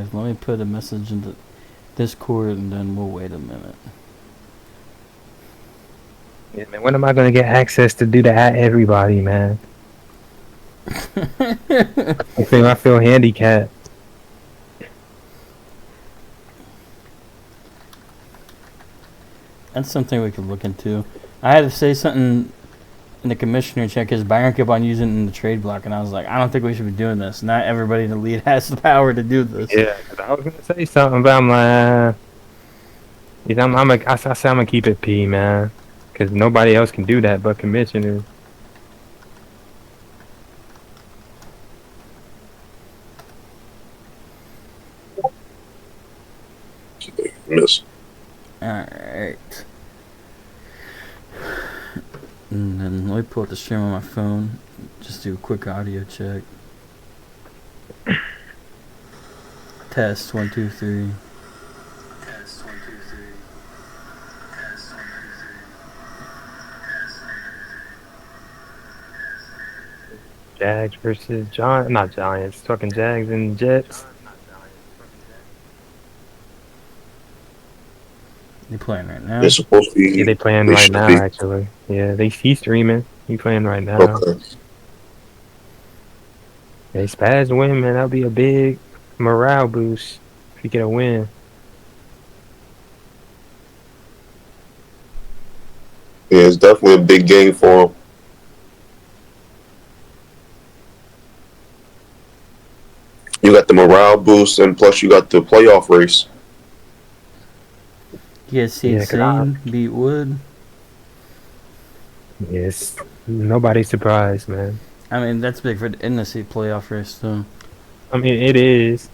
guys. Let me put a message into Discord and then we'll wait a minute. Yeah, man. When am I gonna get access to do that? Everybody, man. I feel handicapped. That's something we could look into. I had to say something in the commissioner check because Byron kept on using it in the trade block, and I was like, I don't think we should be doing this. Not everybody in the league has the power to do this. Yeah, 'cause I was gonna say something, but I'm like, I say I'm gonna keep it P, man, because nobody else can do that but commissioner. Miss. Alright. And then let me pull up the stream on my phone. Just do a quick audio check. Test 1 2 3. Test 1 2 3. Test 1 2 3. Jags versus not Giants, talking Jags and Jets. They playing right now? They're supposed to be. Yeah, they playing right now, actually. Yeah, he's streaming. He playing right now. Okay. Hey, Spaz win, man. That'll be a big morale boost if you get a win. Yeah, it's definitely a big game for him. You got the morale boost, and plus you got the playoff race. Yeah, see, Sane beat Wood. Yes, nobody's surprised, man. I mean, that's big for the NFC playoff race, though. I mean, it is.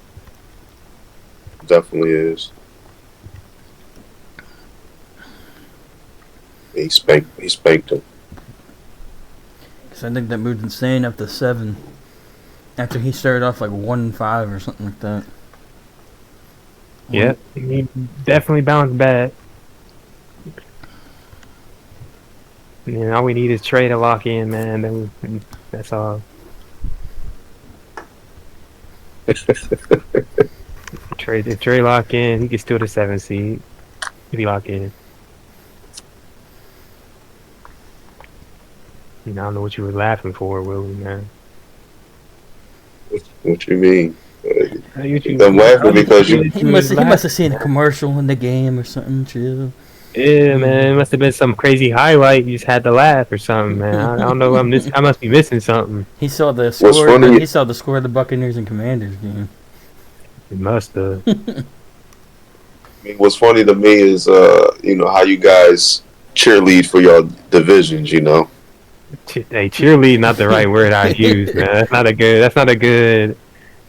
Definitely is. He spanked him. Because I think that moved Insane up to 7. After he started off like 1-5 or something like that. Yeah, he definitely bounced back. And all we need is Trey to lock in, man. That's all. If Trey lock in, he can still the 7 seed. If he lock in. I don't know what you were laughing for, Willie, man. What you mean? I'm laughing because you. He must have seen a commercial in the game or something, chill. Yeah, man. It must have been some crazy highlight. You just had to laugh or something, man. I don't know. I must be missing something. He saw the score. He saw the score of the Buccaneers and Commanders game. He must have. I mean, what's funny to me is, how you guys cheerlead for your divisions. Hey, cheerlead, not the right word I use, man. That's not a good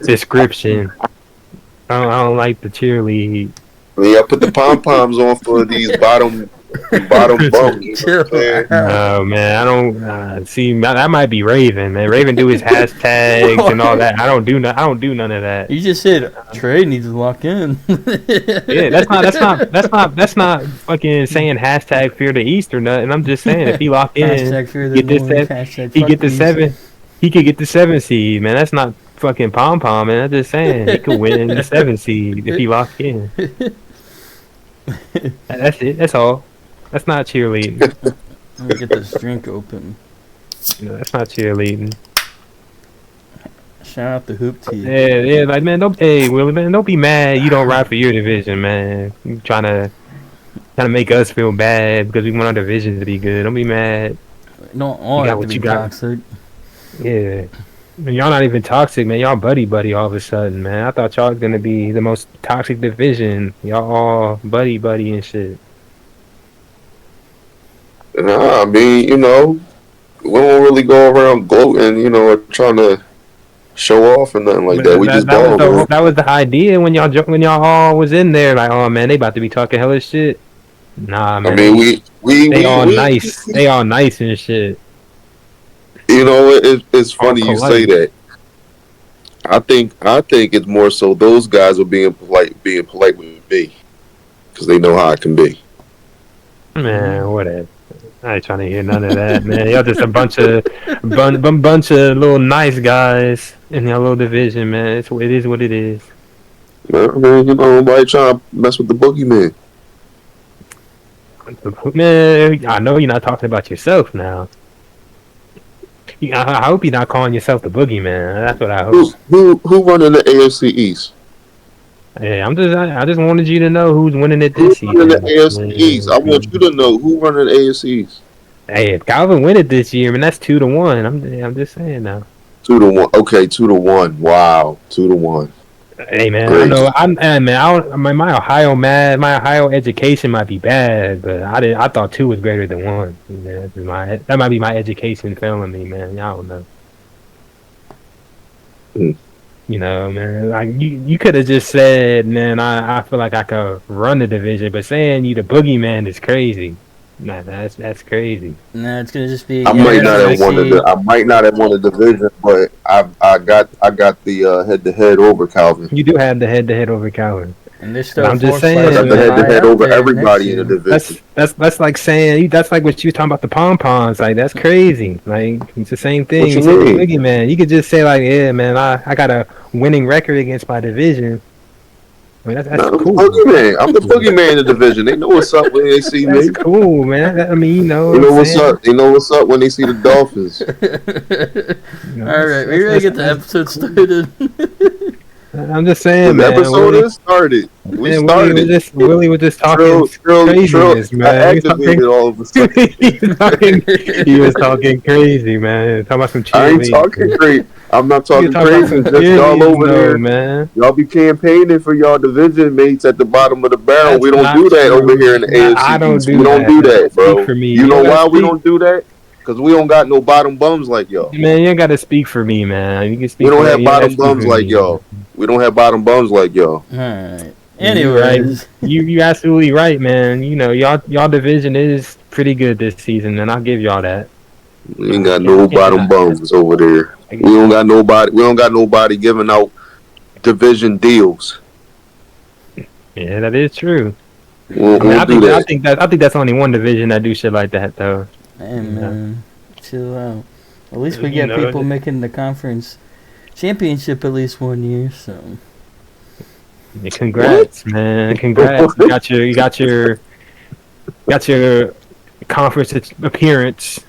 description. I don't like the cheerlead. I mean, I put the pom poms on for these bottom bums. No, man, I don't see. That might be Raven, man. Raven do his hashtags and all that. I don't do none of that. You just said Trey needs to lock in. Yeah, that's not fucking saying hashtag fear the East or nothing. I'm just saying if he lock in, he could get the 7 seed, man. That's not fucking pom pom, man. I'm just saying he could win the 7 seed if he lock in. That's it. That's all. That's not cheerleading. Let me get this drink open. No, that's not cheerleading. Shout out the Hoop Team. Yeah, like, man, Willie, man, don't be mad. You don't ride for your division, man. You trying to make us feel bad because we want our division to be good. Don't be mad. Don't all have to be toxic. Yeah. Y'all not even toxic, man. Y'all buddy all of a sudden, man. I thought y'all was gonna be the most toxic division. Y'all all buddy and shit. Nah, I mean, we don't really go around gloating, or trying to show off or nothing like that. We just ball. That was the idea when y'all all was in there, like, oh man, they about to be talking hella shit. Nah, man. I mean, they all nice. They all nice and shit. It's funny you say that. I think it's more so those guys are being polite with me because they know how I can be. Man, whatever. I ain't trying to hear none of that, man. Y'all just a bunch of little nice guys in your little division, man. It is what it is. Man, nobody trying to mess with the boogeyman. Man, I know you're not talking about yourself now. I hope you're not calling yourself the boogeyman. That's what I hope. Who running the AFC East? Hey, I just wanted you to know who's winning it this season. Who's running the AFC East? I want you to know who running the AFC East. Hey, if Calvin win it this year, man, that's 2-1. I'm just saying now. 2-1. Okay, 2-1. Wow, 2-1. Hey man, Great. I know. My Ohio education might be bad, but I thought 2 was greater than 1. That might be my education failing me, man. I don't know. You know, man. Like you could have just said, man, I feel like I could run the division, but saying you the boogeyman is crazy. Nah, that's crazy. Nah, it's gonna just be. I might not have won the division, but I got the head-to-head over Calvin. You do have the head-to-head over Calvin. And there's still I'm just saying, I got the head-to-head over everybody in the division. That's like saying that's like what you was talking about the pom-poms. Like that's crazy. Like it's the same thing. What you mean? Man, you could just say like, yeah, man, I got a winning record against my division. I mean, that's cool. I'm the boogeyman in the division. They know what's up when they see me. That's cool, man. I mean, you know what's up. They know what's up when they see the Dolphins. All right, we gotta get the episode started. I'm just saying, the man. episode is started. We started. Willie was just talking craziness, man. I activated all of a sudden. He was talking crazy, man. Talking about some cheerleading. I ain't talking crazy. I'm not talking crazy. Just y'all over there, man. Y'all be campaigning for y'all division mates at the bottom of the barrel. That's we don't do that over here in the AFC. I don't do we that. don't do that, bro. For me. You know why we don't do that? Because we don't got no bottom bums like y'all. Man, you ain't got to speak for me, man. You can speak. We don't have bottom bums like y'all. We don't have bottom bums like y'all. All right. Anyways, you absolutely right, man. You know, y'all division is pretty good this season, and I'll give y'all that. We ain't got no bottom bums over there. We don't got nobody. We don't got nobody giving out division deals. Yeah, that is true. I think that's only one division that do shit like that, though. Hey man, chill out. At least we get people making the conference championship at least 1 year. So, yeah, congrats, man! Congrats! You got your conference appearance.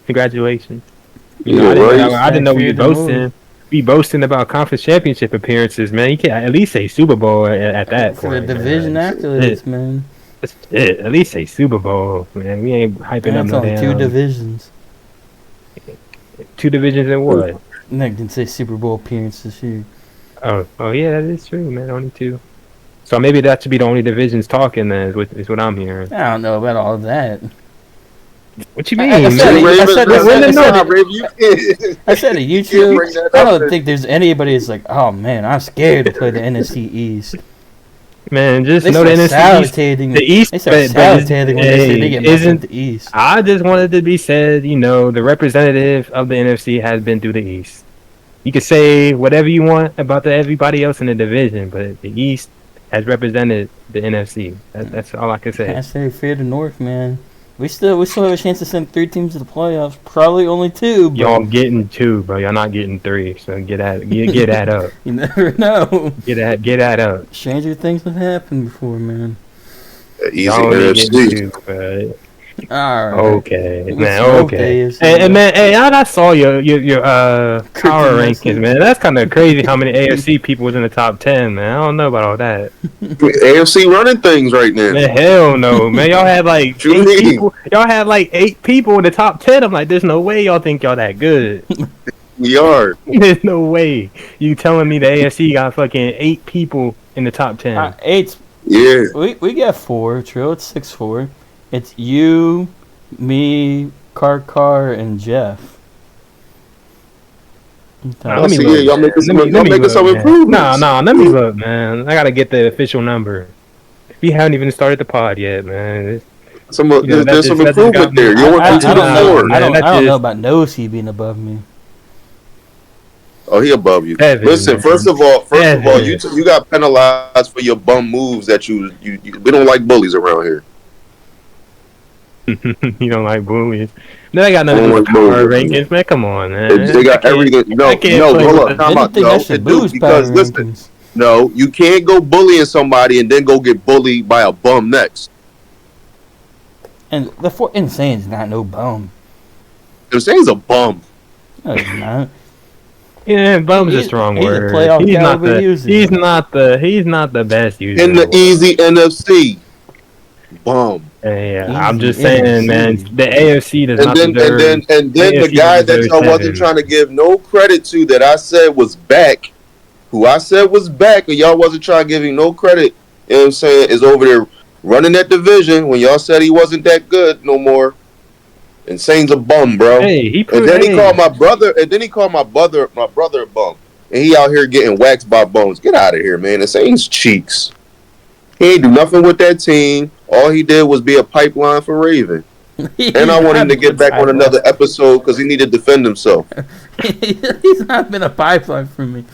Congratulations! You know, I didn't know we be boasting about conference championship appearances, man. You can at least say Super Bowl at that for point. the division accolades, man. That's it. At least say Super Bowl, man. We ain't hyping up no damn. 2 divisions. 2 divisions in what? I can say Super Bowl appearance this year. Oh yeah, that is true, man. Only 2. So maybe that should be the only divisions talking. Then is what I'm hearing. I don't know about all of that. What you mean? I said a YouTube. I don't think there's anybody that's like, oh man, I'm scared to play the NFC East. Man, just know the NFC East. The East, they start salivating when they get messed with the East. I just wanted to be said, you know, the representative of the NFC has been through the East. You can say whatever you want about everybody else in the division, but the East has represented the NFC. That's all I can say. Can't say fear the North, man. We still have a chance to send 3 teams to the playoffs. Probably only 2. But y'all getting 2, bro. Y'all not getting 3. So get that up. You never know. Get that up. Stranger things have happened before, man. Easy NFC. 2, bro. All right. Okay, man. Okay. And man, hey, I saw your power rankings, man. That's kind of crazy. How many AFC people was in the top 10, man? I don't know about all that. AFC running things right now. Man, hell no, man. Y'all had like 8 people. Y'all had like 8 people in the top 10. I'm like, there's no way y'all think y'all that good. We are. There's no way. You telling me the AFC got fucking 8 people in the top 10? 8. Yeah. We got 4. True. It's 6-4. It's you, me, Car, and Jeff. Let me look. Y'all making some improvements. No, let me look, man. I gotta get the official number. We haven't even started the pod yet, man. There's some improvement there. You want 2 to 4. I don't know about Nosey being above me. Oh, he above you. Listen, man. First of all, you got penalized for your bum moves that you. We don't like bullies around here. You don't like bullies. Then I got nothing to do with power rankings, man. Come on, man. They got everything. No, hold on. Time out. No, because listen, No, you can't go bullying somebody and then go get bullied by a bum next. And the Insane's not no bum. Insane's a bum. No, he's not. Yeah, bum's a strong word. He's not the best user. In the easy NFC. Bum. Yeah, I'm just saying, man. The AFC does not deserve. And then the guy that y'all wasn't trying to give no credit to, that I said was back, who I said was back, and y'all wasn't trying to give him no credit. You know what I'm saying? Is over there running that division when y'all said he wasn't that good no more. Insane's a bum, bro. He called my brother a bum. And he out here getting waxed by Bones. Get out of here, man. Insane's cheeks. He ain't do nothing with that team. All he did was be a pipeline for Raven. And I want him to get back on another episode because he need to defend himself. He's not been a pipeline for me.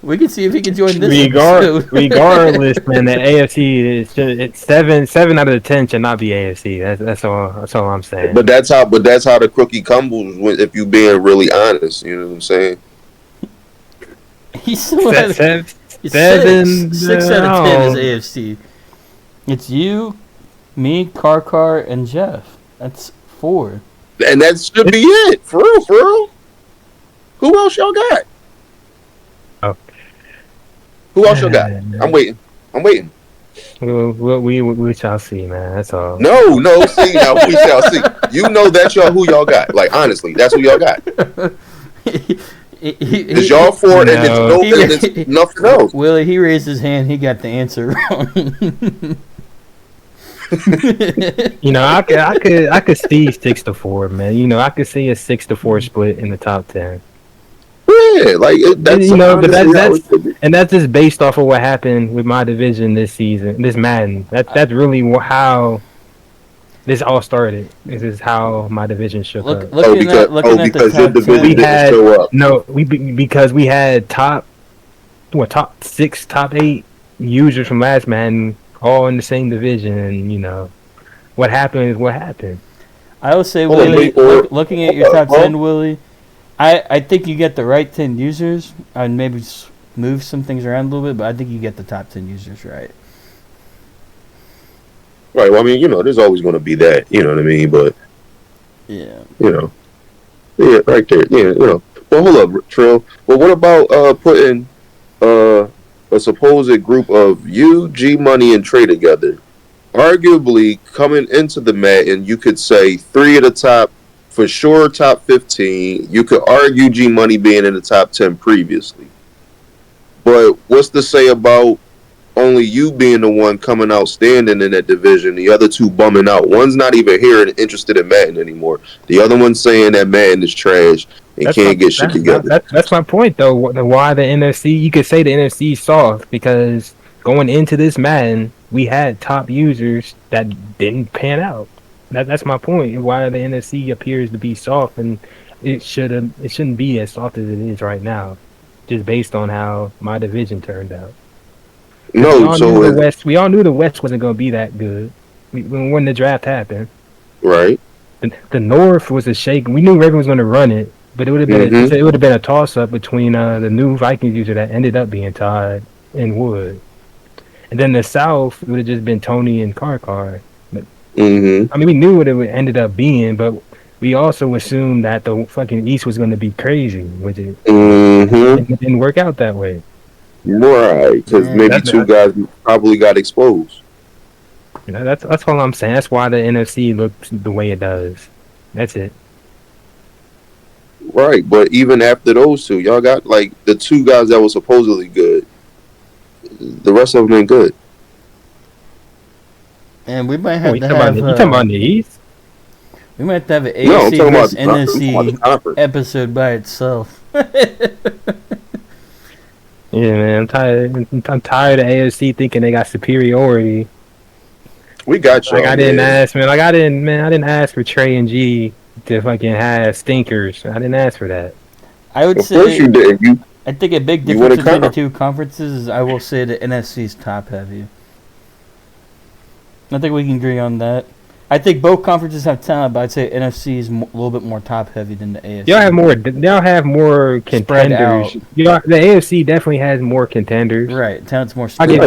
We can see if he can join this episode. Regardless, man, the AFC is it's seven out of the 10 should not be AFC. That's all I'm saying. But that's how the cookie crumbles. If you being really honest, you know what I'm saying. He's still at 7. 6 out of 10 is AFC. It's you, me, Car, and Jeff. That's 4. And that should be it. For real. Who else y'all got? Oh. Who else y'all got? I'm waiting. We shall see, man. That's all. No. See, now we shall see. You know that's who y'all got. Like, honestly, that's who y'all got. It's y'all 4 and it's nothing else. Willie, he raised his hand. He got the answer wrong. I could see 6-4, man. I could see a 6-4 split in the top 10. Yeah, like but that's just based off of what happened with my division this season, this Madden. That's really how this all started. This is how my division shook up. Because your division didn't show up. Because we had top 6, top 8 users from last Madden all in the same division, and what happened is what happened. I would say, Willie, looking at your top 10, Willie, I think you get the right 10 users. I'd maybe move some things around a little bit, but I think you get the top 10 users right. Right. Well, I mean, there's always going to be that. You know what I mean? But yeah. Yeah, right there. Yeah. Well, hold up, Trill. Well, what about putting a supposed group of you, G Money, and Trey together? Arguably, coming into the mat, and you could say 3 of the top. For sure, top 15. You could argue G Money being in the top 10 previously. But what's to say about only you being the one coming out standing in that division, the other 2 bumming out? One's not even here and interested in Madden anymore. The other one's saying that Madden is trash and can't get shit together. That's my point, though. Why the NFC? You could say the NFC is soft because going into this Madden, we had top users that didn't pan out. That's my point. Why the NFC appears to be soft, and it shouldn't be as soft as it is right now, just based on how my division turned out. No, we all knew the West wasn't going to be that good when the draft happened. Right. The North was a shake. We knew Raven was going to run it, but it would have been a toss up between the new Vikings user that ended up being Todd and Wood, and then the South would have just been Tony and Car. Mm-hmm. I mean, we knew what it ended up being, but we also assumed that the fucking East was going to be crazy, which it didn't work out that way. Right, because maybe 2 guys probably got exposed. That's all I'm saying. That's why the NFC looks the way it does. That's it. Right, but even after those 2, y'all got like the 2 guys that were supposedly good. The rest of them ain't good. And we might have to have... You talking about the East? We might have to have an AFC versus NFC episode by itself. Yeah, man. I'm tired of AFC thinking they got superiority. We got you. I didn't ask for Trey and G to fucking have stinkers. I didn't ask for that. I would say... Of course you did. I think a big difference between the 2 conferences is I will say the NFC is top heavy. I think we can agree on that. I think both conferences have talent, but I'd say NFC is a little bit more top heavy than the AFC. Y'all have more contenders. The AFC definitely has more contenders. Right, talent's more. I'll give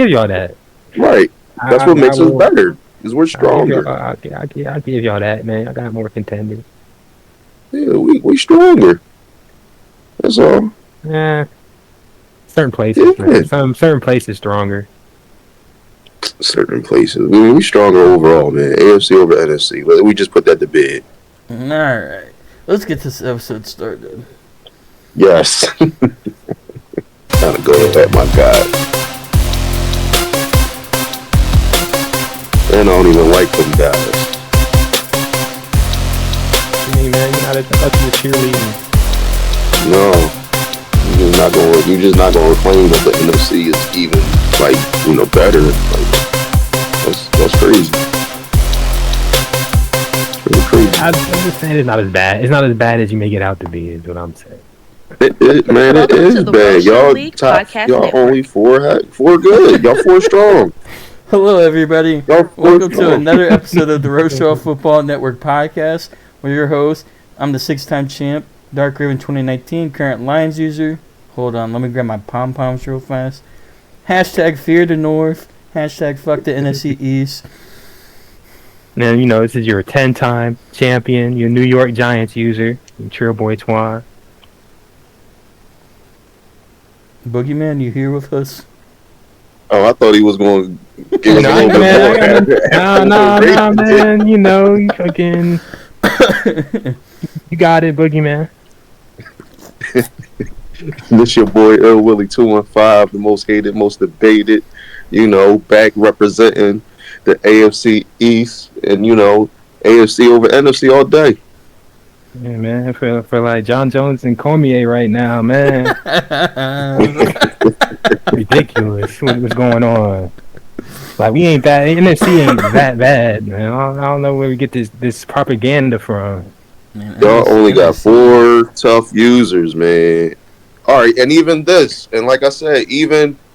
y'all that. Right. That's what makes us better. Because we're stronger. I'll give y'all that, man. I got more contenders. Yeah, we stronger. That's all. Yeah. Certain places, man. Certain places stronger. Certain places. We stronger overall, man. AFC over NFC. We just put that to bed. All right. Let's get this episode started. Yes. Kind of go with that, my God. And I don't even like them guys. I mean, man, I thought you were cheerleading. No. You're just not gonna claim that the NFC is even better. Like, that's crazy. It's really crazy. I'm just saying it's not as bad. It's not as bad as you make it out to be. Is what I'm saying. It is bad. Y'all only four good. Y'all 4 strong. Hello, everybody. Welcome to another episode of the RoShow Football Network podcast. We're your host. I'm the 6-time champ, Dark Raven 2019, current Lions user. Hold on, let me grab my pom-poms real fast. Hashtag Fear the North. Hashtag Fuck the NFC East. Now, this is your 10-time champion, your New York Giants user, Trail Boy Twan. Boogeyman, you here with us? Oh, I thought he was going to give us a little bit more. No, man. You fucking... You got it, Boogeyman. This your boy Ill Willie 215, the most hated, most debated, back representing the AFC East and AFC over NFC all day. Yeah, man, for like John Jones and Cormier right now, man. Ridiculous. What's going on? Like, we ain't that NFC ain't that bad, man. I don't know where we get this propaganda from. Man, y'all only got 4 tough users, man. All right, and even this, and like I said,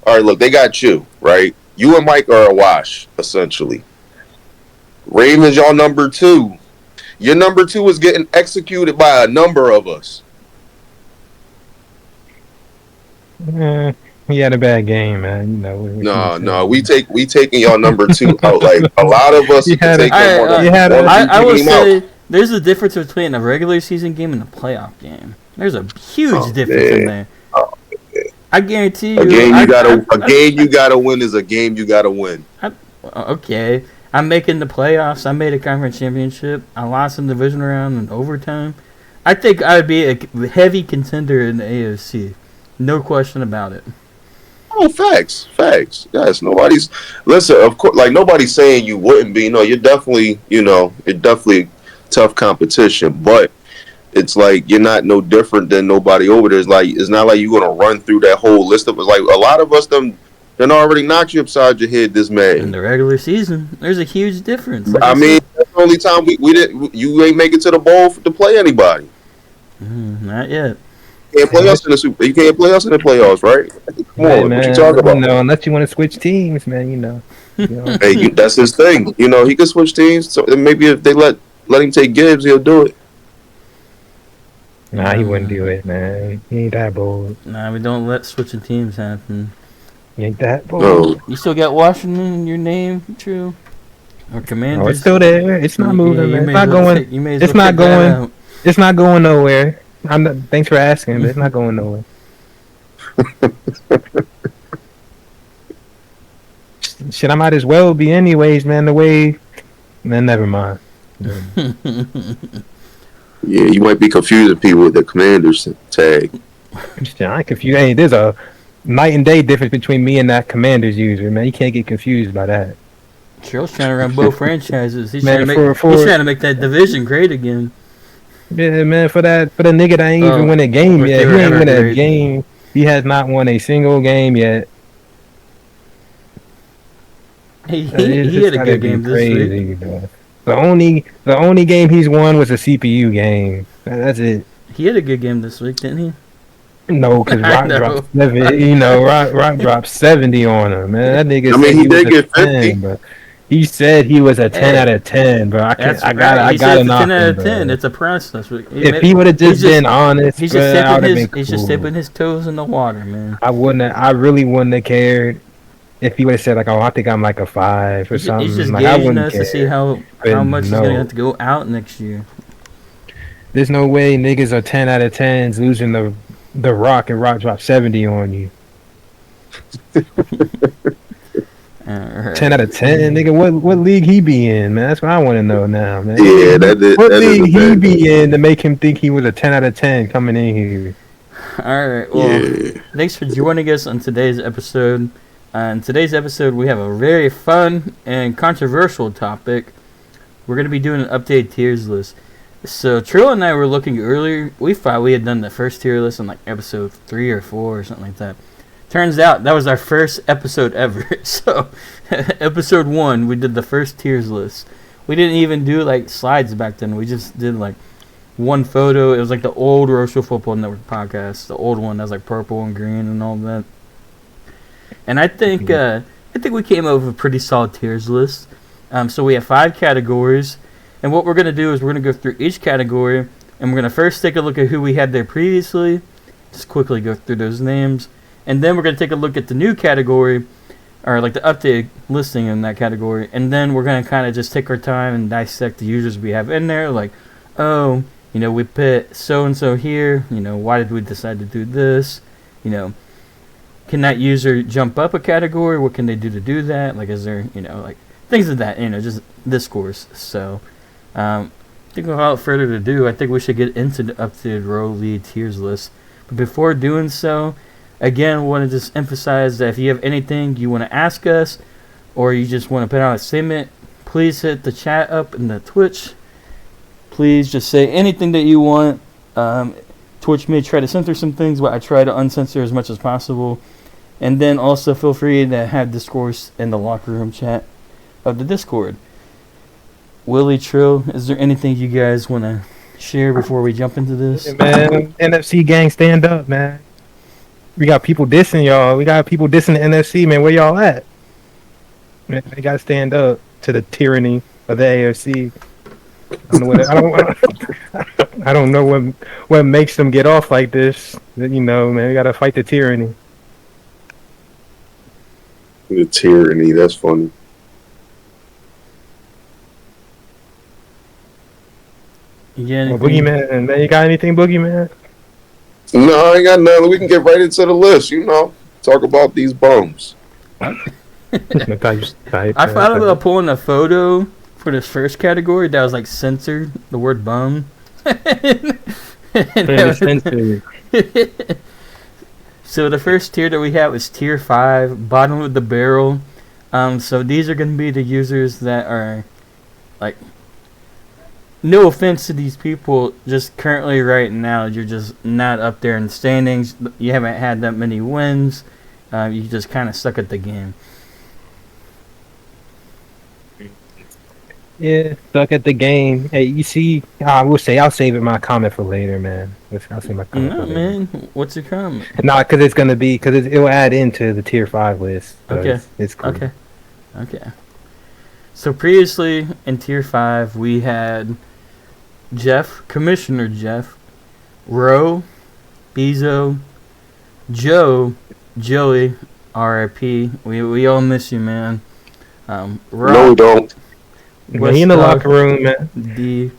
all right, look, they got you, right? You and Mike are a wash, essentially. Ravens, y'all number 2. Your number 2 is getting executed by a number of us. He had a bad game, man. No, we taking y'all number 2 out. Like, a lot of us can take I would say there's a difference between a regular season game and a playoff game. There's a huge difference in there. Oh, I guarantee you. A game you gotta win is a game you gotta win. Okay, I'm making the playoffs. I made a conference championship. I lost in the division round in overtime. I think I'd be a heavy contender in the AFC. No question about it. Oh, facts. Yes, listen. Of course, like nobody's saying you wouldn't be. No, you're definitely tough competition, but it's like you're not no different than nobody over there. It's not like you're gonna run through that whole list of like a lot of us then already knocked you upside your head this man. In the regular season, there's a huge difference. Like I mean, that's the only time we didn't. You ain't make it to the bowl to play anybody. Not yet. You can't play us in the Super. You can't play us in the playoffs, right? Come on, man, what you talking about? No, unless you want to switch teams, man. Hey, that's his thing. He can switch teams. So maybe if they let him take Gibbs, he'll do it. Nah, he wouldn't do it, man. He ain't that bold. Nah, we don't let switching teams happen. He ain't that bold. No. You still got Washington in your name, true? Or Commanders? Oh, it's still there. It's not moving, man. It's not going. It's not going. It's not going nowhere. Thanks for asking, but it's not going nowhere. Shit, I might as well be anyways, man. Man, never mind. Yeah, you might be confusing people with the Commanders tag. I ain't confused. Hey, there's a night and day difference between me and that Commanders user, man. You can't get confused by that. Cheryl's trying to run both franchises. He's trying to make that division great again. Yeah, man, for the nigga that ain't even win a game yet. He ain't win a game. He has not won a single game yet. He had a good game this week. Bro. The only game he's won was a CPU game. That's it. He had a good game this week, didn't he? No, because Rock dropped 70. Rock dropped 70 on him, man. That nigga. I mean, he did get 50. He said he was a 10 out of 10, bro. I can't. I gotta knock 10 out of him, 10. bro. It's a process. If he would have just been honest, he's bro, just I would have been he's cool. just dipping his toes in the water, man. I really wouldn't have cared if he would have said like, "Oh, I think I'm like a 5 or something." He's just like, gauging us to see how much he's gonna have to go out next year. There's no way niggas are 10 out of 10s losing the Rock and Rock drop 70 on you. 10 out of 10, nigga. What league he be in, man? That's what I want to know now, man. Yeah, what league he be in to make him think he was a 10 out of 10 coming in here? All right. Well, thanks for joining us on today's episode. In today's episode, we have a very fun and controversial topic. We're going to be doing an updated tiers list. So, Trill and I were looking earlier. We thought we had done the first tier list on like episode 3 or 4 or something like that. Turns out that was our first episode ever. So, episode 1, we did the first tiers list. We didn't even do like slides back then. We just did like one photo. It was like the old RoShow Football Network podcast, the old one that was like purple and green and all that. And I think we came up with a pretty solid tiers list. So we have 5 categories. And what we're going to do is we're going to go through each category, and we're going to first take a look at who we had there previously, just quickly go through those names, and then we're going to take a look at the new category, or like the updated listing in that category, and then we're going to kind of just take our time and dissect the users we have in there, like, oh, we put so-and-so here, why did we decide to do this, can that user jump up a category, what can they do to do that, like, is there, like, things of that, just discourse, so... I think without further ado, I think we should get into the updated Row Lead tiers list. But before doing so, again, I want to just emphasize that if you have anything you want to ask us, or you just want to put out a statement, please hit the chat up in the Twitch. Please just say anything that you want. Twitch may try to censor some things, but I try to uncensor as much as possible. And then also feel free to have discourse in the locker room chat of the Discord. Willie, Trill, is there anything you guys want to share before we jump into this? Yeah, man, NFC gang, stand up, man. We got people dissing y'all. We got people dissing the NFC, man. Where y'all at? Man, they got to stand up to the tyranny of the AFC. I don't know what makes them get off like this. Man, we got to fight the tyranny. The tyranny, that's funny. Yeah, Boogeyman, man, you got anything, Boogeyman? No, I ain't got nothing. We can get right into the list, Talk about these bums. I thought about pulling a photo for this first category that was like censored, the word bum. So the first tier that we have is tier 5, bottom of the barrel. So these are going to be the users that are like, no offense to these people, just currently right now, you're just not up there in the standings. You haven't had that many wins. You just kind of suck at the game. Yeah, stuck at the game. Hey, you see, I'll save it my comment for later, man. I'll save my comment for later. Man, what's your comment? Nah, because it'll add into the tier 5 list. So okay. It's cool. Okay. So previously in tier 5, we had Jeff, Commissioner Jeff, Ro, Bezo, Joe, Joey, R.I.P. We all miss you, man. No, we don't. He in the locker room, man.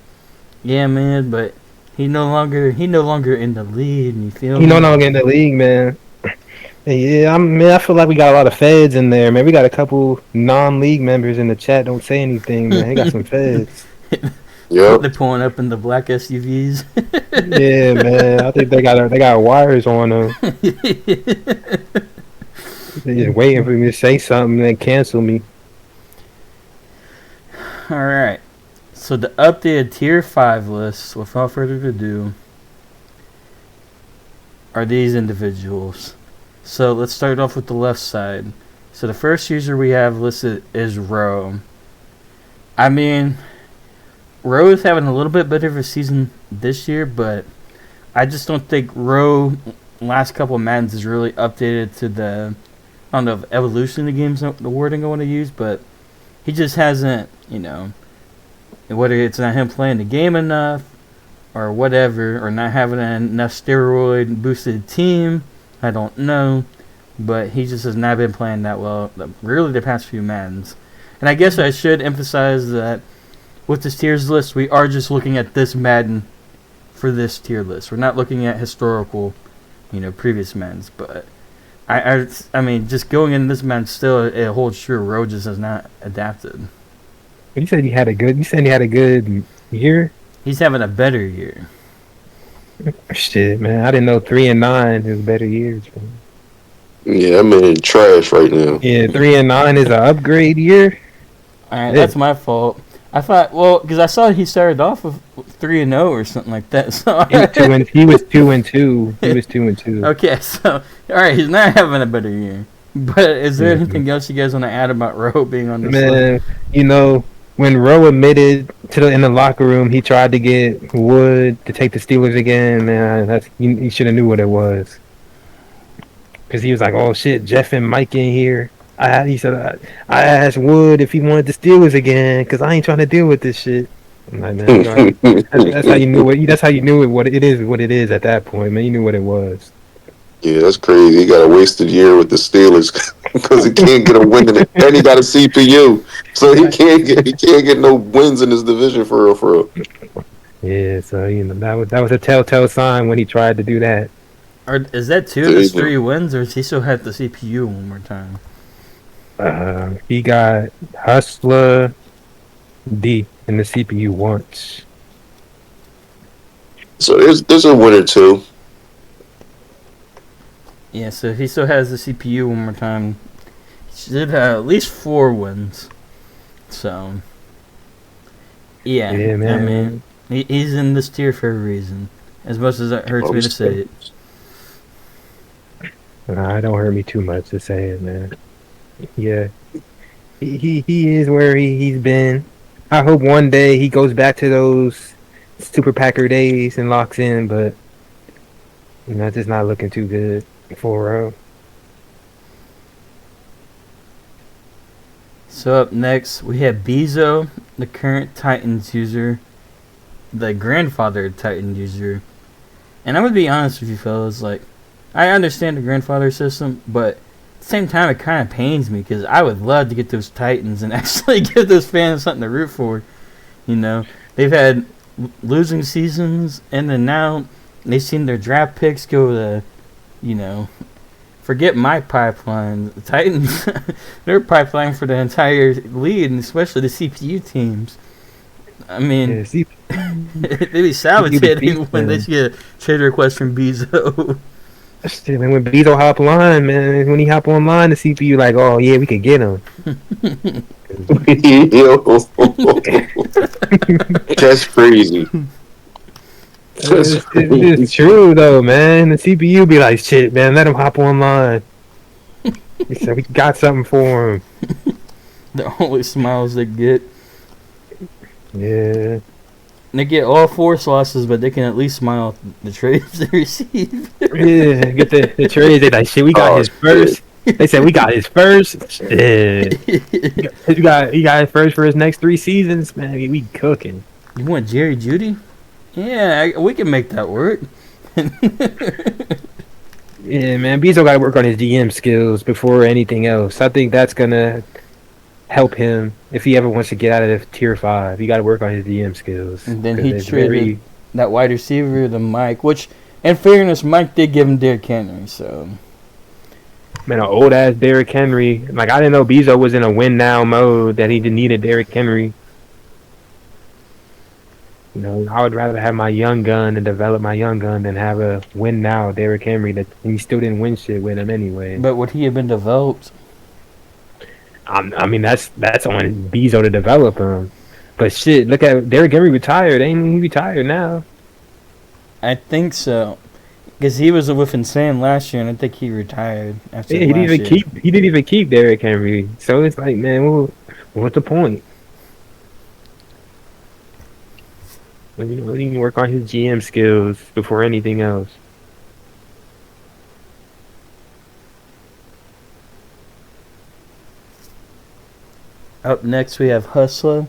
Yeah, man, but he no longer in the lead. You feel me? He no longer in the league, man. Yeah, I feel like we got a lot of feds in there, man. We got a couple non-league members in the chat. Don't say anything, man. We got some feds. Yeah, they're pulling up in the black SUVs. Yeah, man. I think they got wires on them. They're just waiting for me to say something and cancel me. All right. So the updated tier 5 list, without further ado, are these individuals. So let's start off with the left side. So the first user we have listed is Ro. I mean, Ro is having a little bit better of a season this year, but I just don't think Ro last couple of Maddens is really updated to the, I don't know if evolution of the game's the wording I want to use, but he just hasn't, whether it's not him playing the game enough or whatever, or not having enough steroid boosted team. I don't know, but he just has not been playing that well. Really, the past few Maddens, and I guess I should emphasize that with this tiers list, we are just looking at this Madden for this tier list. We're not looking at historical, previous Maddens, but. I mean, just going in this Madden still, it holds true. Ro just has not adapted. You said he had a good year. He's having a better year. Shit, man, I didn't know 3 and 9 is better years. Man. Yeah, I'm in trash right now. Yeah, 3 and 9 is an upgrade year. All right, that's my fault. I thought, because I saw he started off with 3-0 or something like that. So he was 2 and 2. He was 2 and 2. Okay, so all right, he's not having a better year. But is there anything else you guys want to add about Ro being on this list? Man, when Ro admitted in the locker room, he tried to get Wood to take the Steelers again. Man, he should have knew what it was. Because he was like, "Oh shit, Jeff and Mike in here." He said, "I asked Wood if he wanted the Steelers again, because I ain't trying to deal with this shit." I'm like, man, that's how you knew it. That's how you knew it. What it is at that point, man. You knew what it was. Yeah, that's crazy. He got a wasted year with the Steelers because he can't get a win in it, and he got a CPU, so he can't get no wins in his division for real. Yeah, so that was a telltale sign when he tried to do that. Or is that 2 of his 3 wins, or does he still have the CPU one more time? He got Hustler D in the CPU once. So there's a winner too. Yeah, so if he still has the CPU one more time, he should have at least 4 wins. So, yeah, man. I mean, he's in this tier for a reason. As much as it hurts me to say it. It don't hurt me too much to say it, man. Yeah, he is where he's been. I hope one day he goes back to those Super Packer days and locks in, but it's just not looking too good for Ro. So up next, we have Bezo, the current Titans user, the grandfather Titans user. And I'm going to be honest with you fellas, I understand the grandfather system, but at the same time, it kind of pains me because I would love to get those Titans and actually give those fans something to root for. They've had losing seasons, and then now they've seen their draft picks go to, forget my pipeline. The Titans, their pipeline for the entire league, and especially the CPU teams. I mean, they'd be salivating when they see a trade request from Bezo. Man, when Bezo hop online, man, when he hop online, the CPU like, oh yeah, we could get him. That's crazy. It's true though, man. The CPU be like, shit, man, let him hop online. He said we got something for him. The only smiles they get. Yeah. They get all 4 losses, but they can at least smile at the trades they receive. Yeah, get the trades. They like, shit, we got his first. They said we got his first. Shit. he got his first for his next 3 seasons, man. We cooking. You want Jerry Jeudy? Yeah, we can make that work. Yeah, man. Bezo got to work on his GM skills before anything else. I think that's gonna help him if he ever wants to get out of tier 5. He got to work on his DM skills. And then he traded that wide receiver to Mike, which, in fairness, Mike did give him Derrick Henry. So, man, an old ass Derrick Henry. I didn't know Bezo was in a win now mode that he needed Derrick Henry. I would rather have my young gun and develop my young gun than have a win now Derrick Henry that he still didn't win shit with him anyway. But would he have been developed? I mean, that's on Bezo to develop him. But shit, look at Derrick Henry retired. Ain't he retired now? I think so. Because he was with Insane last year, and I think he retired after he didn't even keep Derrick Henry. So it's like, man, what's the point? He can work on his GM skills before anything else. Up next, we have Hustler,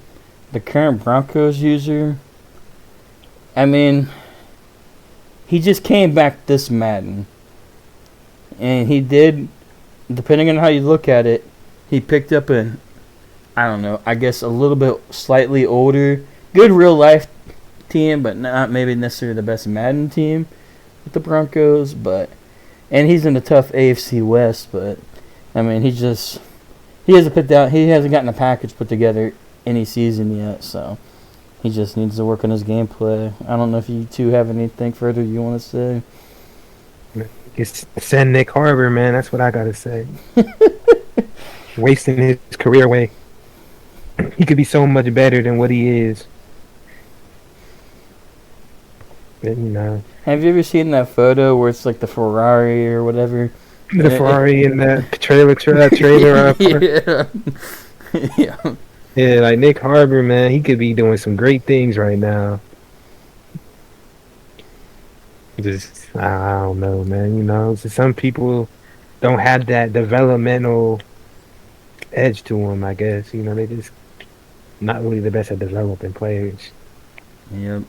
the current Broncos user. I mean, he just came back this Madden. And he did, depending on how you look at it, he picked up I don't know, I guess a little bit slightly older, good real life team, but not maybe necessarily the best Madden team with the Broncos. And he's in the tough AFC West, but I mean, he hasn't gotten a package put together any season yet, so he just needs to work on his gameplay. I don't know if you two have anything further you want to say. Just send Nick Harbor, man. That's what I gotta say. Wasting his career away. He could be so much better than what he is. But, Have you ever seen that photo where it's like the Ferrari or whatever? The Ferrari in that trailer. Yeah. Yeah, like Nick Harbor, man. He could be doing some great things right now. Just, I don't know, man. So some people don't have that developmental edge to them, I guess. They just not really the best at developing players. Yep.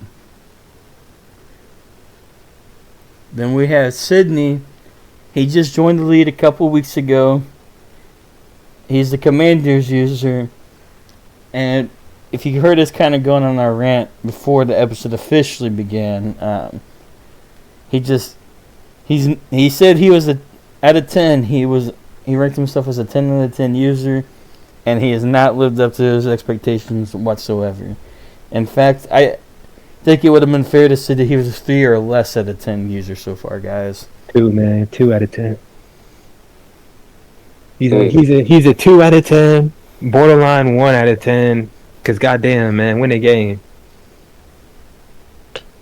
Then we have Sydney. He just joined the league a couple weeks ago. He's the Commanders user. And if you heard us kind of going on our rant before the episode officially began, he said he was out of 10. He ranked himself as a 10 out of 10 user, and he has not lived up to his expectations whatsoever. In fact, I think it would have been fair to say that he was a 3 or less out of 10 user so far, guys. 2, man. 2 out of 10. He's a 2 out of 10, borderline 1 out of 10. Cause goddamn, man, win a game.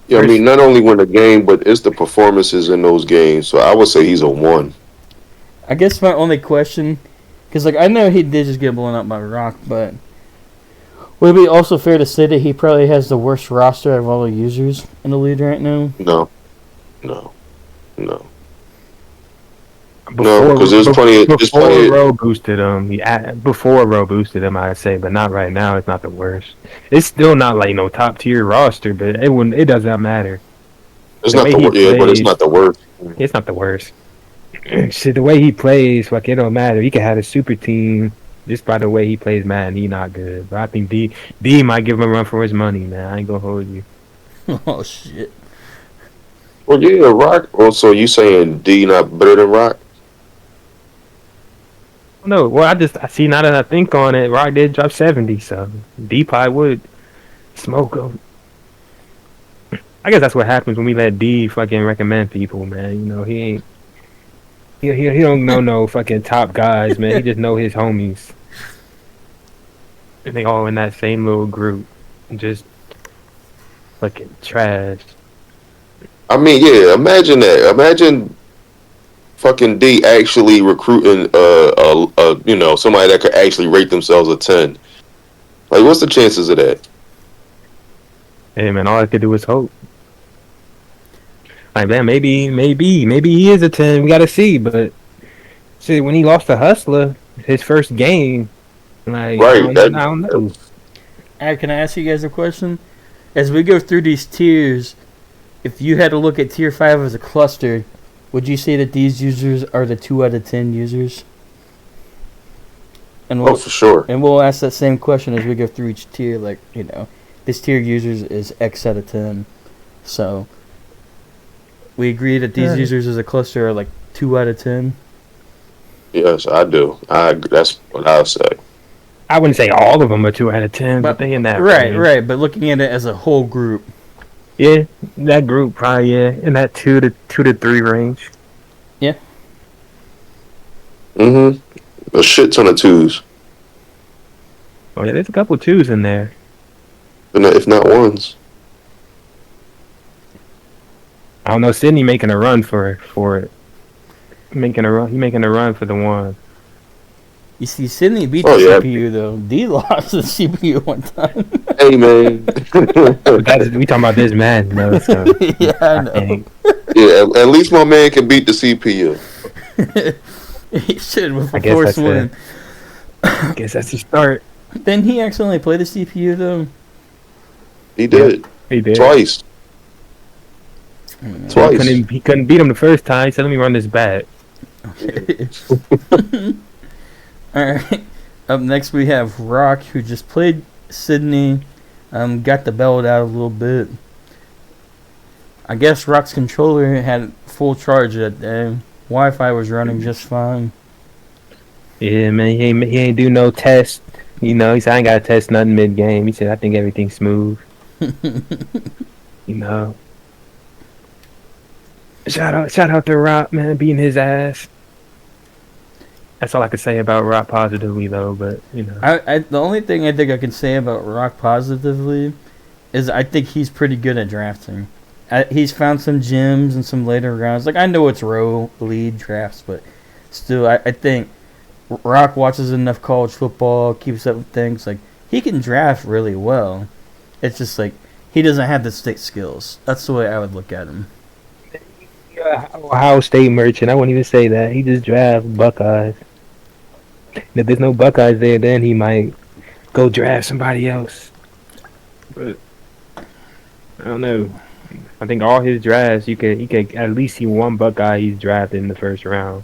Yeah, I mean, not only win a game, but it's the performances in those games. So I would say he's a 1. I guess my only question, because I know he did just get blown up by Rock, but would it be also fair to say that he probably has the worst roster of all the users in the league right now? No. Because there's plenty. Before Roe boosted him, I'd say, but not right now. It's not the worst. It's still not like no top tier roster, but it does not matter. It's not the worst. Yeah, but it's not the worst. It's not the worst. Shit, the way he plays, it don't matter. He could have a super team just by the way he plays, man. He not good, but I think D might give him a run for his money, man. I ain't gonna hold you. Oh shit. Well, yeah, Rock. Also, you saying D not better than Rock? No, well, I see now that I think on it, Rock did drop 70, so D probably would smoke him. I guess that's what happens when we let D fucking recommend people, man. He don't know no fucking top guys, man. He just know his homies, and they all in that same little group, just fucking trash. I mean, yeah. Imagine that. Imagine fucking D actually recruiting somebody that could actually rate themselves a 10. Like, what's the chances of that? Hey man, all I could do is hope. Like, man, maybe he is a 10. We gotta see, but see, when he lost to Hustler, his first game, like, right, I don't know. Can I ask you guys a question? As we go through these tiers, if you had to look at tier 5 as a cluster, would you say that these users are the 2 out of 10 users? And for sure. And we'll ask that same question as we go through each tier. Like, this tier users is X out of 10. So, we agree that these users as a cluster are like 2 out of 10? Yes, I do. That's what I would say. I wouldn't say all of them are 2 out of 10, but they in that range. Right. But looking at it as a whole group. Yeah, that group probably, in that 2 to 3 range. Yeah. A shit ton of 2s. Oh yeah, there's a couple 2s in there. If not 1s. I don't know. Sydney making a run for it. He making a run for the 1. You see, Sydney beat the CPU though. D lost the CPU one time. Hey man, we talking about this man, though. So yeah, I know. Yeah, at least my man can beat the CPU. He should with a force win. I guess that's the start. Didn't he accidentally play the CPU though? He did. Yeah, he did. Twice. Twice. He couldn't beat him the first time. He said, "Let me run this back." Okay. All right. Up next we have Rock, who just played Sydney. Got the belt out a little bit. I guess Rock's controller had full charge that day. Wi-Fi was running just fine. Yeah, man, he ain't do no test. You know, he said I ain't got to test nothing mid game. He said I think everything's smooth. You know. Shout out to Rock, man, beating his ass. That's all I can say about Rock positively, though. But you know, The only thing I think I can say about Rock positively is I think he's pretty good at drafting. He's found some gems in some later rounds. Like I know it's row lead drafts, but still, I think Rock watches enough college football, keeps up with things. Like he can draft really well. It's just like he doesn't have the stick skills. That's the way I would look at him. Ohio State merchant. I wouldn't even say that. He just draft Buckeyes. And if there's no Buckeyes there, then he might go draft somebody else. But I don't know. I think all his drafts, he could at least see one Buckeye he's drafted in the first round.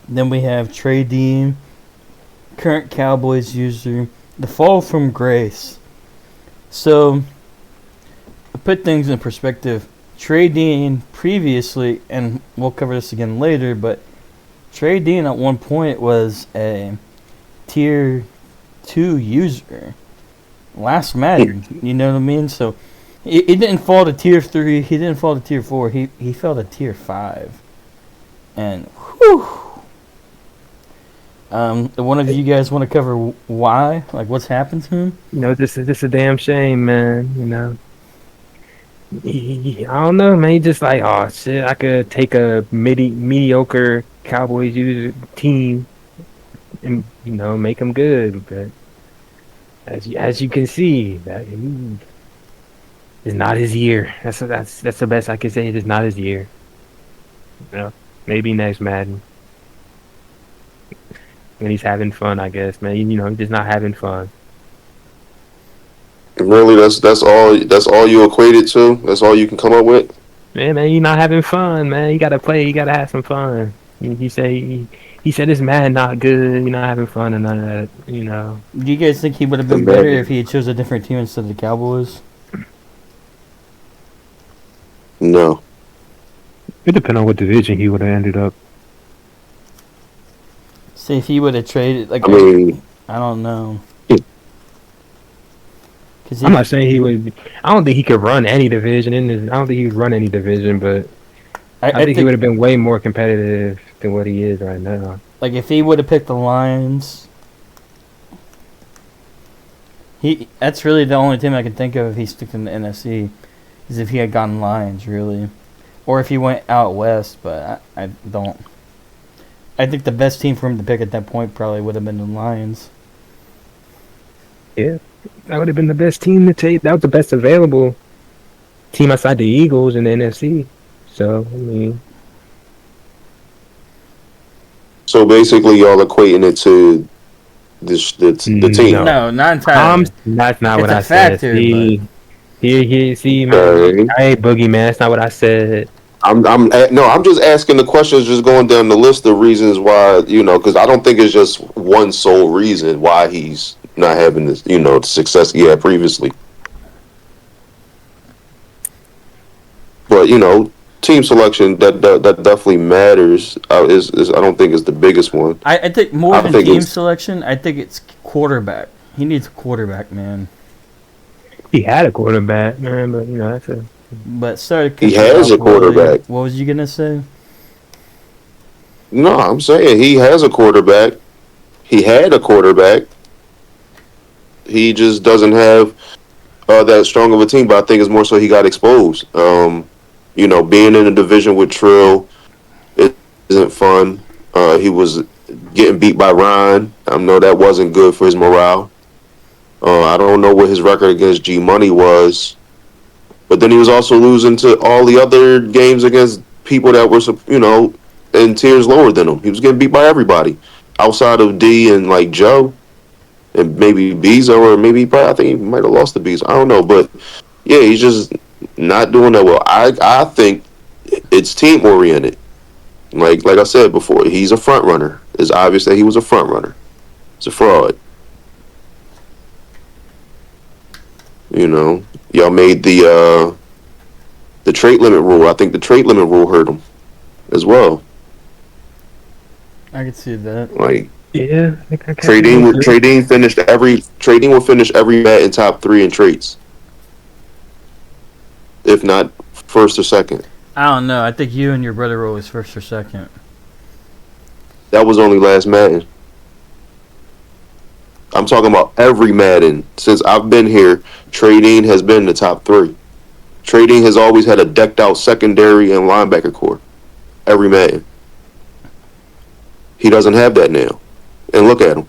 Then we have Trey Dean, current Cowboys user. The fall from grace. So, to put things in perspective, Trey Dean previously, and we'll cover this again later, but Trey Dean at one point was a tier 2 user. Last Madden, you know what I mean? So, he didn't fall to tier 3, he didn't fall to tier 4, he fell to tier 5. And, whew. One of you guys want to cover why? Like, what's happened to him? You know, this is a damn shame, man. You know, I don't know, man. He just like, oh shit, I could take a mediocre Cowboys user team and make them good. But as you can see, that is not his year. That's the best I can say. It is not his year. You know, maybe next Madden. And he's having fun, I guess, man. You know, he's just not having fun. Really, that's all you equate it to? That's all you can come up with? Man, you're not having fun, man. You gotta play. You gotta have some fun. He said his man not good. You're not having fun and none of that. You know. Do you guys think he would have been better if he had chose a different team instead of the Cowboys? No. It depends on what division he would have ended up. See, if he would have traded, like, I don't know. I'm not saying he would. I don't think he could run any division I don't think he would run any division, but I think he would have been way more competitive than what he is right now. Like, if he would have picked the Lions, that's really the only team I can think of if he stuck in the NFC, is if he had gotten Lions, really. Or if he went out west, but I don't. I think the best team for him to pick at that point probably would have been the Lions. Yeah, that would have been the best team to take. That was the best available team outside the Eagles in the NFC. So, I mean. So basically, y'all equating it to the team. No, not entirely. That's not what I said. See, man. I ain't boogeyman. That's not what I said. I'm just asking the questions, just going down the list of reasons why, because I don't think it's just one sole reason why he's not having this, the success he had previously. But team selection that definitely matters. I don't think it's the biggest one. I think more than team selection, I think it's quarterback. He needs a quarterback, man. He had a quarterback, man, but that's a. But sorry, he has a quarterback. What was you gonna say? No, I'm saying he has a quarterback. He had a quarterback. He just doesn't have that strong of a team. But I think it's more so he got exposed. Being in a division with Trill, it isn't fun. He was getting beat by Ryan. I know that wasn't good for his morale. I don't know what his record against G Money was. But then he was also losing to all the other games against people that were, in tiers lower than him. He was getting beat by everybody outside of D and like Joe and maybe Bezo, or maybe I think he might have lost to Bezo. I don't know, but yeah, he's just not doing that well. I think it's team oriented. Like I said before, he's a front runner. It's obvious that he was a front runner. It's a fraud. Y'all made the trade limit rule. I think the trade limit rule hurt him as well. I can see that. Like, yeah, trading will finish every bat in top 3 in traits, if not first or second. I don't know. I think you and your brother were always first or second. That was only last Madden. I'm talking about every Madden since I've been here. Trading has been in the top 3. Trading has always had a decked out secondary and linebacker core. Every Madden. He doesn't have that now. And look at him.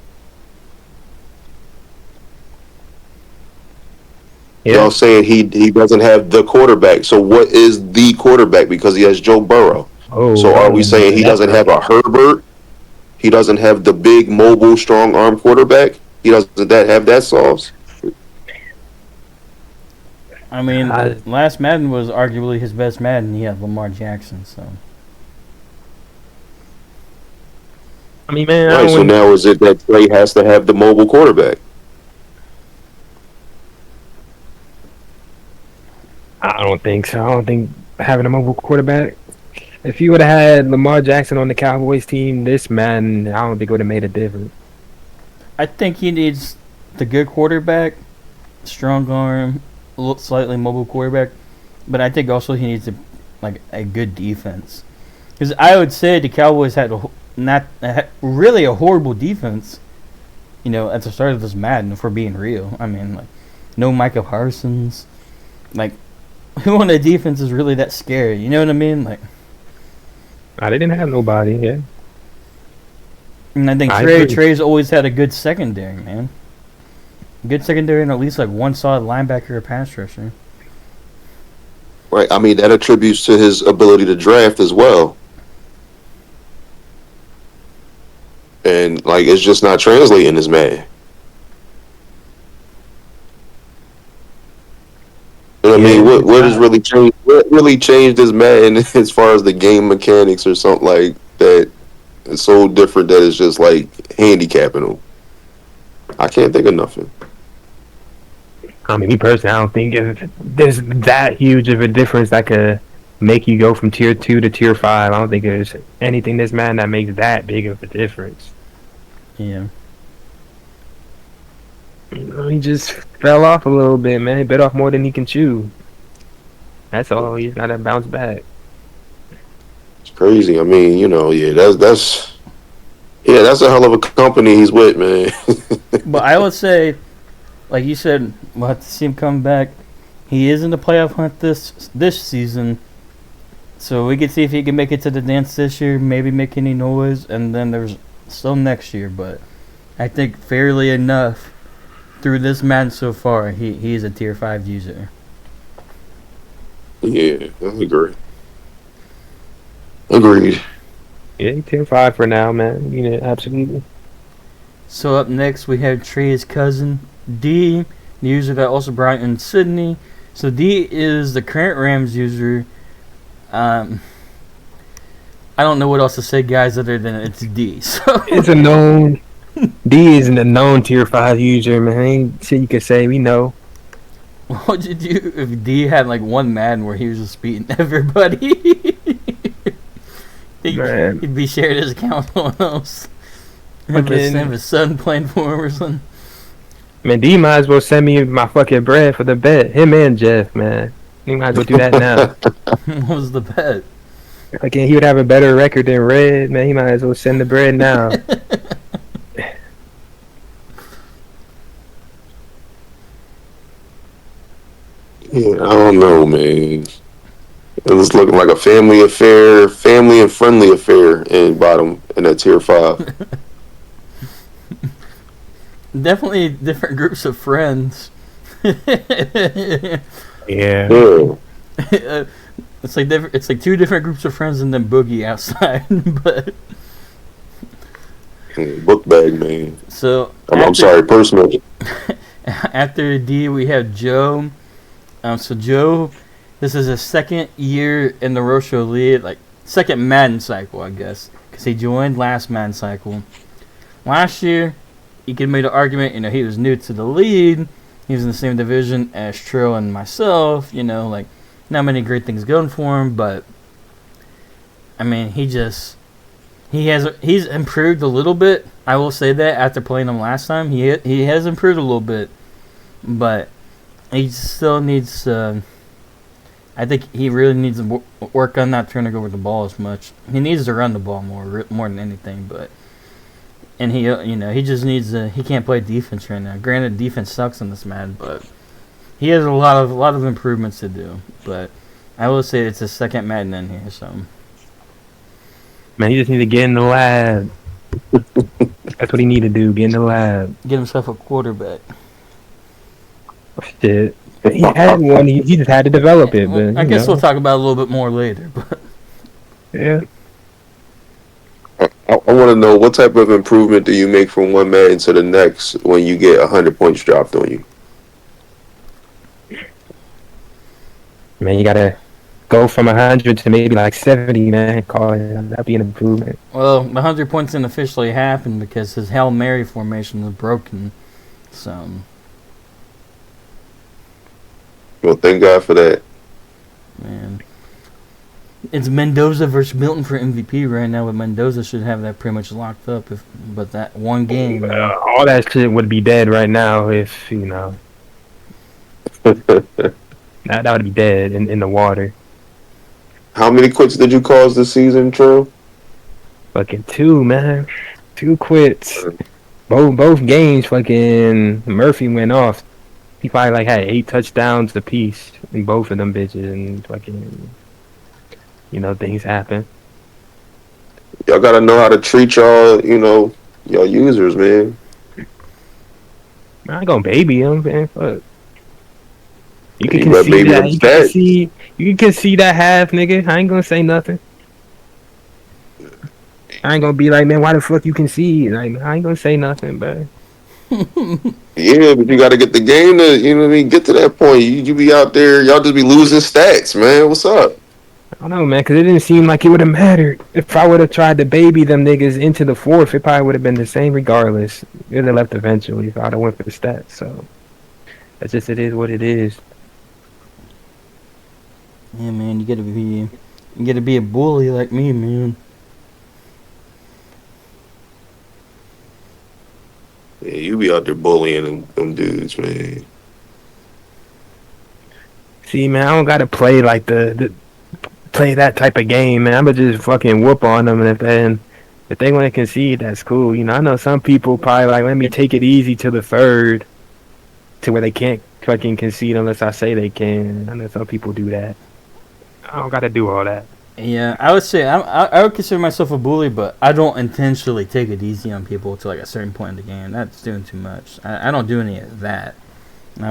Yeah. Y'all saying he doesn't have the quarterback. So what is the quarterback? Because he has Joe Burrow. So are we saying he doesn't have a Herbert? He doesn't have the big, mobile, strong arm quarterback? He doesn't have that sauce? I mean, last Madden was arguably his best Madden. He had Lamar Jackson, so. I mean, man. Right, so now is it that Trey has to have the mobile quarterback? I don't think so. I don't think having a mobile quarterback. If you would have had Lamar Jackson on the Cowboys team, this man, I don't think it would have made a difference. I think he needs the good quarterback, strong arm, slightly mobile quarterback, but I think also he needs a good defense. Because I would say the Cowboys had really a horrible defense, at the start of this Madden, if we're being real. I mean, no Micah Parsons. Who on the defense is really that scary? You know what I mean? I didn't have nobody, yeah. And I think Trey's always had a good secondary, man. Good secondary and at least one solid linebacker or pass rusher. Right. I mean, that attributes to his ability to draft as well. And it's just not translating as man. You know what I mean? What has really changed? What really changed this Madden as far as the game mechanics or something like that? It's so different that it's just handicapping them. I can't think of nothing. I mean, me personally, I don't think there's that huge of a difference that could make you go from tier 2 to tier 5. I don't think there's anything this man that makes that big of a difference. Yeah. He just fell off a little bit, man. He bit off more than he can chew. That's all. He's got to bounce back. It's crazy. I mean, that's a hell of a company he's with, man. But I would say, like you said, we'll have to see him come back. He is in the playoff hunt this season, so we can see if he can make it to the dance this year, maybe make any noise, and then there's still next year. But I think fairly enough through this Madden so far, he's a tier 5 user. Yeah, I agree. Agreed. Yeah, tier 5 for now, man. Absolutely. So up next we have Trey's cousin D, the user that also brought in Sydney. So D is the current Rams user. I don't know what else to say, guys, other than it's D. So it's a known. D is a known tier 5 user, man. Ain't shit you can say. We know. What would you do if D had one Madden where he was just beating everybody? He'd be sharing his account with someone else. Have his son playing for him or something. Man, D might as well send me my fucking bread for the bet. Him and Jeff, man. He might as well do that now. What was the bet? Again, he would have a better record than Red, man. He might as well send the bread now. Yeah, I don't know, man. It was looking like a family and friendly affair in that tier 5. Definitely different groups of friends. Yeah. It's like it's like two different groups of friends and then Boogie outside. But book bag, man. So I'm sorry, personal. After D, we have Joe. So Joe, this is his second year in the RoShow lead, like second Madden cycle, I guess, because he joined last Madden cycle. Last year, you could make an argument, he was new to the lead. He was in the same division as Trill and myself, like not many great things going for him, but I mean, he's improved a little bit. I will say that after playing him last time, he has improved a little bit, but he still needs. I think he really needs to work on not turning over the ball as much. He needs to run the ball more than anything, and he just needs to. He can't play defense right now. Granted, defense sucks in this Madden, but he has a lot of improvements to do. But I will say it's his second Madden in here, so. Man, he just need to get in the lab. That's what he need to do. Get in the lab. Get himself a quarterback. Shit. He had one. He just had to develop it. But I guess we'll talk about it a little bit more later. But yeah. I want to know, what type of improvement do you make from one Madden to the next when you get 100 points dropped on you? Man, you gotta go from 100 to maybe like 70, man. Call it. That'd be an improvement. Well, the 100 points didn't officially happen because his Hail Mary formation was broken. So. Well, thank God for that. Man. It's Mendoza versus Milton for MVP right now, but Mendoza should have that pretty much locked up. But that one game. All that shit would be dead right now if, that would be dead in the water. How many quits did you cause this season, Trill? Fucking 2, man. 2 quits. Both games, fucking Murphy went off. He probably had 8 touchdowns apiece in both of them bitches, and fucking, things happen. Y'all gotta know how to treat y'all users, man. I ain't gonna baby him, man. Fuck. You can concede that. You can concede that half, nigga. I ain't gonna say nothing. I ain't gonna be like, man, why the fuck you concede? Like, I ain't gonna say nothing, bro. Yeah, but you gotta get the game to, get to that point. You be out there, y'all just be losing stats, man. What's up? I don't know, man, because it didn't seem like it would have mattered. If I would have tried to baby them niggas into the fourth, it probably would have been the same regardless. It would have left eventually if I'd have went for the stats. So, that's just, it is what it is. Yeah, man, you gotta be a bully like me, man. Yeah, you be out there bullying them dudes, man. See, man, I don't gotta play like play that type of game, man. I'ma just fucking whoop on them, and if they want to concede, that's cool. I know some people probably like, let me take it easy to the third, to where they can't fucking concede unless I say they can. I know some people do that. I don't gotta do all that. Yeah, I would say I would consider myself a bully, but I don't intentionally take it easy on people to like a certain point in the game. That's doing too much. I don't do any of that. I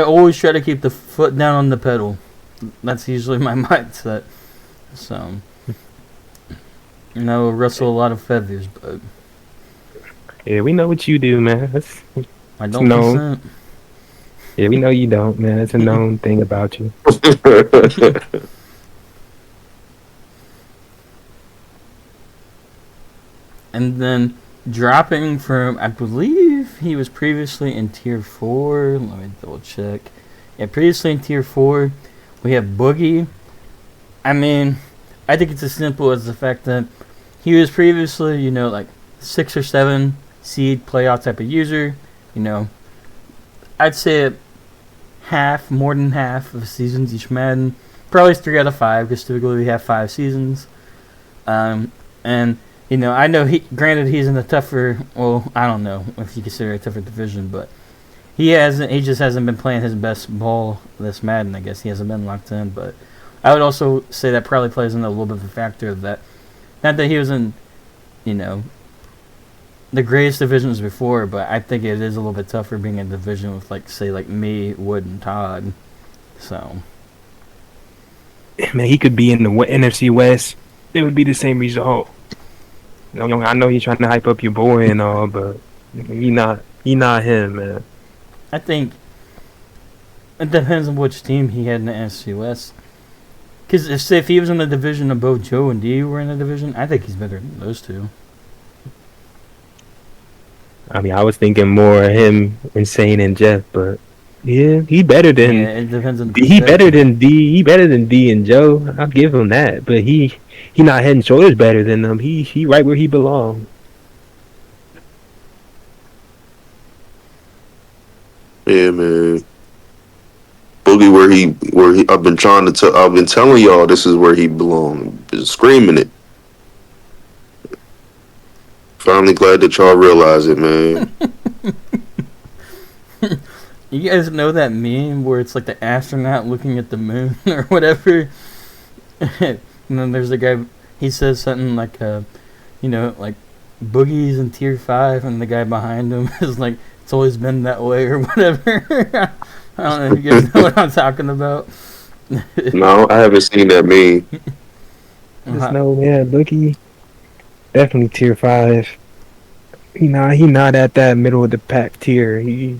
always try to keep the foot down on the pedal. That's usually my mindset. So, rustle a lot of feathers, but yeah, we know what you do, man. I don't consent. Yeah, we know you don't, man. It's a known thing about you. And then dropping from, I believe he was previously in Tier 4. Let me double check. Yeah, previously in Tier 4, we have Boogie. I mean, I think it's as simple as the fact that he was previously, like 6 or 7 seed playoff type of user. I'd say more than half of seasons each Madden. Probably 3 out of 5, because typically we have 5 seasons. And I know granted he's in a tougher, well, I don't know if you consider it a tougher division, but he just hasn't been playing his best ball this Madden, I guess. He hasn't been locked in, but I would also say that probably plays in a little bit of a factor of that. Not that he was in, the greatest divisions before, but I think it is a little bit tougher being in a division with, say, me, Wood, and Todd. So, man, he could be in the NFC West. It would be the same result. I know you're trying to hype up your boy and all, but he not him, man. I think it depends on which team he had in the NFC West. Because if he was in the division of both Joe and D were in the division, I think he's better than those two. I mean, I was thinking more of him, Insane and Jeff, but yeah, he better than. Yeah, it depends on. He better than D. He better than D and Joe. I'll give him that. But he not head and shoulders better than them. He right where he belongs. Yeah, man. Boogie, where he. I've been telling y'all this is where he belongs. Been screaming it. Finally glad that y'all realize it, man. You guys know that meme where it's like the astronaut looking at the moon or whatever? And then there's the guy, he says something like, like, Boogie's in tier 5, and the guy behind him is like, it's always been that way or whatever. I don't know if you guys know what I'm talking about. No, I haven't seen that meme. Just know, man, Boogie, definitely tier 5. He not at that middle of the pack tier. He's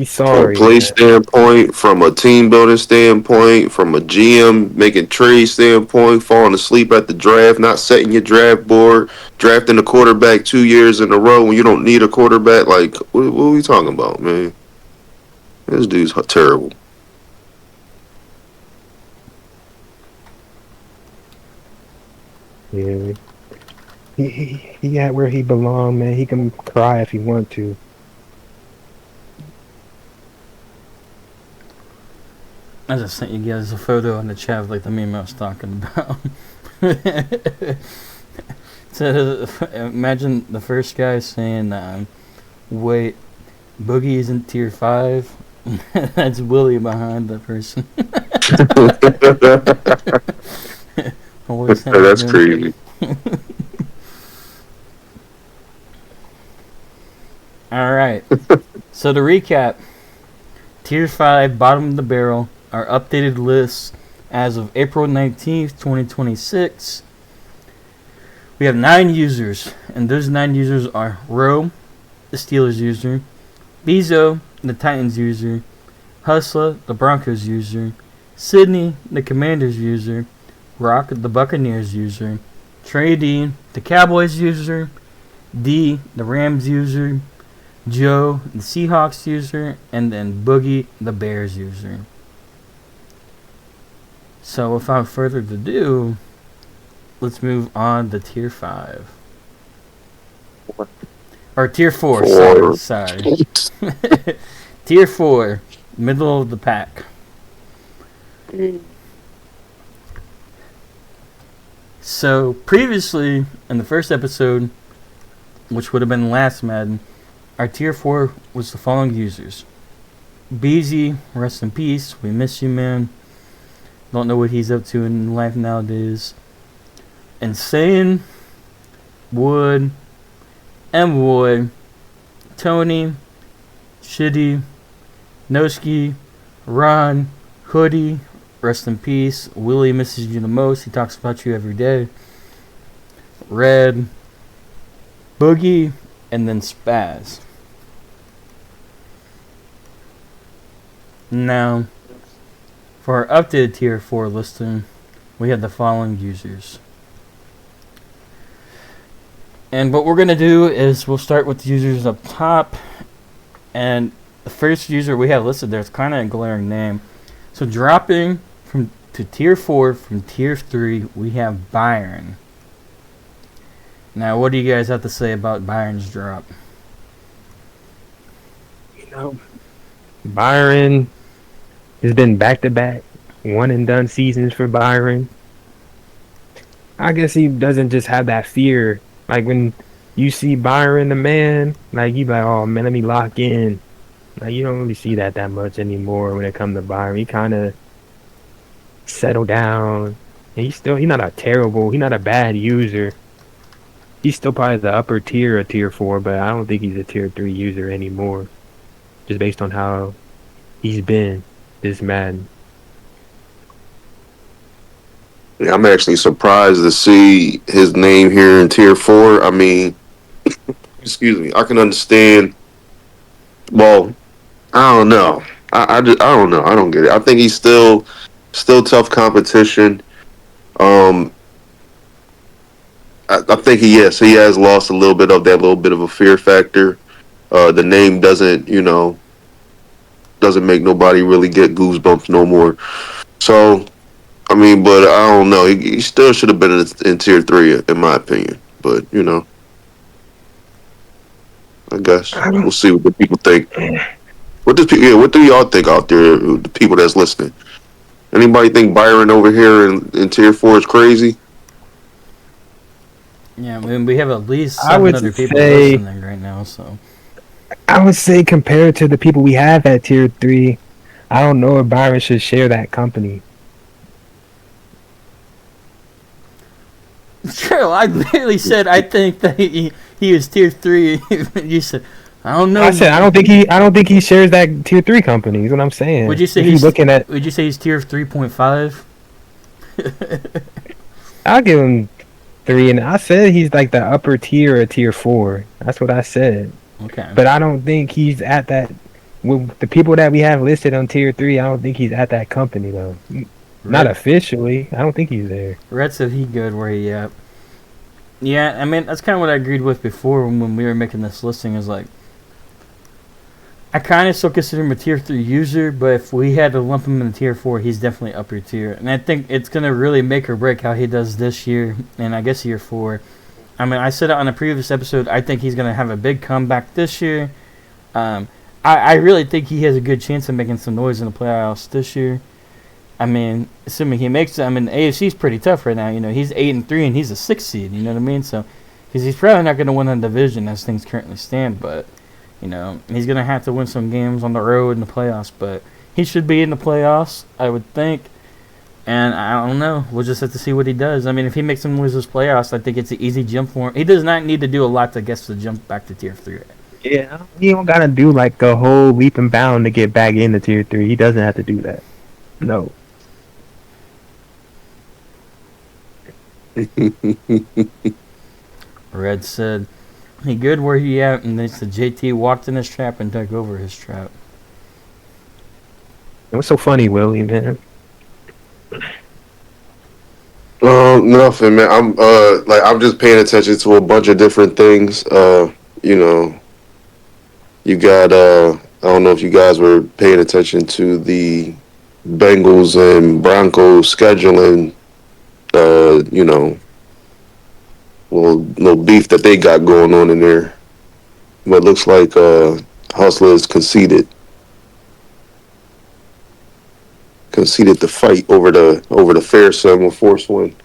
sorry. From a play standpoint, from a team building standpoint, from a GM making trade standpoint, falling asleep at the draft, not setting your draft board, drafting a quarterback 2 years in a row when you don't need a quarterback. Like, what are we talking about, man? This dude's terrible. Yeah. He at where he belong, man. He can cry if he want to. I just sent you guys a photo in the chat of like the meme I was talking about. So imagine the first guy saying, "Wait, Boogie isn't tier 5." That's Willie behind the person. That's crazy. All right. So to recap, tier 5, bottom of the barrel. Our updated list as of April 19th, 2026. We have 9 users, and those 9 users are Ro, the Steelers user, Bezo, the Titans user, Hustler, the Broncos user, Sydney, the Commanders user, Rock, the Buccaneers user, Trey D, the Cowboys user, D, the Rams user, Joe, the Seahawks user, and then Boogie, the Bears user. So without further ado, let's move on to tier 5. Or tier 4, sorry. Tier 4, middle of the pack. So previously, in the first episode, which would have been last Madden, our tier 4 was the following users. BZ, rest in peace, we miss you, man. Don't know what he's up to in life nowadays. Insane, Wood, M-Woy, Tony, Shitty, Noski, Ron, Hoodie, rest in peace. Willie misses you the most. He talks about you every day. Red, Boogie, and then Spaz. Now, for our updated tier 4 listing, we have the following users. And what we're going to do is we'll start with the users up top. And the first user we have listed there is kind of a glaring name. So dropping to tier 4 from tier 3, we have Byron. Now, what do you guys have to say about Byron's drop? Byron has been back-to-back one-and-done seasons for Byron. I guess he doesn't just have that fear. Like, when you see Byron, the man, like, you like, oh, man, let me lock in. Like, you don't really see that much anymore when it comes to Byron. He kind of settled down. And he's not a bad user. He's still probably the upper tier of tier 4, but I don't think he's a tier 3 user anymore. Just based on how he's been this Madden. Yeah, I'm actually surprised to see his name here in Tier 4. I mean, excuse me. I can understand. Well, I don't know. I don't know. I don't get it. I think he's still tough competition. Um, I think he has lost a little bit of that little bit of a fear factor. The name doesn't make nobody really get goosebumps no more. So I mean, but I don't know. He still should have been in Tier 3, in my opinion. But I guess we'll see what the people think. What do y'all think out there? The people that's listening. Anybody think Byron over here in Tier 4 is crazy? Yeah, I mean, we have at least I would 700 people say, listening right now, so. I would say compared to the people we have at Tier 3, I don't know if Byron should share that company. True, I literally said I think that he is Tier 3. You said, I don't know. I said I don't think he shares that Tier 3 company. Is what I'm saying. Would you say he's Tier 3.5? I'll give him 3, and I said he's like the upper tier of Tier 4. That's what I said. Okay. But I don't think he's at that. With the people that we have listed on Tier 3, I don't think he's at that company though. Not officially. I don't think he's there. Red said he good where he at. Yeah, I mean that's kind of what I agreed with before when we were making this listing. Is like, I kind of still consider him a Tier 3 user, but if we had to lump him in the Tier 4, he's definitely upper tier. And I think it's gonna really make or break how he does this year, and I guess year 4. I mean, I said it on a previous episode. I think he's gonna have a big comeback this year. I really think he has a good chance of making some noise in the playoffs this year. I mean, assuming he makes it. I mean, the AFC's pretty tough right now. You know, he's 8-3 and he's a 6th seed. You know what I mean? So, because he's probably not going to win the division as things currently stand. But, you know, he's going to have to win some games on the road in the playoffs. But he should be in the playoffs, I would think. And I don't know. We'll just have to see what he does. I mean, if he makes some noise this playoffs, I think it's an easy jump for him. He does not need to do a lot to get to jump back to Tier 3. Yeah, he don't gotta do like a whole leap and bound to get back into Tier 3. He doesn't have to do that. No. Red said he good where he at, and then the JT walked in his trap and took over his trap. What's so funny, Willie, man? Nothing, man. I'm just paying attention to a bunch of different things. You got I don't know if you guys were paying attention to the Bengals and Broncos scheduling. Little beef that they got going on in there. But it looks like Hustlers conceded the fight over the fair sum with force win.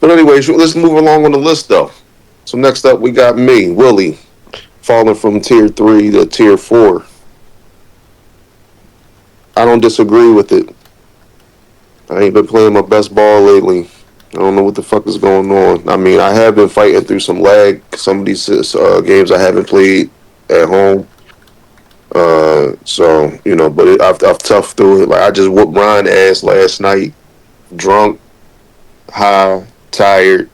But anyway, let's move along on the list though. So next up we got me, Willie, falling from Tier 3 to Tier 4. I don't disagree with it. I ain't been playing my best ball lately. I don't know what the fuck is going on. I mean, I have been fighting through some lag. Some of these games I haven't played at home. But I've toughed through it. Like I just whooped Ryan's ass last night, drunk, high, tired,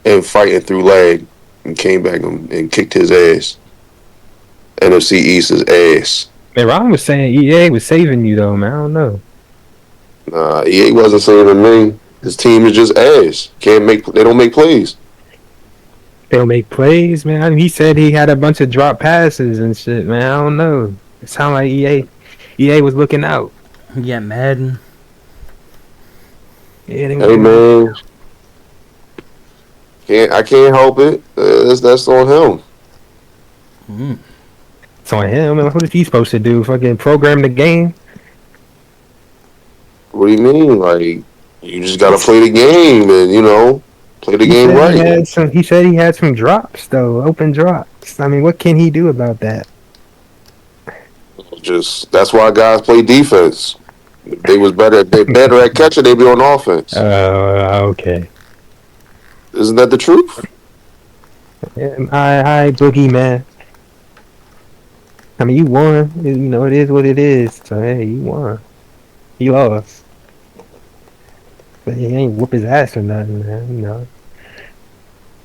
and fighting through lag, and came back and kicked his ass. NFC East is ass. Man, Ron was saying EA was saving you though, man. I don't know. Nah, EA wasn't saving me. His team is just ass. They don't make plays. They don't make plays, man. I mean, he said he had a bunch of drop passes and shit, man. I don't know. It sounded like EA was looking out. Yeah, Madden. Yeah, hey man, I can't help it. That's on him. It's on him. What is he supposed to do? Fucking program the game? What do you mean? Like, you just gotta play the game and play the game right. He said he had some drops though, open drops. I mean, what can he do about that? That's why guys play defense. If they're better at catching, they'd be on offense. Okay. Isn't that the truth? I Boogie, man. I mean, you won. You know, it is what it is. So, hey, you won. He lost. But he ain't whoop his ass or nothing, man. You know.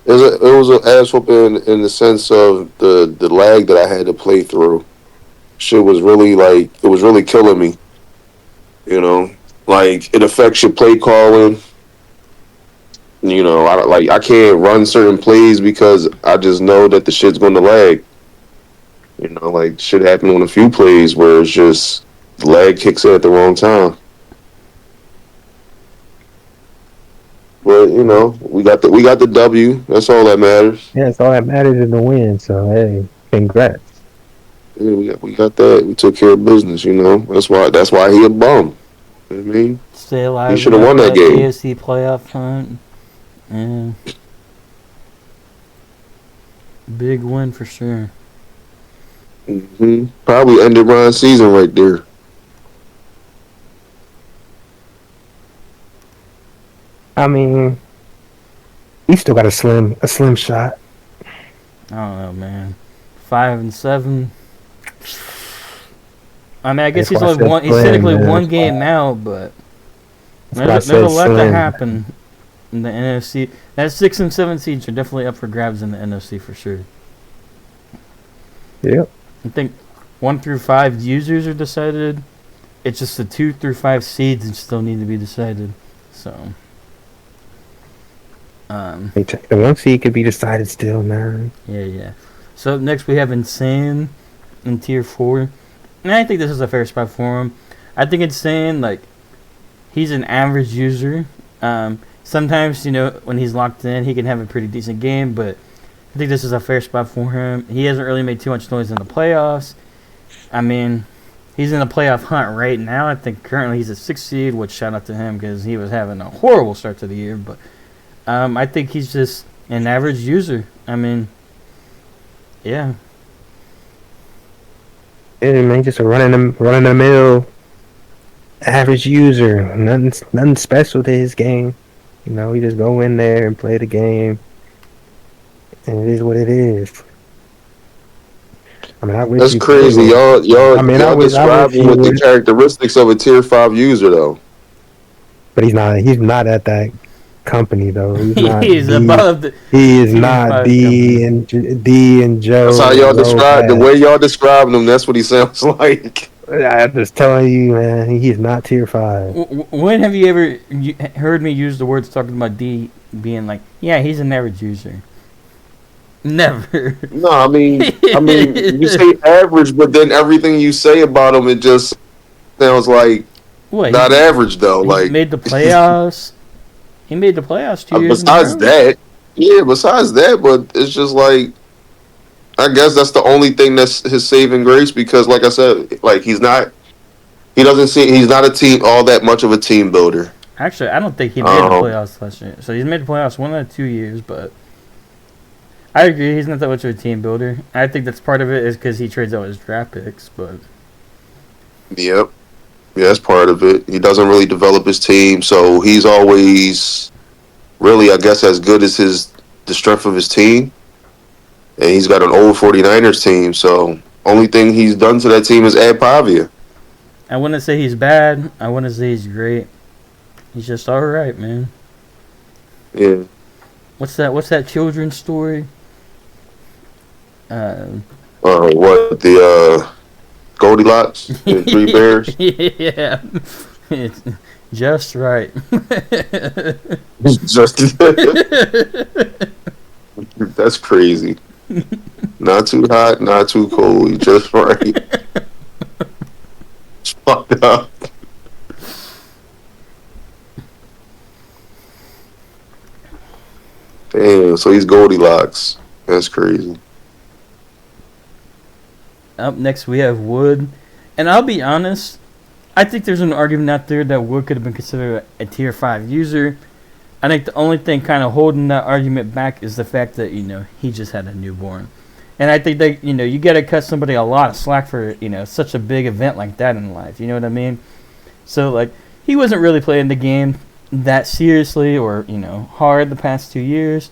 It was an ass whooping in the sense of the lag that I had to play through. Shit was really it was really killing me. You know, like it affects your play calling. You know, I can't run certain plays because I just know that the shit's going to lag. You know, like shit happened on a few plays where it's just lag kicks in at the wrong time. But you know, we got the W. That's all that matters. Yeah, it's all that matters is the win. So hey, congrats. Yeah, we got that. We took care of business. You know, that's why he a bum. You know what I mean, Stay alive. He should have won that game. AFC playoff hunt. Yeah. Big win for sure. Probably ended Ron's season right there. I mean, he still got a slim shot. I don't know, man. 5-7. I mean, I guess he's only one. He's technically one game out, but there's a lot to happen in the NFC. That 6 and 7 seeds are definitely up for grabs in the NFC for sure. Yep. I think 1 through 5 users are decided. It's just the 2 through 5 seeds that still need to be decided. So, the 1 seed could be decided still, man. Yeah. So up next we have Insane in tier 4. And I think this is a fair spot for him. I think Insane, like, he's an average user. Sometimes, you know, when he's locked in, he can have a pretty decent game, but I think this is a fair spot for him. He hasn't really made too much noise in the playoffs. I mean, he's in the playoff hunt right now. I think currently he's a 6th seed, which shout out to him because he was having a horrible start to the year. But I think he's just an average user. I mean, yeah. Yeah, man, just a running the mill average user. Nothing special to his game. You know, he just go in there and play the game. And it is what it is. I mean, I wish that's crazy. Y'all describing with the characteristics of a tier 5 user though. But he's not at that company though. He's not above the. He is not D and Joe. That's how y'all describe the way y'all describing him. That's what he sounds like. I'm just telling you, man. He's not tier 5. When have you ever heard me use the words talking about D being like, yeah, he's an average user? Never. No, I mean, you say average, but then everything you say about him, it just sounds like not average though. Like made the playoffs. He made the playoffs 2 years. Besides that, but it's just like, I guess that's the only thing that's his saving grace because, like I said, like he's not all that much of a team builder. Actually, I don't think he made the playoffs last year. So he's made the playoffs 1 out of 2 years, but I agree he's not that much of a team builder. I think that's part of it is because he trades out his draft picks, but yep. Yeah, that's part of it. He doesn't really develop his team, so he's always really, I guess, as good as the strength of his team. And he's got an old 49ers team, so only thing he's done to that team is add Pavia. I wouldn't say he's bad. I wouldn't say he's great. He's just all right, man. Yeah. What's that children's story? What the Goldilocks and 3 bears? Yeah. It's just right. That's crazy. Not too hot, not too cold. Just right. It's fucked up. Damn, so he's Goldilocks. That's crazy. Up next we have Wood. And I'll be honest, I think there's an argument out there that Wood could have been considered a tier 5 user. I think the only thing kind of holding that argument back is the fact that, he just had a newborn. And I think that, you got to cut somebody a lot of slack for, such a big event like that in life. You know what I mean? So, like, he wasn't really playing the game that seriously or, hard the past 2 years.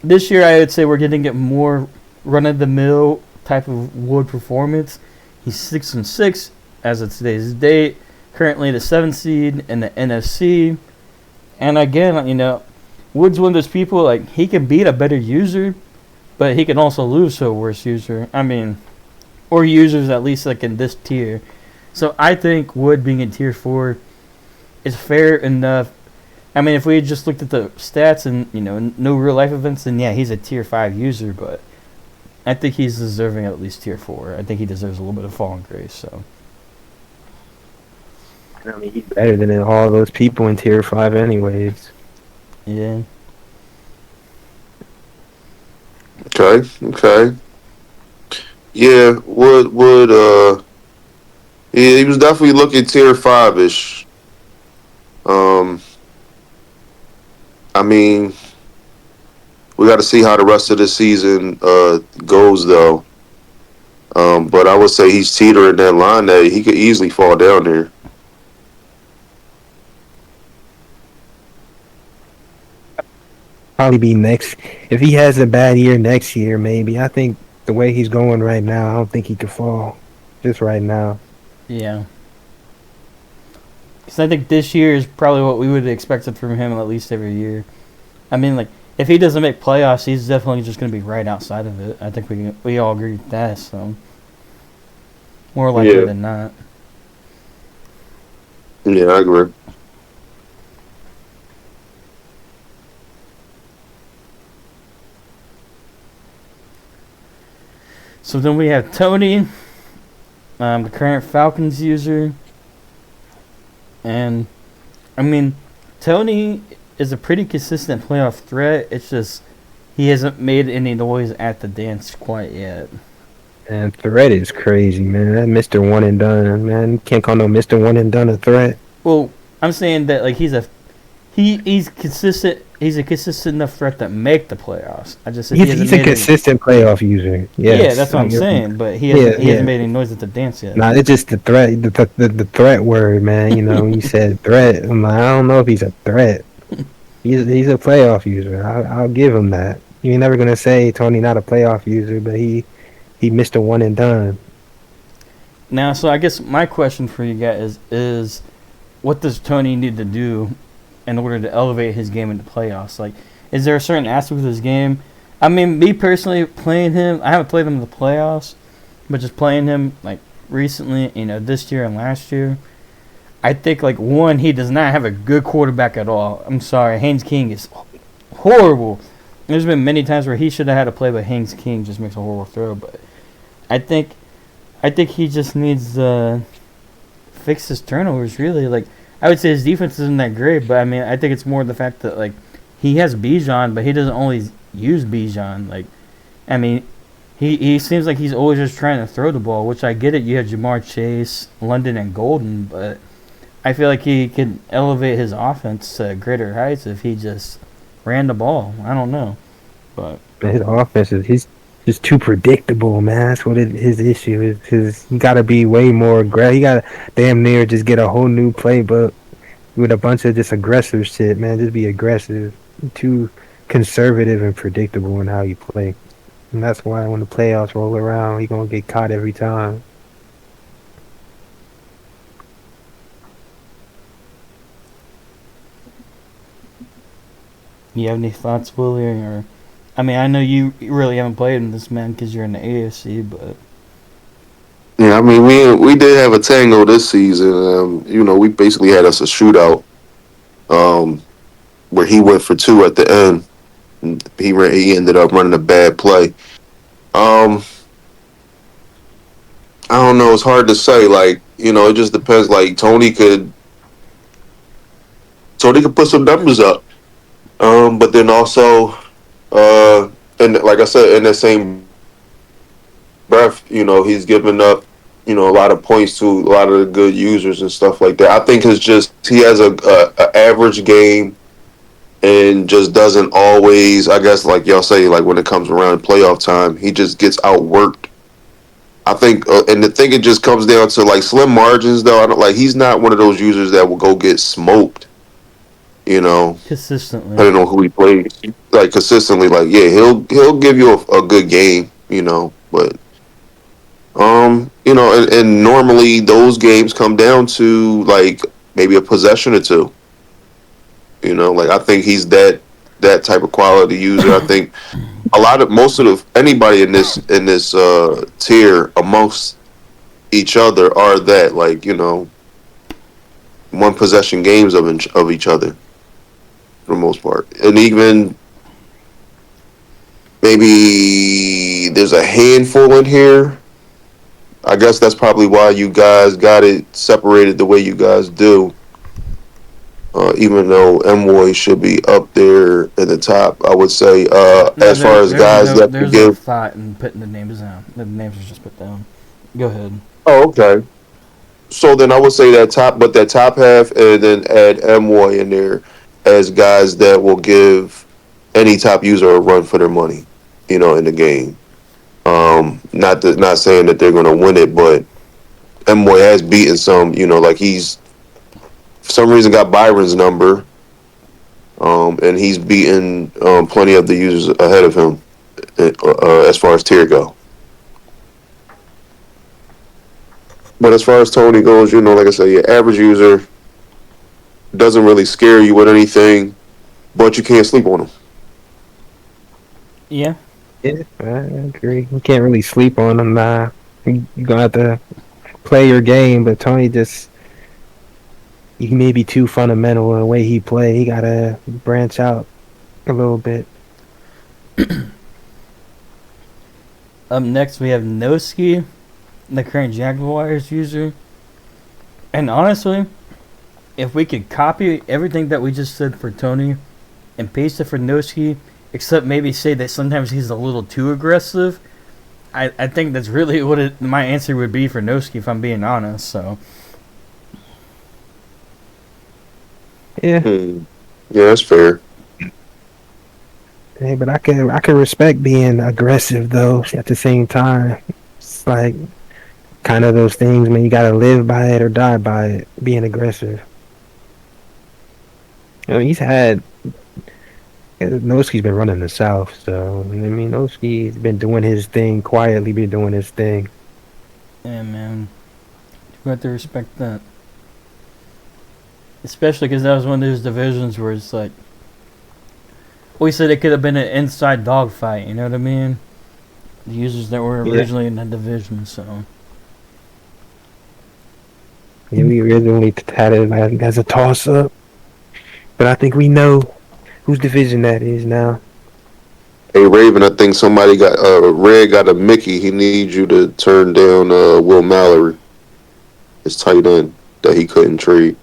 this year I would say we're getting it more run of the mill type of Wood performance. He's 6-6 as of today's date. Currently the 7th seed in the NFC. And again, Wood's one of those people, like, he can beat a better user, but he can also lose to a worse user. I mean, or users at least like in this tier. So I think Wood being in tier 4 is fair enough. I mean, if we just looked at the stats and, no real life events, then yeah, he's a tier 5 user, but I think he's deserving at least tier 4. I think he deserves a little bit of fall and grace, so. I mean, he's better than all those people in tier 5 anyways. Yeah. Okay. Yeah, he was definitely looking tier 5-ish. I mean, we got to see how the rest of the season goes, though. But I would say he's teetering that line that he could easily fall down there. Probably be next. If he has a bad year next year, maybe. I think the way he's going right now, I don't think he could fall. Just right now. Yeah. Because I think this year is probably what we would have expected from him at least every year. I mean, like, if he doesn't make playoffs, he's definitely just going to be right outside of it. I think we all agree with that, so. More likely than not. Yeah, I agree. So then we have Tony, the current Falcons user. And, I mean, Tony is a pretty consistent playoff threat. It's just he hasn't made any noise at the dance quite yet. And threat is crazy, man. That Mr. One and Done, man. You can't call no Mr. One and Done a threat. Well, I'm saying that, like, he's consistent. He's a consistent enough threat to make the playoffs. I just said he's a consistent playoff user. Yes. Yeah, that's what I'm saying. But he hasn't made any noise at the dance yet. Nah, it's just the threat, the threat word, man. When you said threat, I'm like, I don't know if he's a threat. He's a playoff user. I'll give him that. You're never gonna say Tony not a playoff user, but he missed a one and done. Now, so I guess my question for you guys is what does Tony need to do in order to elevate his game into playoffs? Like, is there a certain aspect of his game? I mean, me personally, playing him, I haven't played him in the playoffs, but just playing him, like, recently, this year and last year, I think, like, one, he does not have a good quarterback at all. I'm sorry, Haynes King is horrible. There's been many times where he should have had a play, but Haynes King just makes a horrible throw. But I think he just needs to fix his turnovers, really. Like, I would say his defense isn't that great, but I mean, I think it's more the fact that, like, he has Bijan, but he doesn't always use Bijan. Like, I mean, he seems like he's always just trying to throw the ball, which I get it. You have Jamar Chase, London, and Golden, but I feel like he could elevate his offense to greater heights if he just ran the ball. I don't know, but his offense is just too predictable, man. That's what his issue is. Because he got to be way more aggressive. He got to damn near just get a whole new playbook with a bunch of just aggressive shit, man. Just be aggressive. Too conservative and predictable in how you play. And that's why when the playoffs roll around, he's going to get caught every time. You have any thoughts, Willie? Or, I mean, I know you really haven't played in this, man, because you're in the AFC, but yeah, I mean, we did have a tango this season. We basically had us a shootout, where he went for 2 at the end. And he ended up running a bad play. I don't know. It's hard to say. Like, it just depends. Like, Tony could put some numbers up. But then also, and like I said, in the same breath, he's giving up, a lot of points to a lot of the good users and stuff like that. I think it's just he has a average game and just doesn't always, I guess, like y'all say, like when it comes around playoff time, he just gets outworked. I think, and the thing, it just comes down to like slim margins, though. He's not one of those users that will go get smoked. You know, consistently. depending on who he plays, like consistently. Like yeah, he'll give you a good game. You know, but you know, and normally those games come down to like maybe a possession or two. You know, like I think he's that type of quality user. I think most of anybody in this tier amongst each other are that, like, you know, one possession games of each other for the most part. And even maybe there's a handful in here. I guess that's probably why you guys got it separated the way you guys do. Even though M-Boy should be up there in the top, I would say, No, as far as guys that there's no give. thought in putting the names down. The names are just put down. Go ahead. Oh, okay. So then I would say that top half, and then add M-Boy in there as guys that will give any top user a run for their money, you know, in the game. Not saying that they're going to win it, but M-Boy has beaten some, you know, like he's for some reason got Byron's number. And he's beaten plenty of the users ahead of him as far as tier go. But as far as Tony goes, you know, like I said, your average user doesn't really scare you with anything, but you can't sleep on him. Yeah. Yeah, I agree. You can't really sleep on him. You're gonna have to play your game, but Tony just he may be too fundamental in the way he play. He gotta branch out a little bit. Up next, we have Noski, the current Jaguars user. And honestly, if we could copy everything that we just said for Tony and paste it for Noski, except maybe say that sometimes he's a little too aggressive, I think that's really what my answer would be for Noski, if I'm being honest. So. Yeah. Yeah, that's fair. Hey, but I can respect being aggressive though. At the same time, it's like kind of those things, man. You gotta live by it or die by it. Being aggressive. You know, Noski's been running the South, so I mean, Noski's been doing his thing quietly, been doing his thing. Yeah, man. You have to respect that. Especially because that was one of those divisions where it's like, we said it could have been an inside dogfight, you know what I mean? The users that were originally in that division, so. Yeah, we originally had it as a toss-up, but I think we know whose division that is now. Hey Raven, I think somebody got Red got a Mickey. He needs you to turn down Will Mallory, his tight end that he couldn't trade.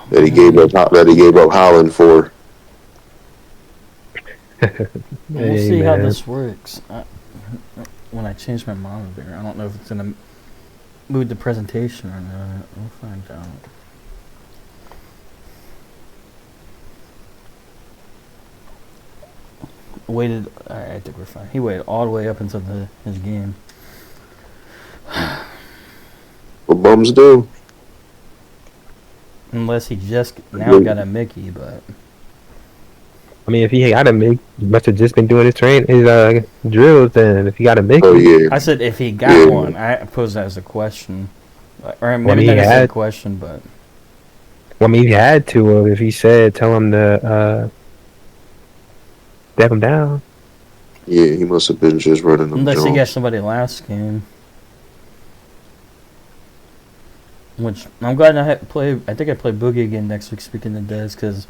That he gave up Holland for. We'll see how this works. When I change my monitor, I don't know if it's gonna move the presentation or not. We'll find out. Waited. Alright, I think we're fine. He waited all the way up until his game. What bums do? Unless he just now got a Mickey, but. I mean, if he got a Mickey, he must have just been doing his drills. Then if he got a Mickey, oh yeah. I said if he got one. I posed that as a question, or maybe not as a question, but. Well, I mean, he had to. If he said, tell him to step him down. Yeah, he must have been just running them. Unless he got somebody last game. Which I'm glad I play. I think I play Boogie again next week. Speaking of Dez, because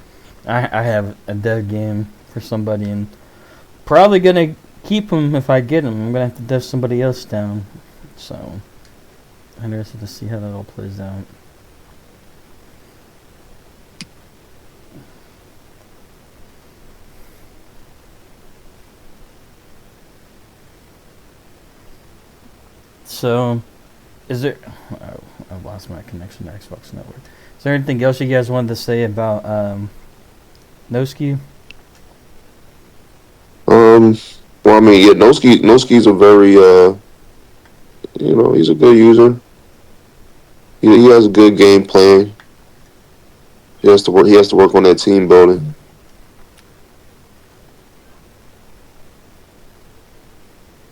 I have a dead game for somebody, and probably gonna keep him if I get him. I'm gonna have to dev somebody else down. So I'm interested to see how that all plays out. So, is there? Oh, I've lost my connection to Xbox Network. Is there anything else you guys wanted to say about Noski? Well, I mean, yeah, Noski's a very, you know, he's a good user. He has a good game plan. He has to work. He has to work on that team building.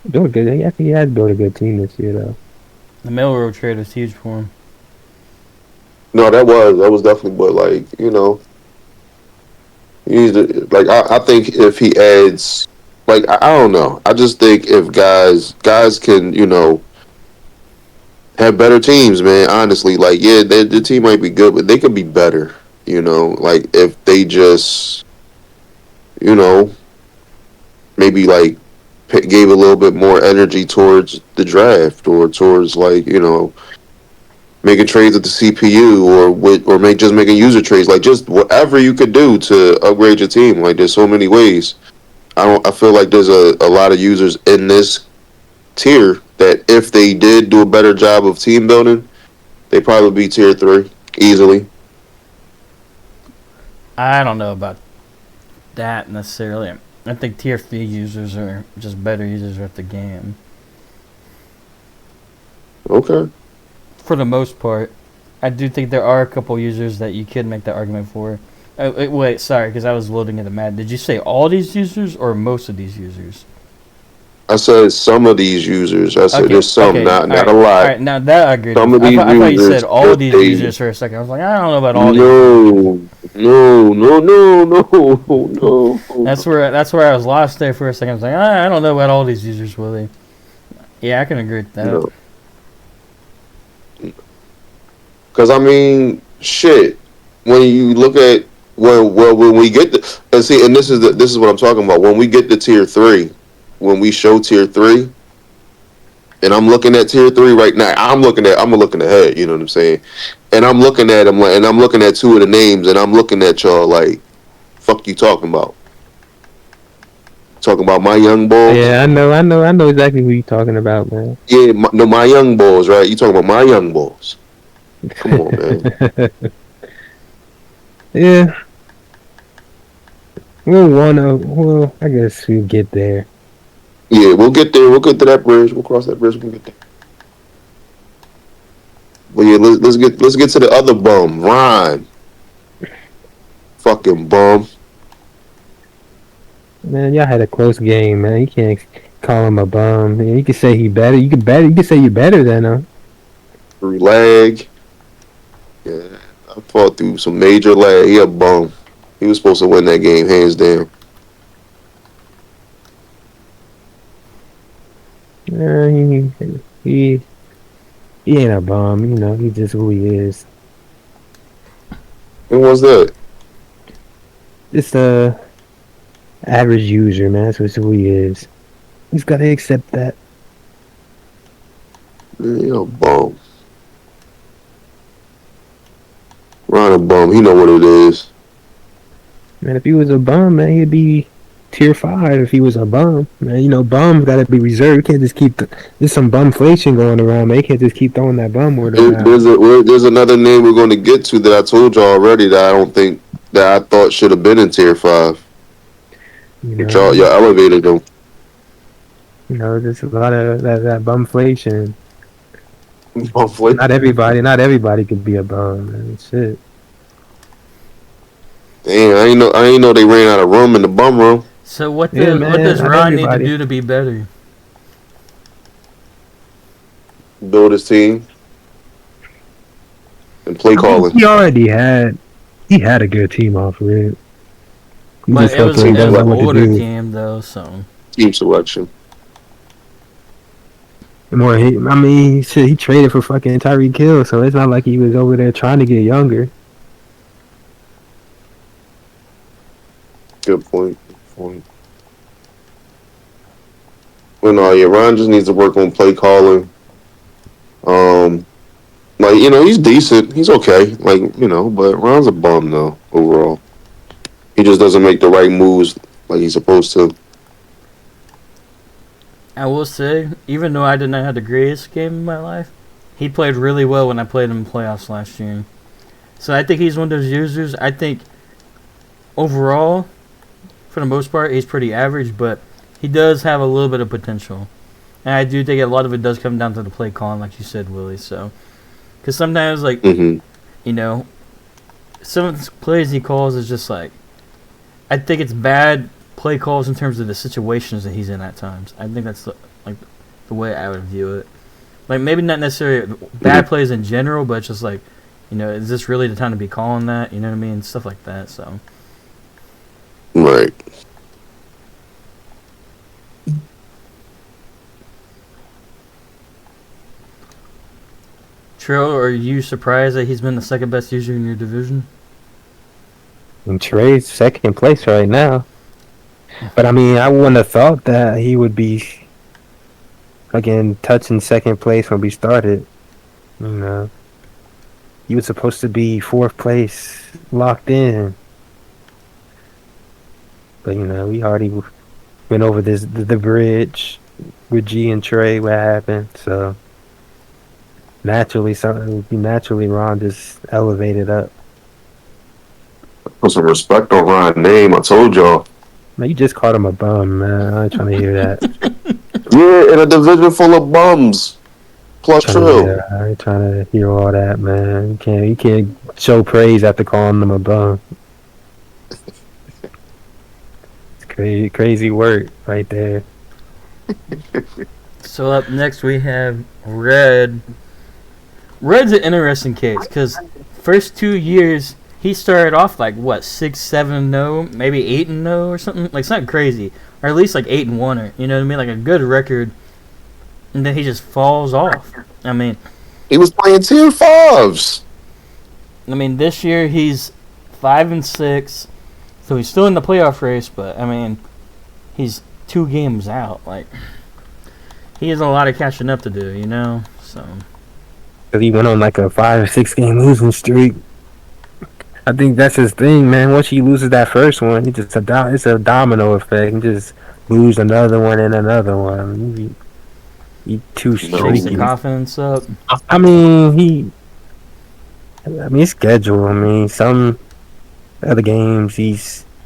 Doing good. I think he has built a good team this year, though. The Melrose trade was huge for him. No, that was definitely, but like he's like I think if he adds, like I don't know, I just think if guys can have better teams, man. Honestly, like yeah, the team might be good, but they could be better. Like if they just maybe like gave a little bit more energy towards the draft or towards like making trades with the CPU or just making user trades, like just whatever you could do to upgrade your team. Like there's so many ways. I feel like there's a lot of users in this tier that if they did do a better job of team building, they probably be tier 3 easily. I don't know about that necessarily. I think tier 3 users are just better users at the game. Okay. For the most part. I do think there are a couple users that you could make that argument for. Wait, sorry, because I was loading into Mad. Did you say all these users or most of these users? I said some of these users. I said there's some, not right, a lot. All right, now that I agree. Some of these I thought you said all users, these users for a second. I was like, I don't know about all these. No. That's where I was lost there for a second. I was like, I don't know about all these users, Willie. Yeah, I can agree with that. No. Because I mean, shit. When you look at when we get and this is what I'm talking about. When we get to tier 3, when we show tier 3, and I'm looking at tier 3 right now. I'm looking ahead. You know what I'm saying? And I'm looking at them, and I'm looking at 2 of the names, and I'm looking at y'all like, fuck you talking about? Talking about my young bulls? Yeah, I know exactly who you're talking about, man. Yeah, my young bulls, right? You talking about my young bulls? Come on, man. Yeah. Well, I guess we'll get there. Yeah, we'll get there. We'll get to that bridge. We'll cross that bridge. We'll get there. But yeah, let's get to the other bum, Ryan. Fucking bum. Man, y'all had a close game, man. You can't call him a bum. Man, you can say he better. You can say you're better than him. Through lag. Yeah, I fought through some major lag. He a bum. He was supposed to win that game, hands down. He ain't a bum. He's just who he is. Who was that? Just a average user, man. That's who he is. He's got to accept that. Man, he a bum. Ron a bum. He know what it is. Man, if he was a bum, man, he'd be tier 5 if he was a bum. Man, bums got to be reserved. You can't just keep... There's some bumflation going around, man. You can't just keep throwing that bum word around. There's another name we're going to get to that I told you already that I don't think... that I thought should have been in tier 5. Y'all elevated them. There's a lot of that bumflation. Bumflation? Not everybody could be a bum, man. Shit. Damn, I ain't know they ran out of room in the bum room. So what does Ron need to do to be better? Build his team and play calling. He had a good team off of it. But it was an older team though, so team selection. He traded for fucking Tyreek Hill, so it's not like he was over there trying to get younger. Good point. Well, no, yeah, Ron just needs to work on play calling. He's decent. He's okay. But Ron's a bum though overall. He just doesn't make the right moves like he's supposed to. I will say, even though I did not have the greatest game in my life, he played really well when I played him in playoffs last year. So I think he's one of those users. I think overall, for the most part, he's pretty average, but he does have a little bit of potential. And I do think a lot of it does come down to the play calling, like you said, Willie. So Because sometimes, like, Mm-hmm. you know, some of the plays he calls is just like, I think it's bad play calls in terms of the situations that he's in at times. I think that's like the way I would view it. Like maybe not necessarily bad plays in general, but just like, is this really the time to be calling that? You know what I mean? Stuff like that. So Right. Trill, are you surprised that he's been the second best user in your division? And Trey's second place right now. But I mean, I wouldn't have thought that he would be again touching second place when we started. He was supposed to be fourth place, locked in. But we already went over the bridge with G and Trey. What happened? So naturally, Ron just elevated up. Put some respect on Ryan's name. I told y'all. Man, you just called him a bum, man. I ain't trying to hear that. Yeah, in a division full of bums. Plus Trill. I ain't trying to hear all that, man. You can't show praise after calling them a bum. It's crazy work right there. So up next we have Red. Red's an interesting case because first 2 years he started off like what 6-7-0, maybe 8-0 or something. Like something crazy, or at least like 8-1, or you know what I mean, like a good record. And then he just falls off. I mean, he was playing tier 5s. I mean, this year he's 5-6, so he's still in the playoff race. But I mean, he's 2 games out. Like he has a lot of catching up to do, So he went on like a 5 or 6 game losing streak. I think that's his thing, man. Once he loses that first one, it's a domino effect. He just lose another one and another one. He too streaky. The confidence up. I mean, schedule. I mean, some other games he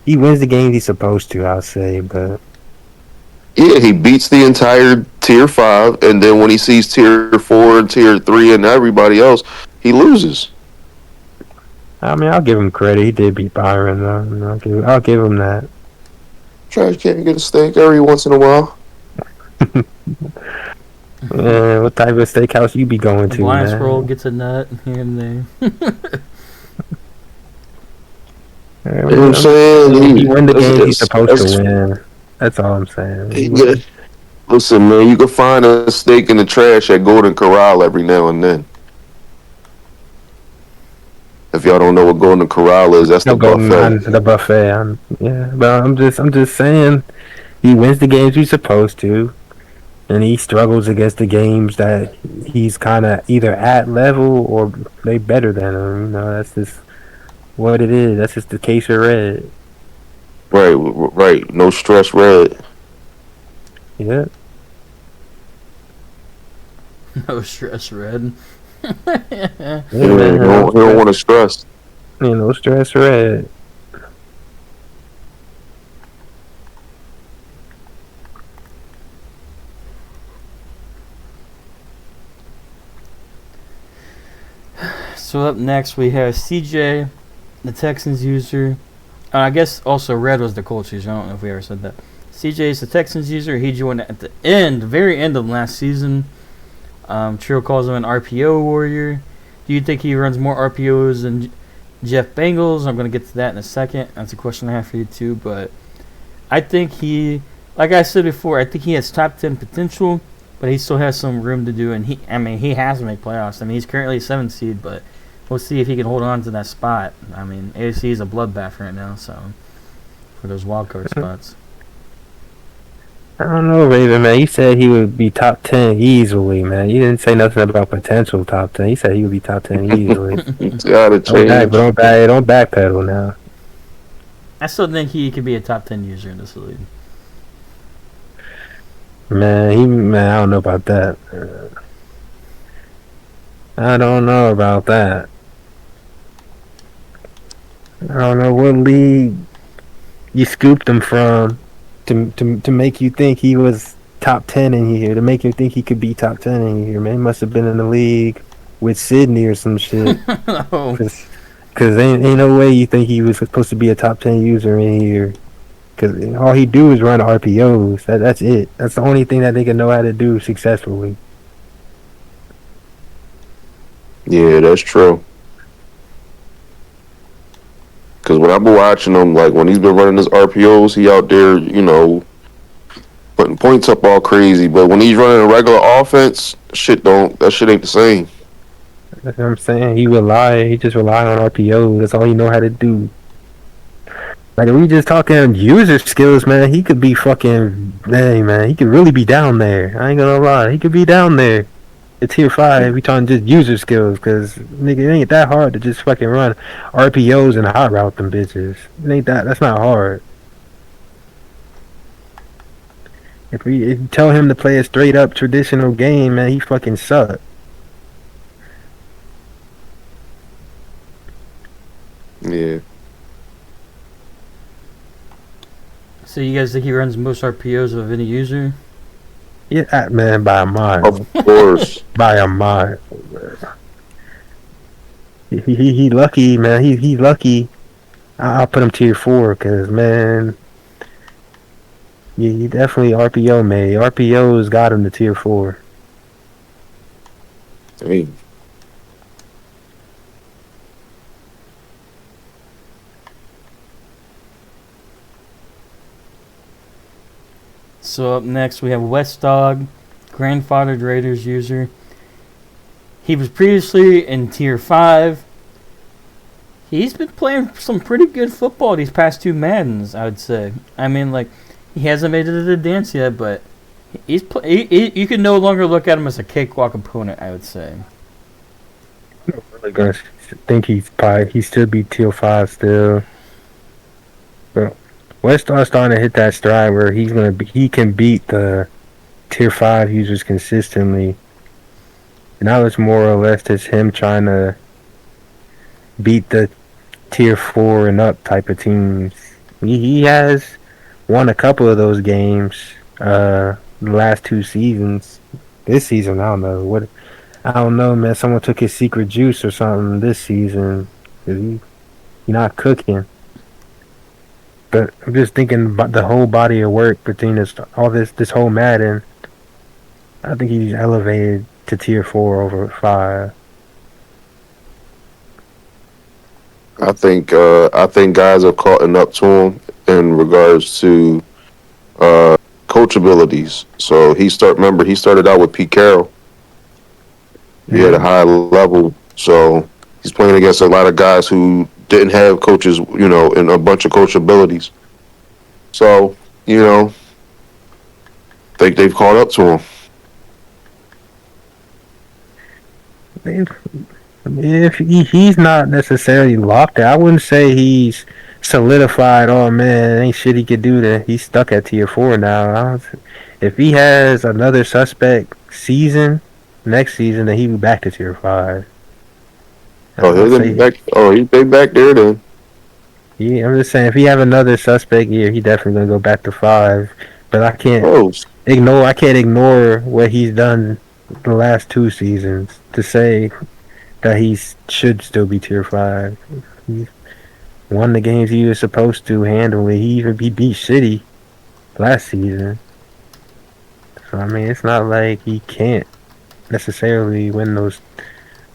wins the games he's supposed to. I'll say, but yeah, he beats the entire tier 5, and then when he sees tier 4 and tier 3 and everybody else, he loses. I mean, I'll give him credit. He did beat Byron, though. I'll give him that. Trash can get a steak every once in a while. What type of steakhouse you be going to, Blind man? Scroll gets a nut here and there. You know what I'm saying? He win the game he's supposed to win. That's all I'm saying. Listen, man, you can find a steak in the trash at Golden Corral every now and then. If y'all don't know what Golden Corral is, that's the buffet. The buffet. But I'm just saying, he wins the games he's supposed to, and he struggles against the games that he's kind of either at level or they better than him. That's just what it is. That's just the case of Red. Right. No stress, Red. Yeah. No stress, Red. He don't want to stress. No stress, Red. So up next we have CJ, the Texans user. I guess also Red was the Colts user. I don't know if we ever said that. CJ is the Texans user. He joined at the very end of last season. Trill calls him an RPO warrior. Do you think he runs more RPOs than Jeff Bengals? I'm going to get to that in a second. That's a question I have for you too. But I think like I said before, I think he has top 10 potential, but he still has some room to do. And he has to make playoffs. I mean, he's currently a 7th seed, but we'll see if he can hold on to that spot. I mean, AFC is a bloodbath right now, so for those wildcard spots. I don't know, Raven, man. He said he would be top 10 easily, man. He didn't say nothing about potential top 10. He said he would be top 10 easily. Gotta change. Don't backpedal now. I still think he could be a top 10 user in this league. Man, I don't know about that. I don't know about that. I don't know what league you scooped him from to make you think he was top 10 in here, to make you think he could be top 10 in here, man. He must have been in the league with Sydney or some shit. Oh. Cause ain't no way you think he was supposed to be a top 10 user in here. Cause all he do is run RPOs. That's it. That's the only thing that they can know how to do successfully. Yeah, that's true. Because when I've been watching him, like when he's been running his RPOs, he out there, putting points up all crazy. But when he's running a regular offense, that shit ain't the same. That's what I'm saying. He just rely on RPOs. That's all he know how to do. Like if we just talking user skills, man, he could be fucking dang, man. He could really be down there. I ain't gonna lie, he could be down there. It's tier 5. We talking just user skills, cause nigga, it ain't that hard to just fucking run RPOs and hot route them bitches. It ain't that. That's not hard. If you tell him to play a straight up traditional game, man, he fucking suck. Yeah. So you guys think he runs most RPOs of any user? Yeah, man, by a mile. Of course. By a mile. He lucky, man. He lucky. I'll put him tier 4, cause man, he definitely RPO made. RPO's got him to tier 4. Hey. So up next we have West Dog, grandfathered Raiders user. He was previously in tier 5. He's been playing some pretty good football these past 2 Maddens, I would say. I mean, like, he hasn't made it to the dance yet, but you can no longer look at him as a cakewalk opponent, I would say. I'm really gonna think he still be tier 5 still. But West Star's starting to hit that stride where he can beat the tier 5 users consistently. And now it's more or less just him trying to beat the tier 4 and up type of teams. He has won a couple of those games the last 2 seasons. This season, I don't know, man. Someone took his secret juice or something this season. He's not cooking. But I'm just thinking about the whole body of work between this whole Madden. I think he's elevated to tier 4 over 5. I think guys are caught up to him in regards to coach abilities. So he started out with Pete Carroll. He had a high level, so he's playing against a lot of guys who didn't have coaches, and a bunch of coach abilities. So, think they've caught up to him. If he's not necessarily locked out, I wouldn't say he's solidified. Oh man, ain't shit he could do. He's stuck at tier 4 now. If he has another suspect season next season, then he'll be back to tier 5. They back there then. Yeah, I'm just saying if he have another suspect year, he definitely gonna go back to 5. But I can't ignore what he's done the last 2 seasons to say that he should still be tier 5. He won the games he was supposed to handily. He beat City last season. So I mean, it's not like he can't necessarily win those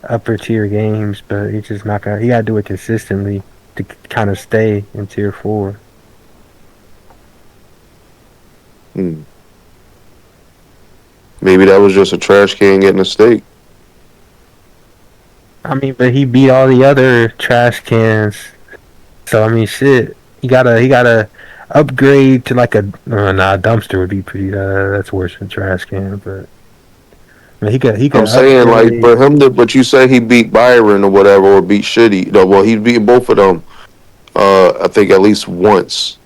upper tier games, but he's just not gonna. He gotta do it consistently to kind of stay in tier 4. Maybe that was just a trash can getting a steak. I mean, but he beat all the other trash cans. So I mean, shit. He gotta upgrade to like a dumpster would be pretty. That's worse than trash can, but. I mean, he could. I'm saying upgrade. Like for him but you say he beat Byron or whatever, or beat Shitty. No, well, he beat both of them. I think at least once.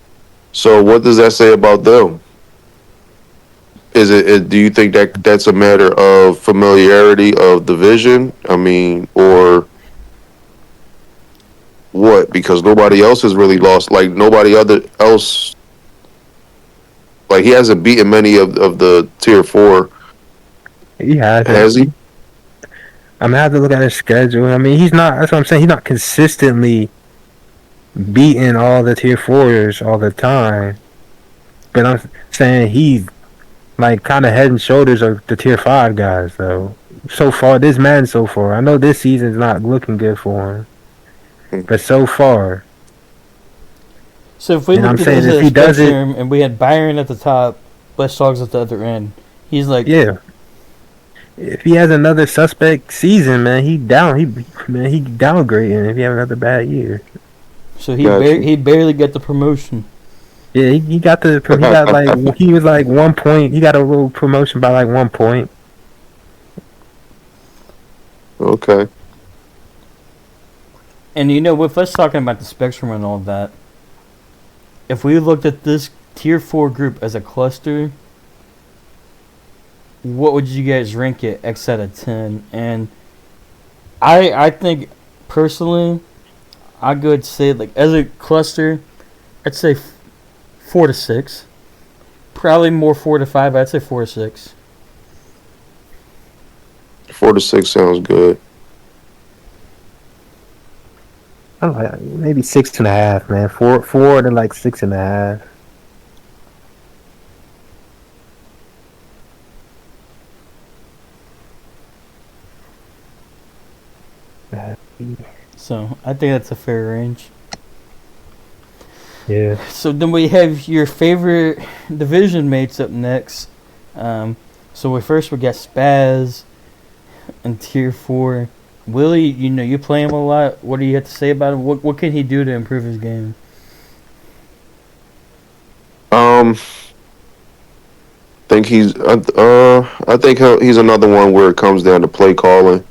So what does that say about them? Do you think that's a matter of familiarity of division? I mean, or what? Because nobody else has really lost. Like nobody else. Like he hasn't beaten many of the tier 4. He has. Has he? I'm gonna have to look at his schedule. I mean, he's not. That's what I'm saying. He's not consistently beating all the tier fours all the time. But I'm saying he's like kind of head and shoulders of the tier 5 guys. Though so far, this man so far. I know this season's not looking good for him, but so far. So if we looked at this as a spectrum and we had Byron at the top, West Dogs at the other end, he's like, yeah. If he has another suspect season, man, he downgrading if he have another bad year. So he barely got the promotion. Yeah, he got like he was like 1 point. He got a little promotion by like 1 point. Okay. And you know, with us talking about the spectrum and all that, if we looked at this tier 4 group as a cluster, what would you guys rank it X out of 10? And I think personally, I could say like as a cluster, I'd say 4 to 6. Probably more 4 to 5. I'd say 4 to 6. 4 to 6 sounds good. I don't know, maybe 6.5, man. 4 to like 6.5. So I think that's a fair range. Yeah. So then we have your favorite division mates up next. So we got Spaz in tier 4. Willie, you know you play him a lot. What do you have to say about him? What can he do to improve his game? I think he's another one where it comes down to play calling,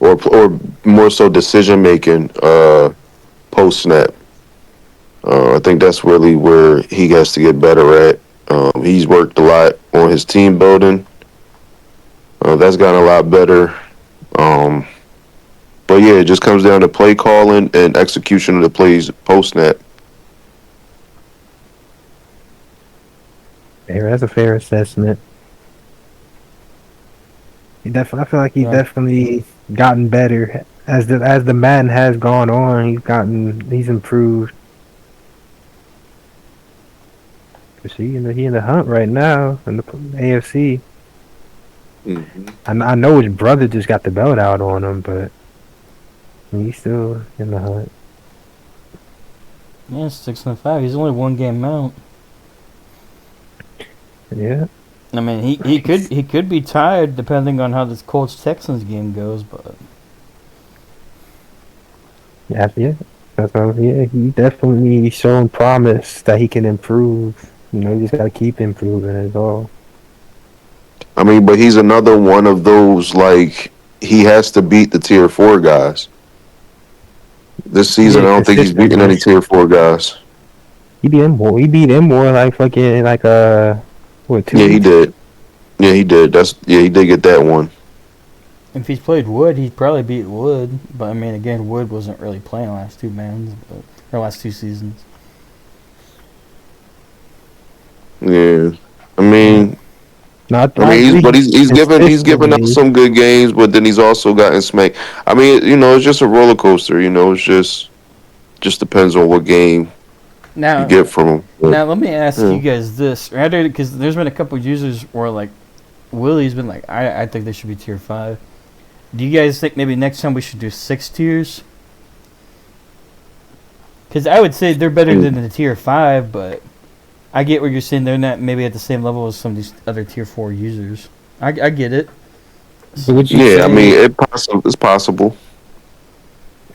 or more so decision making. Post snap. I think that's really where he has to get better at. He's worked a lot on his team building. That's gotten a lot better. But yeah, it just comes down to play calling and execution of the plays post snap. That's a fair assessment. I feel like he's definitely gotten better as the man has gone on. He's improved. He in the hunt right now in the AFC. Mm-hmm. I know his brother just got the belt out on him, but he's still in the hunt. Yeah, 6-5. He's only 1 game out. Yeah. I mean, he could be tired depending on how this Colts Texans game goes, but yeah, that's what he definitely showing promise that he can improve. You know, you just gotta keep improving is all. I mean, but he's another one of those, like, he has to beat the tier 4 guys. This season, I don't think he's beating any tier 4 guys. He beat him more like fucking like what, 2 Yeah, weeks? he did. Yeah, he did. He did get that one. if he's played Wood, he'd probably beat Wood. But I mean, again, Wood wasn't really playing last 2 last 2 seasons. Yeah, I mean, he's given us some good games, but then he's also gotten smacked. I mean, you know, it's just a roller coaster. You know, it's just depends on what game you get from him. But, now let me ask you guys this, because there's been a couple of users where like Willie's been like, I think they should be tier 5. Do you guys think maybe next time we should do 6 tiers? Because I would say they're better than the tier 5, but I get what you're saying. They're not maybe at the same level as some of these other tier 4 users. I get it. I mean, it's possible.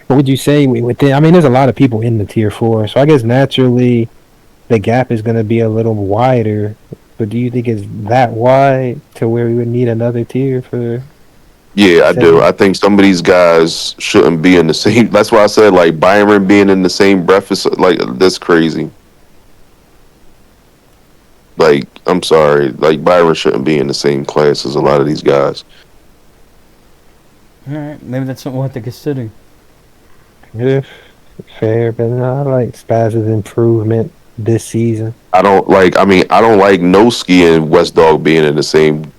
What would you say within? I mean, there's a lot of people in the tier 4, so I guess naturally the gap is going to be a little wider. But do you think it's that wide to where we would need another tier for? Yeah, I do. I think some of these guys shouldn't be in the same. That's why I said like Byron being in the same breath is like that's crazy. Like, I'm sorry, like Byron shouldn't be in the same class as a lot of these guys. All right, maybe that's something we'll have to consider. Yeah, fair, but I like Spaz's improvement this season. I don't like Noski and West Dog being in the same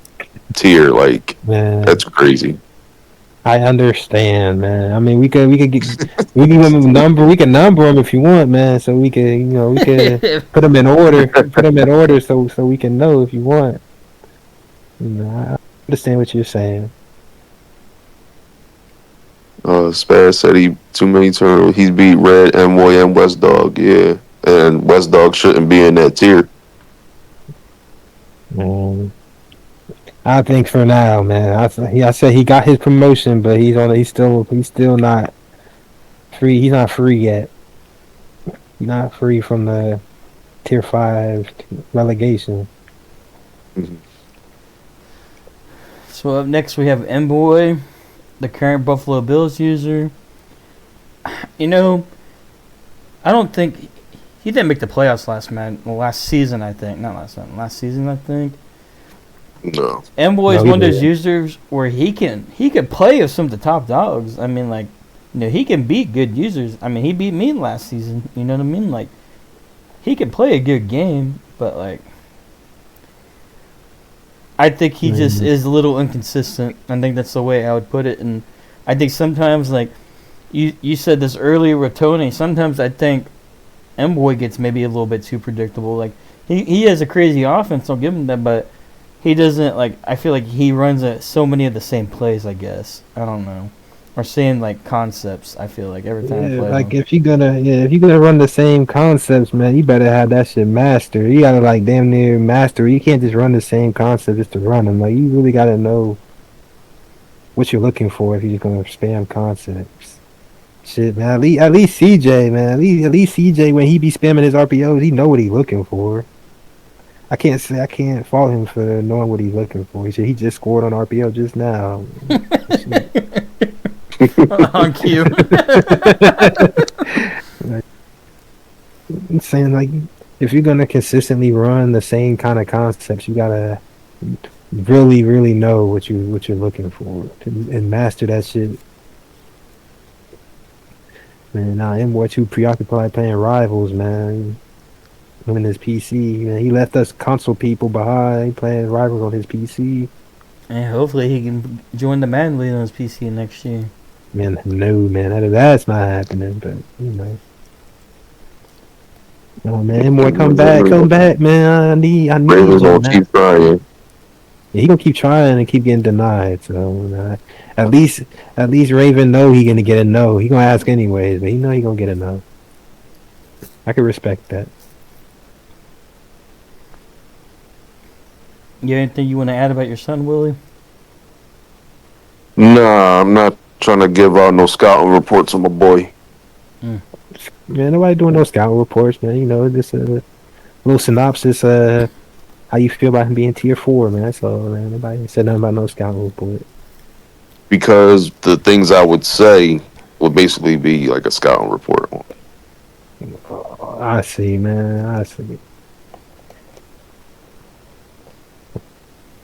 tier. Like, that's crazy. I understand, man. I mean, we can give him a number. We can number him if you want, man. So we can, we can put them in order. Put them in order so we can know if you want. I understand what you're saying. Spaz said he too many turnovers. He's beat Red, M-Boy, and West Dog. Yeah, and West Dog shouldn't be in that tier. I think for now, man. I said he got his promotion, but he's still not free. He's not free yet. He's not free from the tier 5 relegation. Mm-hmm. So up next we have M-Boy, the current Buffalo Bills user. I don't think he didn't make the playoffs last season. I think not last time. Last season, I think. No. M-Boy is one of those users where he can play with some of the top dogs. I mean, he can beat good users. I mean, he beat me last season. You know what I mean? Like, he can play a good game, but I think he just is a little inconsistent. I think that's the way I would put it. And I think sometimes, you said this earlier with Tony, sometimes I think M-Boy gets maybe a little bit too predictable. Like, he has a crazy offense, don't give him that, but he doesn't, I feel like he runs so many of the same plays, I guess. I don't know. Or same, concepts, I feel like, every time I play him. If you're gonna run the same concepts, man, you better have that shit mastered. You gotta, damn near master. You can't just run the same concept just to run them. You really gotta know what you're looking for if you're just gonna spam concepts. Shit, man. At least CJ, man. At least CJ, when he be spamming his RPOs, he know what he's looking for. I can't fault him for knowing what he's looking for. He just scored on RPO just now. On cue. I'm saying, if you're gonna consistently run the same kind of concepts, you gotta really, really know what you're looking for and master that shit. Man, now M-Boy too preoccupied playing Rivals, man. Him and his PC, man. He left us console people behind playing Rivals on his PC. And hopefully he can join the Madden League on his PC next year. Man, no, man. That's not happening, but, Oh, man, M-Boy, come back, man. I need Ravens gonna keep trying. Yeah, he gonna keep trying and keep getting denied. So at least Raven know he gonna get a no. He gonna ask anyways, but he know he gonna get a no. I can respect that. You have anything you want to add about your son, Willie? Nah, I'm not trying to give out no scouting reports on my boy. Man, nobody doing no scouting reports, man. Just a little synopsis. How you feel about him being tier 4, man? That's all, man. Nobody said nothing about no scouting report. Because the things I would say would basically be like a scouting report. I see, man. I see.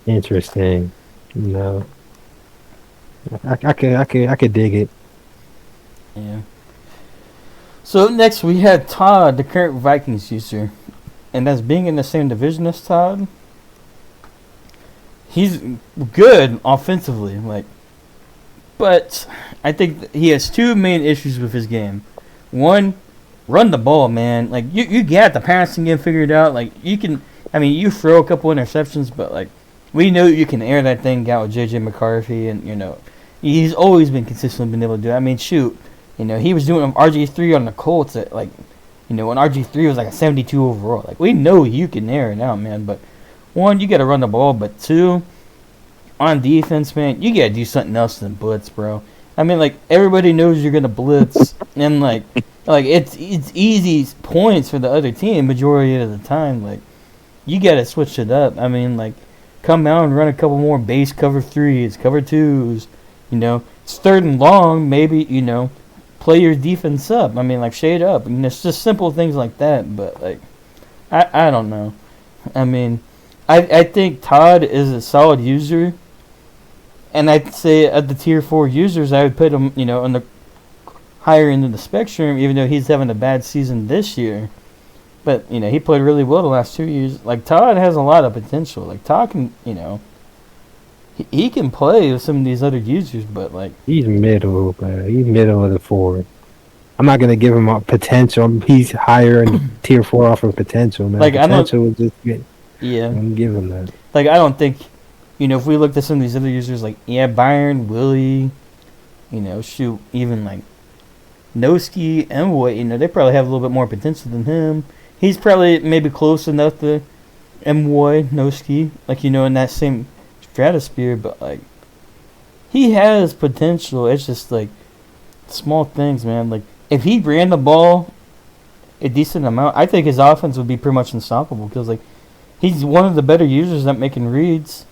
Interesting. I could dig it. Yeah. So next we had Todd, the current Vikings user, and as being in the same division as Todd, he's good offensively, but I think he has two main issues with his game. One, run the ball, man. You got the passing game figured out. You throw a couple interceptions, but we know you can air that thing out with JJ McCarthy, and he's always been consistently been able to do it. I mean, shoot, he was doing RG3 on the Colts at when RG3 was a 72 overall. We know you can air it out, man. But one, you got to run the ball, but two, on defense, man, you got to do something else than blitz, bro. I mean, everybody knows you're gonna blitz, and it's easy points for the other team majority of the time. You got to switch it up. I mean, come out and run a couple more base cover 3s, cover 2s. It's 3rd and long, maybe, play your defense up. I mean, shade up. It's just simple things like that. But, I don't know. I mean, I think Todd is a solid user. And I'd say at the tier 4 users, I would put him, on the higher end of the spectrum, even though he's having a bad season this year. But, he played really well the last 2 years. Todd has a lot of potential. Todd can, he can play with some of these other users, but like he's middle, bro. He's middle of the forward. I'm not gonna give him a potential. He's higher in tier 4 off of potential, man. Like Potential is just yeah. I'm give him that. Like I don't think, if we looked at some of these other users, like Byron, Willie, shoot, even like Noski, Emway, they probably have a little bit more potential than him. He's probably maybe close enough to Emway, Noski, like in that same stratosphere, but like he has potential. It's just like small things, man. Like if he ran the ball a decent amount, I think his offense would be pretty much unstoppable because like he's one of the better users at making reads,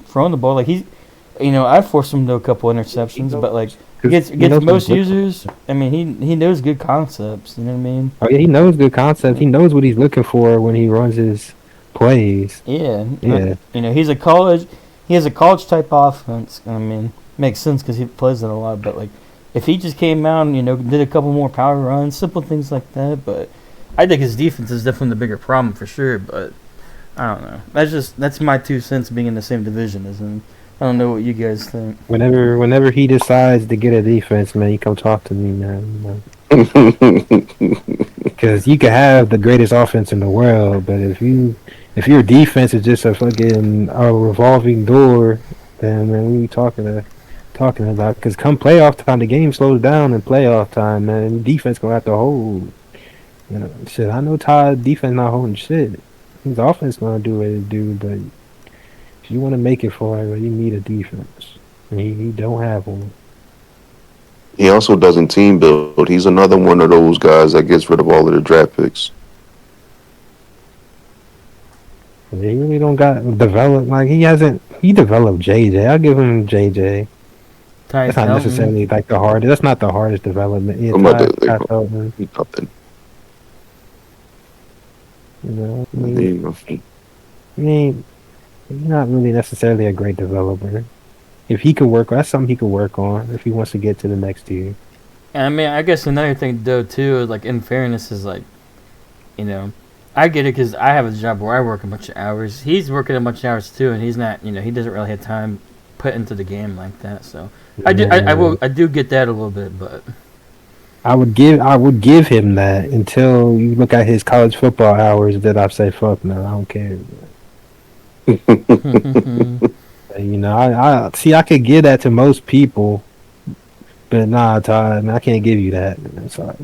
throwing the ball. Like I forced him to a couple interceptions, but like gets most users. I mean, he knows good concepts. You know what I mean? Oh yeah, he knows good concepts. He knows what he's looking for when he runs his plays. Yeah. He's a college. He has a college type offense. I mean, makes sense because he plays it a lot. But like, if he just came out and did a couple more power runs, simple things like that. But I think his defense is definitely the bigger problem for sure. But I don't know. That's my 2 cents being in the same division as him. I don't know what you guys think. Whenever he decides to get a defense, man, you come talk to me, man. Because you can have the greatest offense in the world, but if your defense is just a fucking revolving door, then man, what are you talking about? Because come playoff time, the game slows down in playoff time, man. Defense gonna have to hold. Shit. I know Todd defense not holding shit. His offense gonna do what it do, but if you want to make it for him, you need a defense. And he don't have one. He also doesn't team build. He's another one of those guys that gets rid of all of the draft picks. He really don't got developed. Like he developed JJ. I'll give him JJ. That's not necessarily like the hardest. That's not the hardest development. Yeah, nothing. I mean, he's not really necessarily a great developer. If he could work, that's something he could work on if he wants to get to the next tier. I mean, I guess another thing though too, like in fairness, is like, I get it because I have a job where I work a bunch of hours. He's working a bunch of hours too, and he's not, he doesn't really have time put into the game like that. So I do get that a little bit, but I would give him that until you look at his college football hours. That I say, fuck no, I don't care. I see. I could give that to most people, but nah, Todd, I can't give you that. I'm sorry.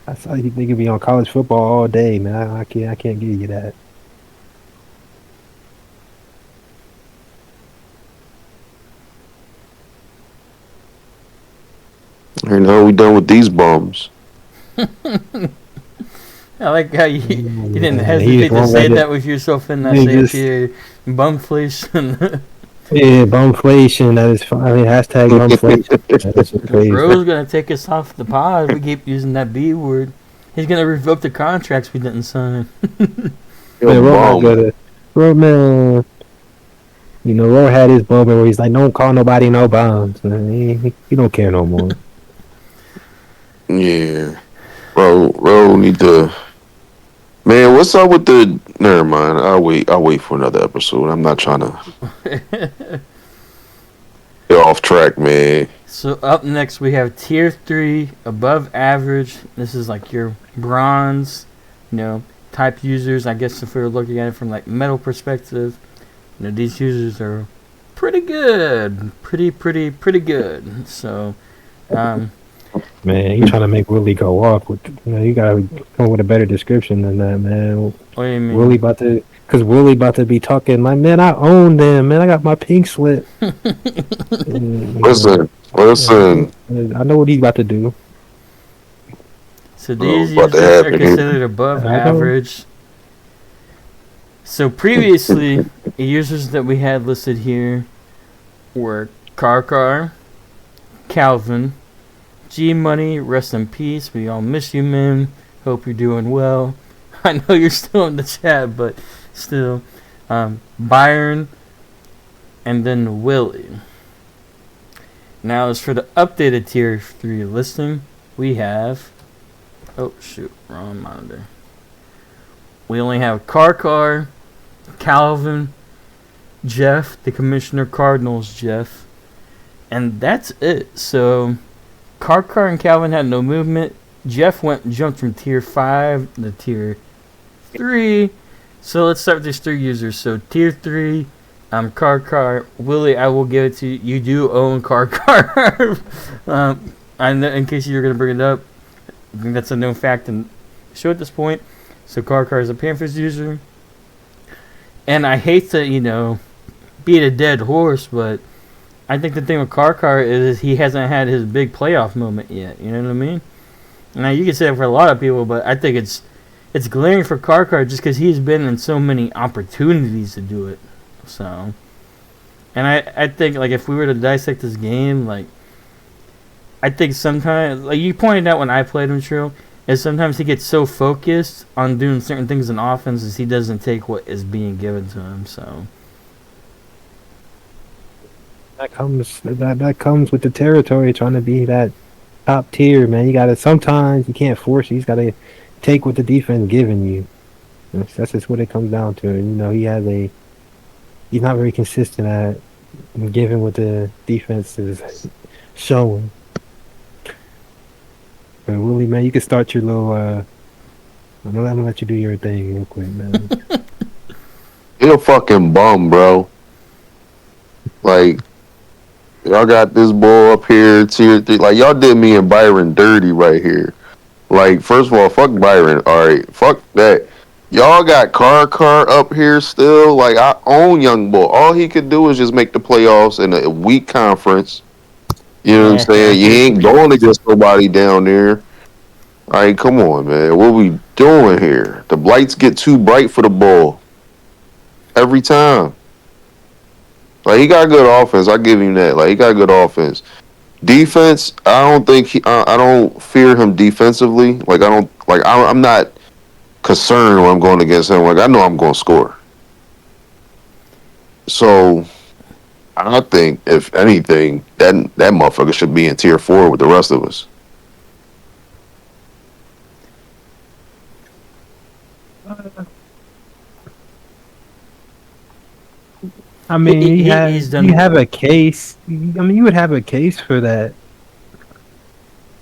I saw you could be on college football all day, man. I can't give you that. And now we done with these bums. I like how you didn't hesitate to say that with yourself in that same bumflation. Yeah, bumflation. That is fine. I mean, hashtag bumflation. That's crazy. Bro's gonna take us off the pod. We keep using that B word. He's gonna revoke the contracts we didn't sign. Ro had his moment where he's like, "Don't call nobody no bombs." He don't care no more. Yeah, Ro need to. Man, what's up with the? Never mind. I'll wait for another episode. I'm not trying to get off track, man. So up next we have tier 3, above average. This is like your bronze, type users. I guess if we were looking at it from like metal perspective, these users are pretty good, pretty good. So, man, you trying to make Willie go off with? You gotta come with a better description than that, man. What do you mean? Willie about to be talking. My man, I own them, man. I got my pink slip. Listen. I know what he's about to do. So these users are considered above average. So previously, the users that we had listed here were Car, Calvin, G Money, rest in peace. We all miss you, man. Hope you're doing well. I know you're still in the chat, but still. Byron, and then Willie. Now, as for the updated tier 3 listing, we have. Oh, shoot. Wrong monitor. We only have Car, Calvin, Jeff, the Commissioner Cardinals, Jeff. And that's it. So, Karkar and Calvin had no movement. Jeff jumped from tier 5 to tier 3. So, let's start with these 3 users. So, tier 3, Karkar. Willie, I will give it to you. You do own Karkar. In case you were going to bring it up, I think that's a known fact and show at this point. So, Karkar is a Panthers user. And I hate to, beat a dead horse, but I think the thing with Karkar is he hasn't had his big playoff moment yet. You know what I mean? Now, you can say it for a lot of people, but I think it's glaring for Karkar just because he's been in so many opportunities to do it. So, and I think, if we were to dissect this game, I think sometimes, you pointed out when I played him, Trill, is sometimes he gets so focused on doing certain things in offense as he doesn't take what is being given to him. So that comes with the territory, trying to be that top tier, man. You gotta, sometimes you can't force it. You just gotta take what the defense giving you. That's just what it comes down to. And, he's not very consistent at giving what the defense is showing. But Willie, man, you can start your little. I'm gonna let you do your thing real quick, man. You're a fucking bum, bro. Y'all got this boy up here, tier 3. Y'all did me and Byron dirty right here. First of all, fuck Byron. All right, fuck that. Y'all got Karkar up here still. I own Young Bull. All he could do is just make the playoffs in a weak conference. You know what I'm saying? You ain't going against nobody down there. All right, come on, man. What we doing here? The lights get too bright for the ball every time. He got good offense. I give him that. He got good offense. Defense, I don't think I don't fear him defensively. I'm not concerned when I'm going against him. I know I'm going to score. So I think, if anything, that motherfucker should be in tier 4 with the rest of us. I mean, you have a case. You would have a case for that.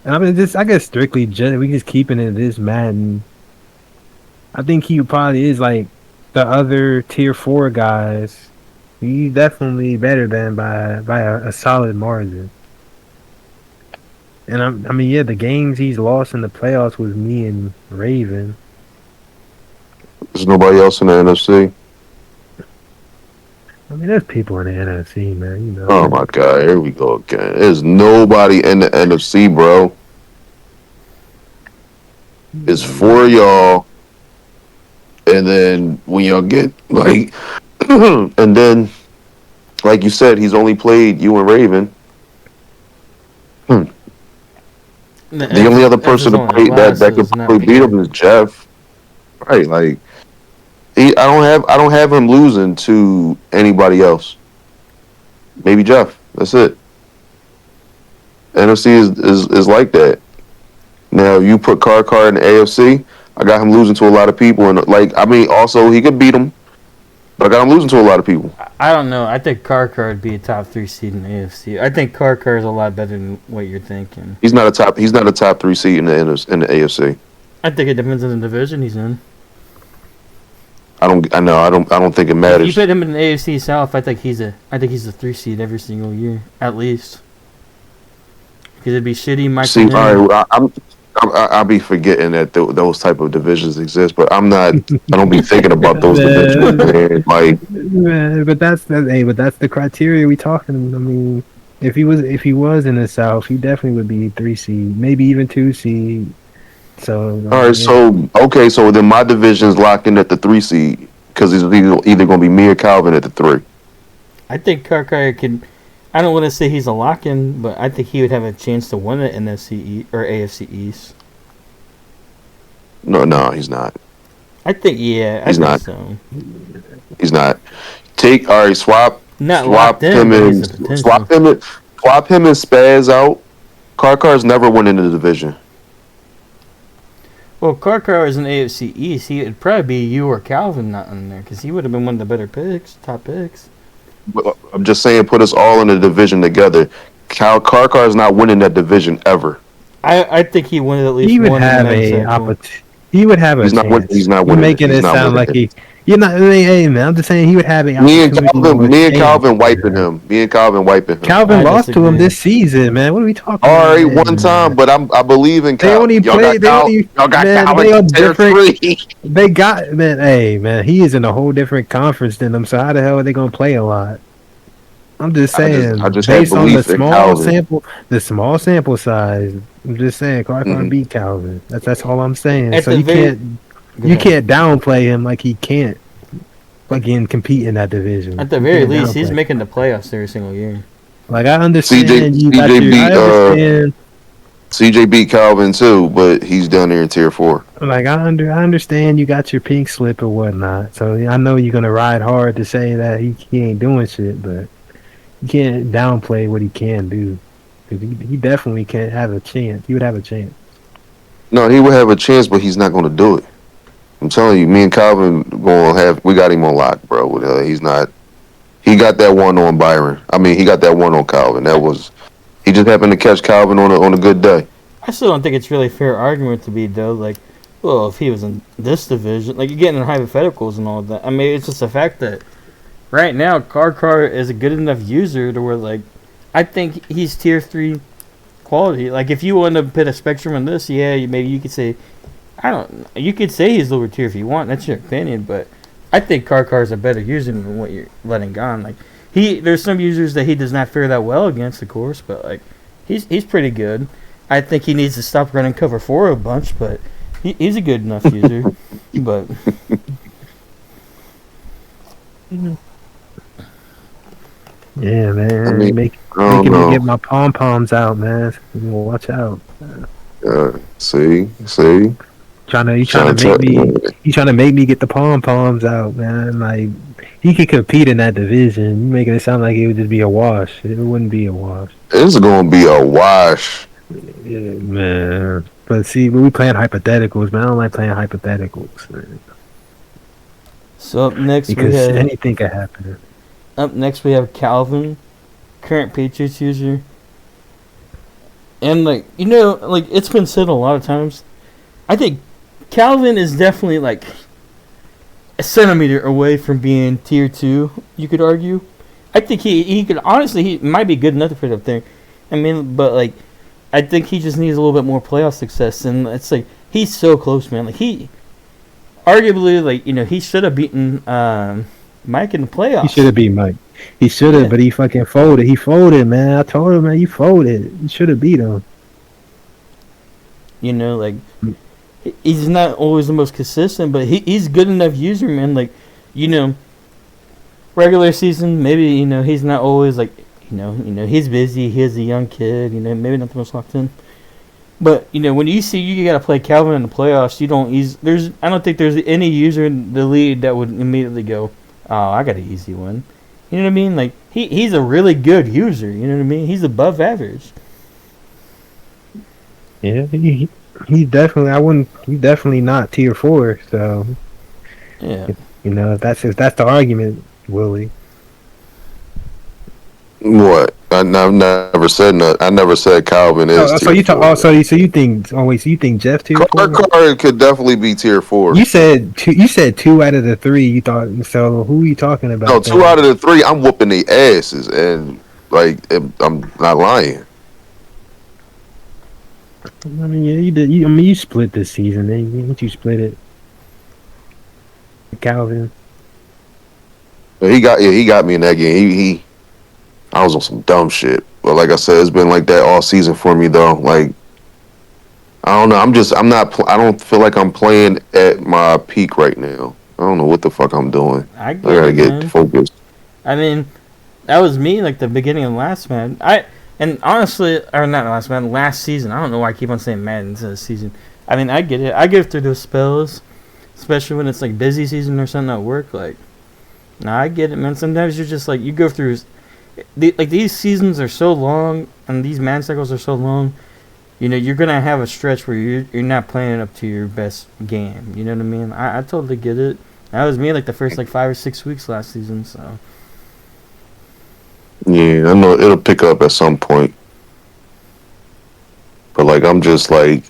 And I guess strictly, we just keeping it this Madden. I think he probably is the other tier 4 guys. He's definitely better than by a solid margin. And the games he's lost in the playoffs was me and Raven. There's nobody else in the NFC. There's people in the NFC, man. Oh my God, here we go again. There's nobody in the NFC, bro. It's 4 of y'all, and then when y'all get and then, like you said, he's only played you and Raven. The only other person to play that could probably beat him is Jeff. Right, I don't have him losing to anybody else. Maybe Jeff. That's it. NFC is like that. Now you put Karkar in the AFC. I got him losing to a lot of people, and also he could beat him, but I got him losing to a lot of people. I don't know. I think Karkar would be a top 3 seed in the AFC. I think Karkar is a lot better than what you're thinking. He's not a top 3 seed in the AFC. I think it depends on the division he's in. I don't think it matters. If you put him in the AFC South, I think he's a 3 seed every single year, at least. Because it'd be shitty. I'll be forgetting that those type of divisions exist, but I don't be thinking about those divisions, man. But that's the criteria we talking. If he was in the South, he definitely would be 3 seed, maybe even 2 seed. So all right, so then my division's locked in at the 3 seed because it's either going to be me or Calvin at the 3. I think Karkar can. I don't want to say he's a lock-in, but I think he would have a chance to win the NFC or AFC East. No, he's not. I think he's not. So. He's not. Swap him and Spaz out. Karkar's never winning the division. Well, Karkar is in AFC East. It'd probably be you or Calvin not in there because he would have been one of the better picks, top picks. I'm just saying, put us all in a division together. Carcar's not winning that division ever. I think he won at least He would one have in the a men's He would have a He's not chance. winning. He's not You're winning. making He's it not sound winning like it. you're not. Hey man, I'm just saying he would have an Me and opportunity. Calvin wiping him. Me and Calvin wiping him. Calvin I lost to him disagree. this season, man. What are we talking All about? right, one time, but I believe in They Calvin. only play. Y'all got Man, Calvin they are tier different. 3. They got man. Hey man, he is in a whole different conference than them. So how the hell are they gonna play a lot? I'm just saying, I just had based on the belief in Calvin. small sample size. I'm just saying, Carter beat Calvin. That's all I'm saying. So you can't downplay him like he can't fucking compete in that division. At the very least, he's making the playoffs every single year. Like I understand CJ beat Calvin too, but he's down there in tier 4. Like I understand you got your pink slip or whatnot. So I know you're gonna ride hard to say that he ain't doing shit, but you can't downplay what he can do. Cause he definitely can't have a chance. He would have a chance. No, he would have a chance, but he's not going to do it. I'm telling you, me and Calvin we got him on lock, bro. He's not. He got that one on Byron. I mean, he got that one on Calvin. He just happened to catch Calvin on a good day. I still don't think it's really a fair argument to be though. Like, well, if he was in this division, like you're getting in hypotheticals and all that. I mean, it's just the fact that right now Carcar is a good enough user to where like I think he's tier 3 quality. Like if you want to put a spectrum on this, yeah, maybe you could say you could say he's lower tier if you want. That's your opinion, but I think Carcar is a better user than what you're letting on. Like there's some users that he does not fare that well against, of course, but like he's pretty good. I think he needs to stop running cover 4 a bunch, but he's a good enough user. But yeah, man, I mean, making me get my pom poms out, man. Watch out. See. You trying to make me get the pom poms out, man. Like he could compete in that division. You making it sound like it would just be a wash. It wouldn't be a wash. It's gonna be a wash. Yeah, man. But see, we playing hypotheticals, man. I don't like playing hypotheticals, man. So up next because anything could happen. Up next we have Calvin, current Patriots user. And it's been said a lot of times. I think Calvin is definitely like a centimeter away from being tier 2, you could argue. I think he could honestly, he might be good enough to put it up there. I mean, but like I think he just needs a little bit more playoff success, and it's like he's so close, man. Like he arguably, he should have beaten Mike in the playoffs. He should have beat Mike. He should have, but he fucking folded. He folded, man. I told him, man, you folded. You should have beat him. He's not always the most consistent, but he's good enough user, man. Like, regular season, maybe, he's not always like, he's busy. He is a young kid, maybe not the most locked in. But, when you see you got to play Calvin in the playoffs, I don't think there's any user in the league that would immediately go, oh, I got an easy one. You know what I mean? Like, he's a really good user. You know what I mean? He's above average. Yeah, he's definitely not tier 4. So, yeah, if that's the argument, Willie. What? I never said nothing. I never said Calvin is. So you talk. So you think? Oh wait. So you think Jeff tier 4? Carter could definitely be tier 4. You said 2 out of the 3. You thought. So who are you talking about? No, 2 out of the 3. I'm whooping their asses, and I'm not lying. I mean, yeah, you did. You split this season. Didn't you split it? Calvin. He got me in that game. I was on some dumb shit, but like I said, it's been like that all season for me though. Like, I don't know. I don't feel like I'm playing at my peak right now. I don't know what the fuck I'm doing. I gotta get focused. I mean, that was me like the beginning of last season. Last season. I don't know why I keep on saying Madden instead of season. I mean, I get it. I go through those spells, especially when it's like busy season or something at work. Like, I get it, man. Sometimes you're just like, you go through, these seasons are so long and these man cycles are so long. You're gonna have a stretch where you're not playing up to your best game. You know what I mean? I totally get it. That was me like the first 5 or 6 weeks last season. So mean, I know it'll pick up at some point, but like I'm just like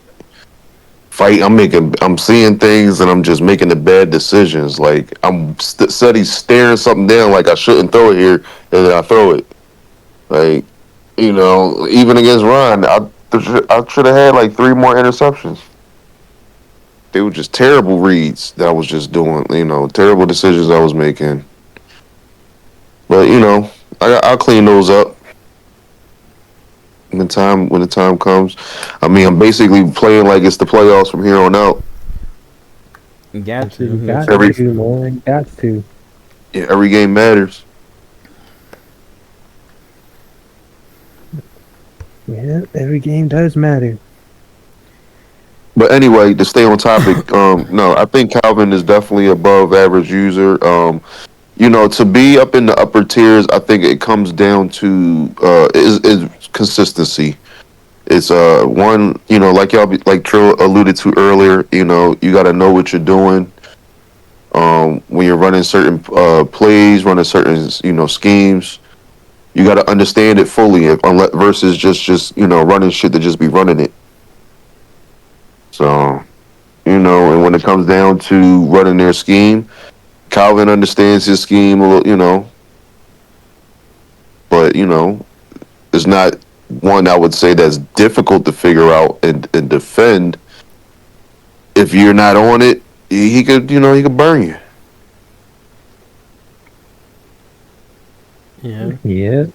I'm seeing things and I'm just making the bad decisions. Like I'm steady staring something down like I shouldn't throw it here, and then I throw it. Like, even against Ron, I should have had like 3 more interceptions. They were just terrible reads that I was just doing. Terrible decisions I was making. But I'll clean those up when the time comes. I mean, I'm basically playing like it's the playoffs from here on out. You got to. You got to, man. You got to. Yeah, every game matters. Yeah, every game does matter. But anyway, to stay on topic, no, I think Calvin is definitely above average user. To be up in the upper tiers, I think it comes down to is consistency. It's one, like Trill alluded to earlier. You got to know what you're doing. When you're running certain plays, running certain schemes, you got to understand it fully. Versus just running shit to just be running it. So, and when it comes down to running their scheme, Calvin understands his scheme a little, but it's not one I would say that's difficult to figure out and defend. If you're not on it, he could burn you. Yeah. Yeah.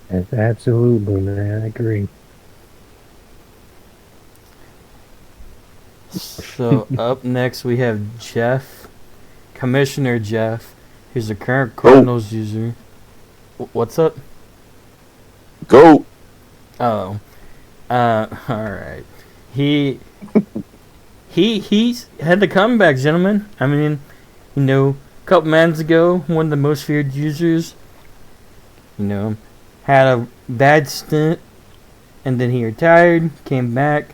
That's absolutely, man. I agree. So up next we have Jeff, Commissioner Jeff. He's a current Cardinals user. What's up? Go. Oh, all right. He's had the comeback, gentlemen. I mean, a couple months ago, one of the most feared users. Had a bad stint, and then he retired, came back.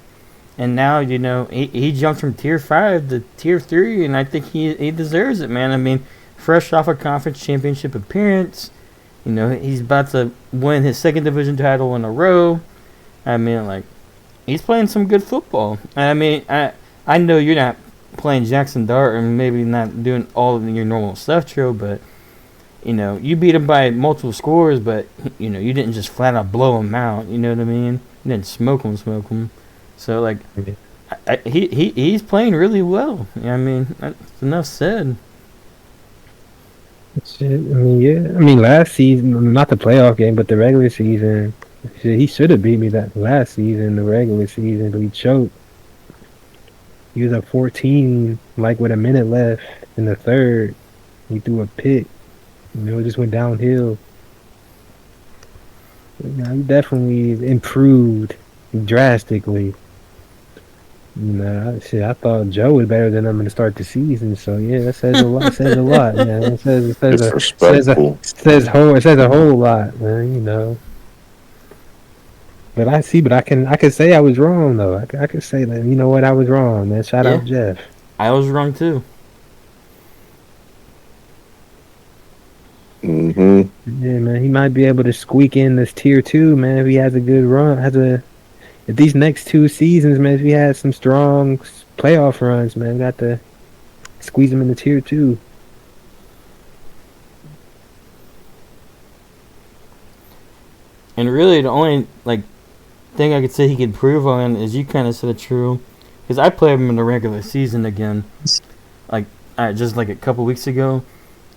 And now, he jumped from tier 5 to tier 3, and I think he deserves it, man. I mean, fresh off a conference championship appearance, he's about to win his 2nd division title in a row. I mean, he's playing some good football. I mean, I know you're not playing Jackson Dart and maybe not doing all of your normal stuff, Trill, but, you beat him by multiple scores, but, you didn't just flat out blow him out, you know what I mean? You didn't smoke him. So, he's playing really well. I mean, that's enough said. Shit, I mean, yeah. I mean, last season, not the playoff game, but the regular season, he should have beat me that last season, the regular season, but he choked. He was up 14, with a minute left in the 3rd. He threw a pick. It just went downhill. He definitely improved drastically. I thought Joe was better than him to start the season. So yeah, that says a lot. Says a lot, man. It says a whole lot, man. But I can say I was wrong though. I can say that what, I was wrong, man. Shout out Jeff. I was wrong too. Mm-hmm. Yeah, man. He might be able to squeak in this tier 2, man, if he has a good run. If these next 2 seasons, man, if he has some strong playoff runs, man, got to squeeze him in the tier 2. And really, the only thing I could say he could improve on is you kind of said it true, because I played him in the regular season again, just a couple weeks ago,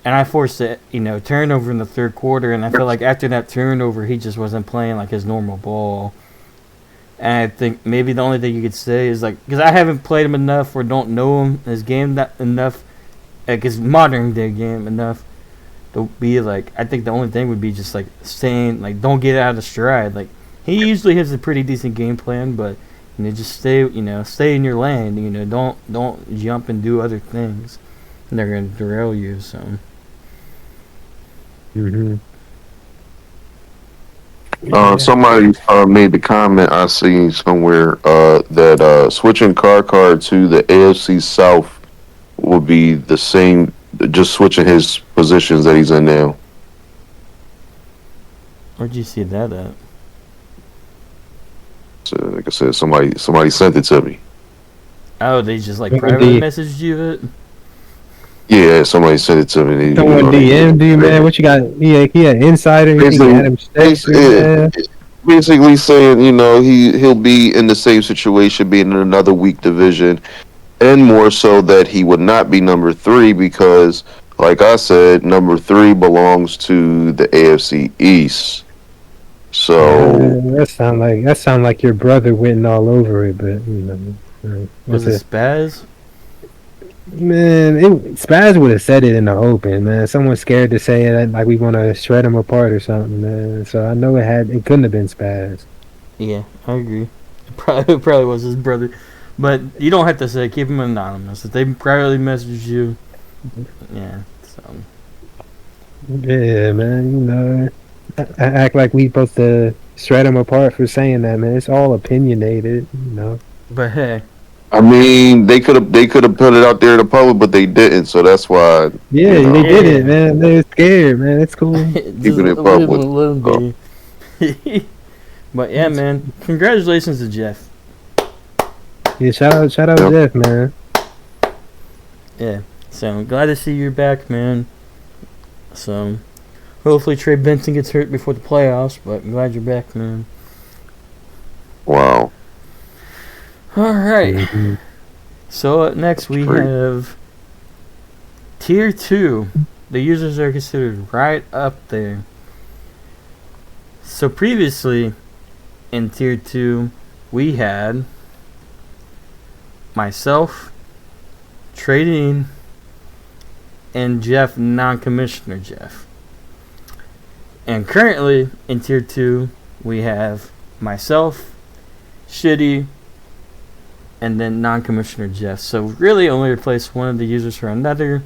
and I forced a turnover in the 3rd quarter, and I felt like after that turnover, he just wasn't playing his normal ball. And I think maybe the only thing you could say is because I haven't played him enough or don't know his game that enough, his modern day game enough to be I think the only thing would be just saying don't get out of stride. He usually has a pretty decent game plan, but just stay in your lane. Don't jump and do other things, and they're gonna derail you. So. Mm-hmm. Somebody made the comment I seen somewhere that switching card to the AFC South would be the same, just switching his positions that he's in now. Where'd you see that at? So, like I said, somebody sent it to me. Oh, they just like privately messaged you it? Yeah, somebody sent it to me. Someone DM'd you, man. What you got? He an insider. You think Adam Schefter, man? Basically saying, he'll be in the same situation, being in another weak division, and more so that he would not be number 3 because, like I said, number 3 belongs to the AFC East. So that sound like your brother went all over it, but was it Spaz? Man, Spaz would have said it in the open, man. Someone's scared to say it, like we want to shred him apart or something, man. So I know it couldn't have been Spaz. Yeah, I agree. It probably was his brother, but you don't have to say. Keep him anonymous. If they privately message you, yeah. So. Yeah, man. I act like we supposed to shred him apart for saying that, man. It's all opinionated, But hey. I mean, they could have put it out there in the public, but they didn't. So that's why. Yeah, they didn't, man. They're scared, man. It's cool. Keeping it public. But yeah, man. Congratulations to Jeff. Yeah, shout out Jeff, man. Yeah. So I'm glad to see you're back, man. So hopefully Trey Benson gets hurt before the playoffs, but I'm glad you're back, man. Wow. All right. Mm-hmm. So up next we have Tier 2. The users are considered right up there. So previously in Tier 2 we had myself, Trading, and Jeff, non-commissioner Jeff. And currently in Tier 2 we have myself, Shitty, and then non-commissioner Jeff. So really only replace one of the users for another.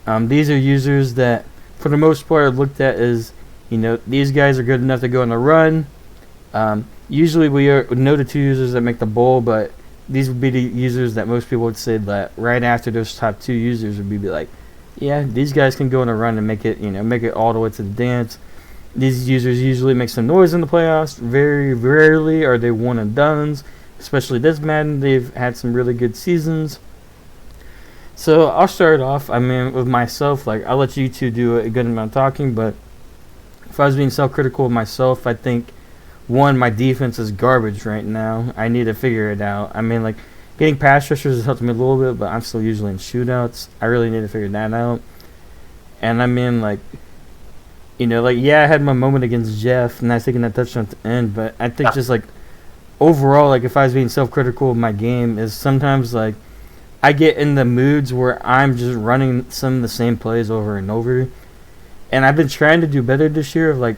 These are users that for the most part are looked at as, these guys are good enough to go on a run. Usually we know the 2 users that make the bowl, but these would be the users that most people would say that right after those top 2 users would be like, yeah, these guys can go on a run and make it all the way to the dance. These users usually make some noise in the playoffs. Very rarely are they one and dones. Especially this Madden, they've had some really good seasons. So I'll start off, with myself. I'll let you 2 do a good amount of talking, but if I was being self-critical of myself, I think, one, my defense is garbage right now. I need to figure it out. Getting pass rushers has helped me a little bit, but I'm still usually in shootouts. I really need to figure that out. And I had my moment against Jeff, and I was taking that touchdown at the end, but I think overall, if I was being self-critical of my game, is sometimes, I get in the moods where I'm just running some of the same plays over and over. And I've been trying to do better this year of,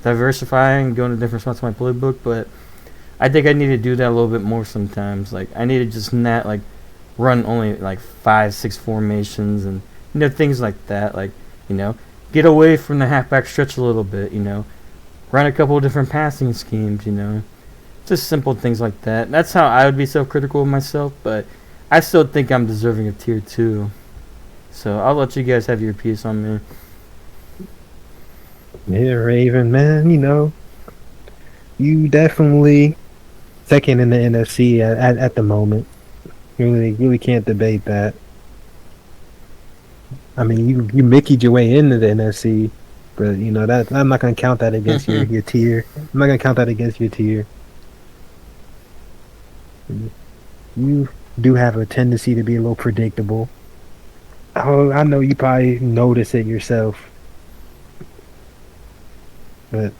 diversifying, going to different spots in my playbook, but I think I need to do that a little bit more sometimes. I need to just not, run only, 5-6 formations and, things like that. Get away from the halfback stretch a little bit, run a couple of different passing schemes, Just simple things like that. That's how I would be self-critical of myself, but I still think I'm deserving of Tier 2. So I'll let you guys have your piece on me. Yeah, Raven, man, you definitely second in the NFC at the moment. Really can't debate that. You Mickey'd your way into the NFC, but that I'm not gonna count that against your tier. I'm not gonna count that against your tier. You do have a tendency to be a little predictable. I know you probably notice it yourself, but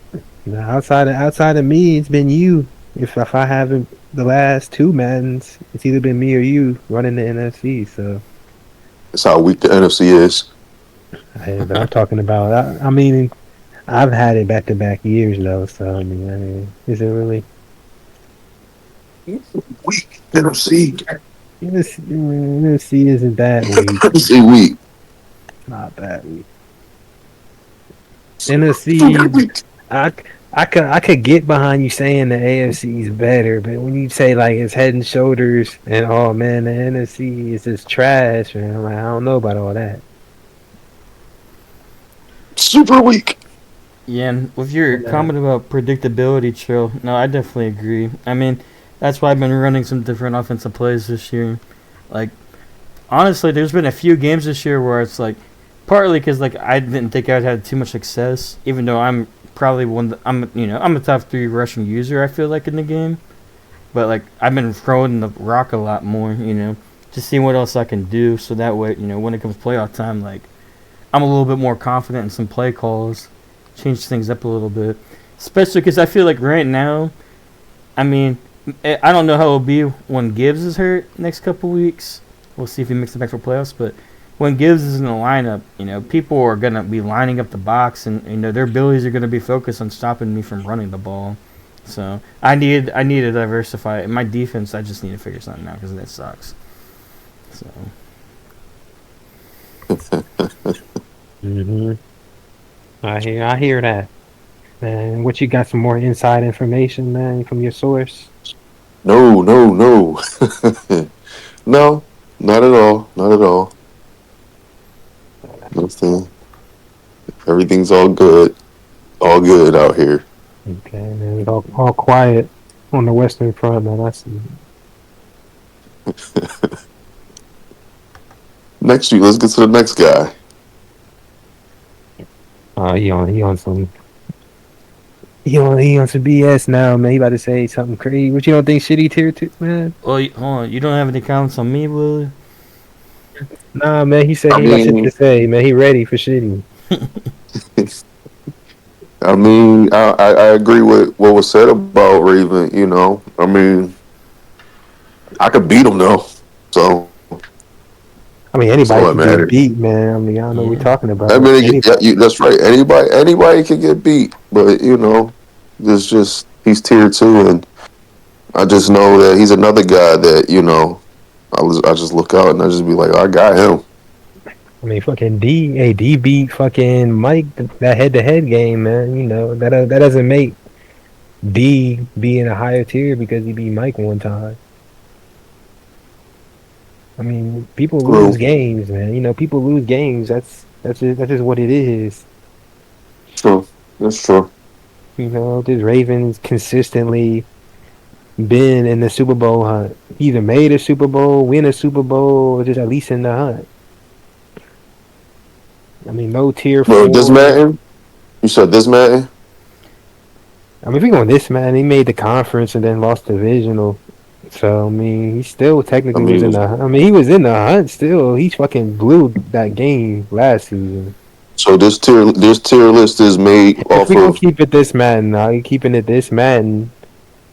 outside of me, it's been you. If I haven't the last 2 Maddens, it's either been me or you running the NFC. So that's how weak the NFC is. But I'm talking about. I've had it back-to-back years though. So is it really? Weak NFC. NFC isn't that weak. NFC weak. Not that weak. NFC. I could get behind you saying the AFC is better, but when you say it's head and shoulders and oh man, the NFC is just trash, man. I don't know about all that. Super weak. Yeah, and with your comment about predictability, Trill, no, I definitely agree. I mean, that's why I've been running some different offensive plays this year. Like, honestly, there's been a few games this year where it's like, partly because like I didn't think I'd had too much success, even though I'm probably I'm a top 3 rushing user. I feel like in the game, but like I've been throwing the rock a lot more, just seeing what else I can do, so that way when it comes playoff time, like I'm a little bit more confident in some play calls, change things up a little bit, especially because I feel like right now, I mean, I don't know how it'll be when Gibbs is hurt next couple weeks. We'll see if he makes it back for playoffs. But when Gibbs is in the lineup, people are gonna be lining up the box, and their abilities are gonna be focused on stopping me from running the ball. So I need to diversify. In my defense, I just need to figure something out because that sucks. So. I hear that. Man, what you got some more inside information, man, from your source? No. No, not at all. Not at all. Nothing. Everything's all good. All good out here. Okay, man. It's all quiet on the Western Front, man. I see. Next week, let's get to the next guy. He on some BS now, man. He about to say something crazy. What you don't think Shitty tier 2, man? Well, hold on. You don't have any comments on me, Willie? Nah, man. He said he got shit to say, man. He ready for Shitty. I mean, I agree with what was said about Raven. I mean, I could beat him though. So, I mean, anybody can get beat, man. I mean, I don't know what we're talking about. I mean, that's right. Anybody can get beat, but there's just he's tier 2, and I just know that he's another guy that I just look out and I just be like, I got him. I mean, fucking D beat fucking Mike that head-to-head game, man. That doesn't make D be in a higher tier because he beat Mike one time. I mean, people lose games, man. People lose games. That's just what it is. True, that's true. This Ravens consistently been in the Super Bowl hunt. Either made a Super Bowl, win a Super Bowl, or just at least in the hunt. I mean, no tier 4. This Madden? You said this Madden? I mean, if we go on this Madden, he made the conference and then lost divisional. So I mean, he still technically was in the. I mean, he was in the hunt still. He fucking blew that game last season. So this tier list is made off of. If we don't keep it this Madden, now you keeping it this Madden.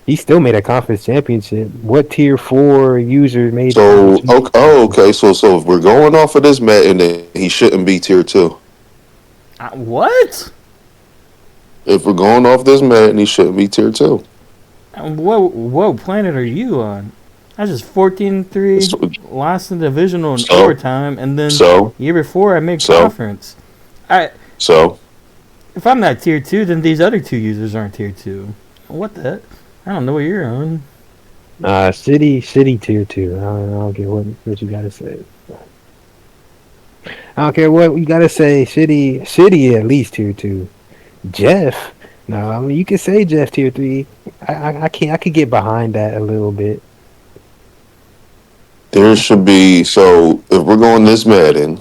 He still made a conference championship. What tier 4 user made? So okay. So if we're going off of this Madden, then he shouldn't be tier 2. What? If we're going off this Madden, he shouldn't be tier 2. What planet are you on? I just 14-3, lost in the divisional in overtime, and then year before I made conference. If I'm not tier 2, then these other 2 users aren't tier 2. What the heck? I don't know what you're on. City tier 2. I don't care what you gotta say. I don't care what you gotta say. City at least tier 2. Jeff. No, I mean you can say Jeff tier 3. I could get behind that a little bit. There should be if we're going this Madden,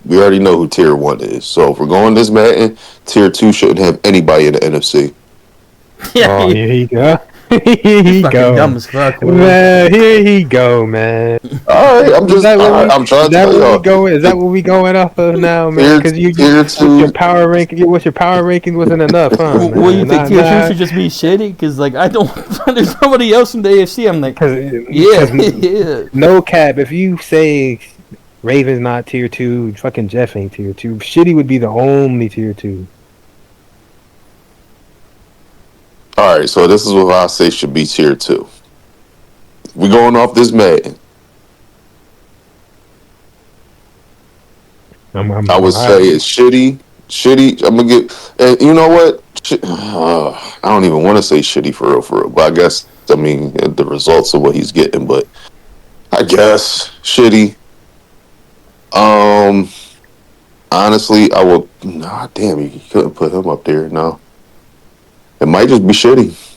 we already know who tier 1 is. So if we're going this Madden, tier 2 shouldn't have anybody in the NFC. Yeah, here he go. Here he go. Dumb as fuck, man, here he go, man. All right, I'm trying to tell y'all. Is that what we going off of now, man? Because your power ranking, what's your power ranking wasn't enough, huh? Well, you think tier 2 should just be shitty? Because like I don't. There's somebody else from the AFC. I'm like, yeah. No cap. If you say Ravens not tier 2, fucking Jeff ain't tier 2. Shitty would be the only tier 2. All right, so this is what I say should be tier 2. We're going off this Madden. I would say it's shitty. I'm gonna get, and you know what? I don't even want to say shitty for real. But I mean the results of what he's getting. But I guess shitty. honestly, I would. Nah, damn, you couldn't put him up there. No, it might just be shitty.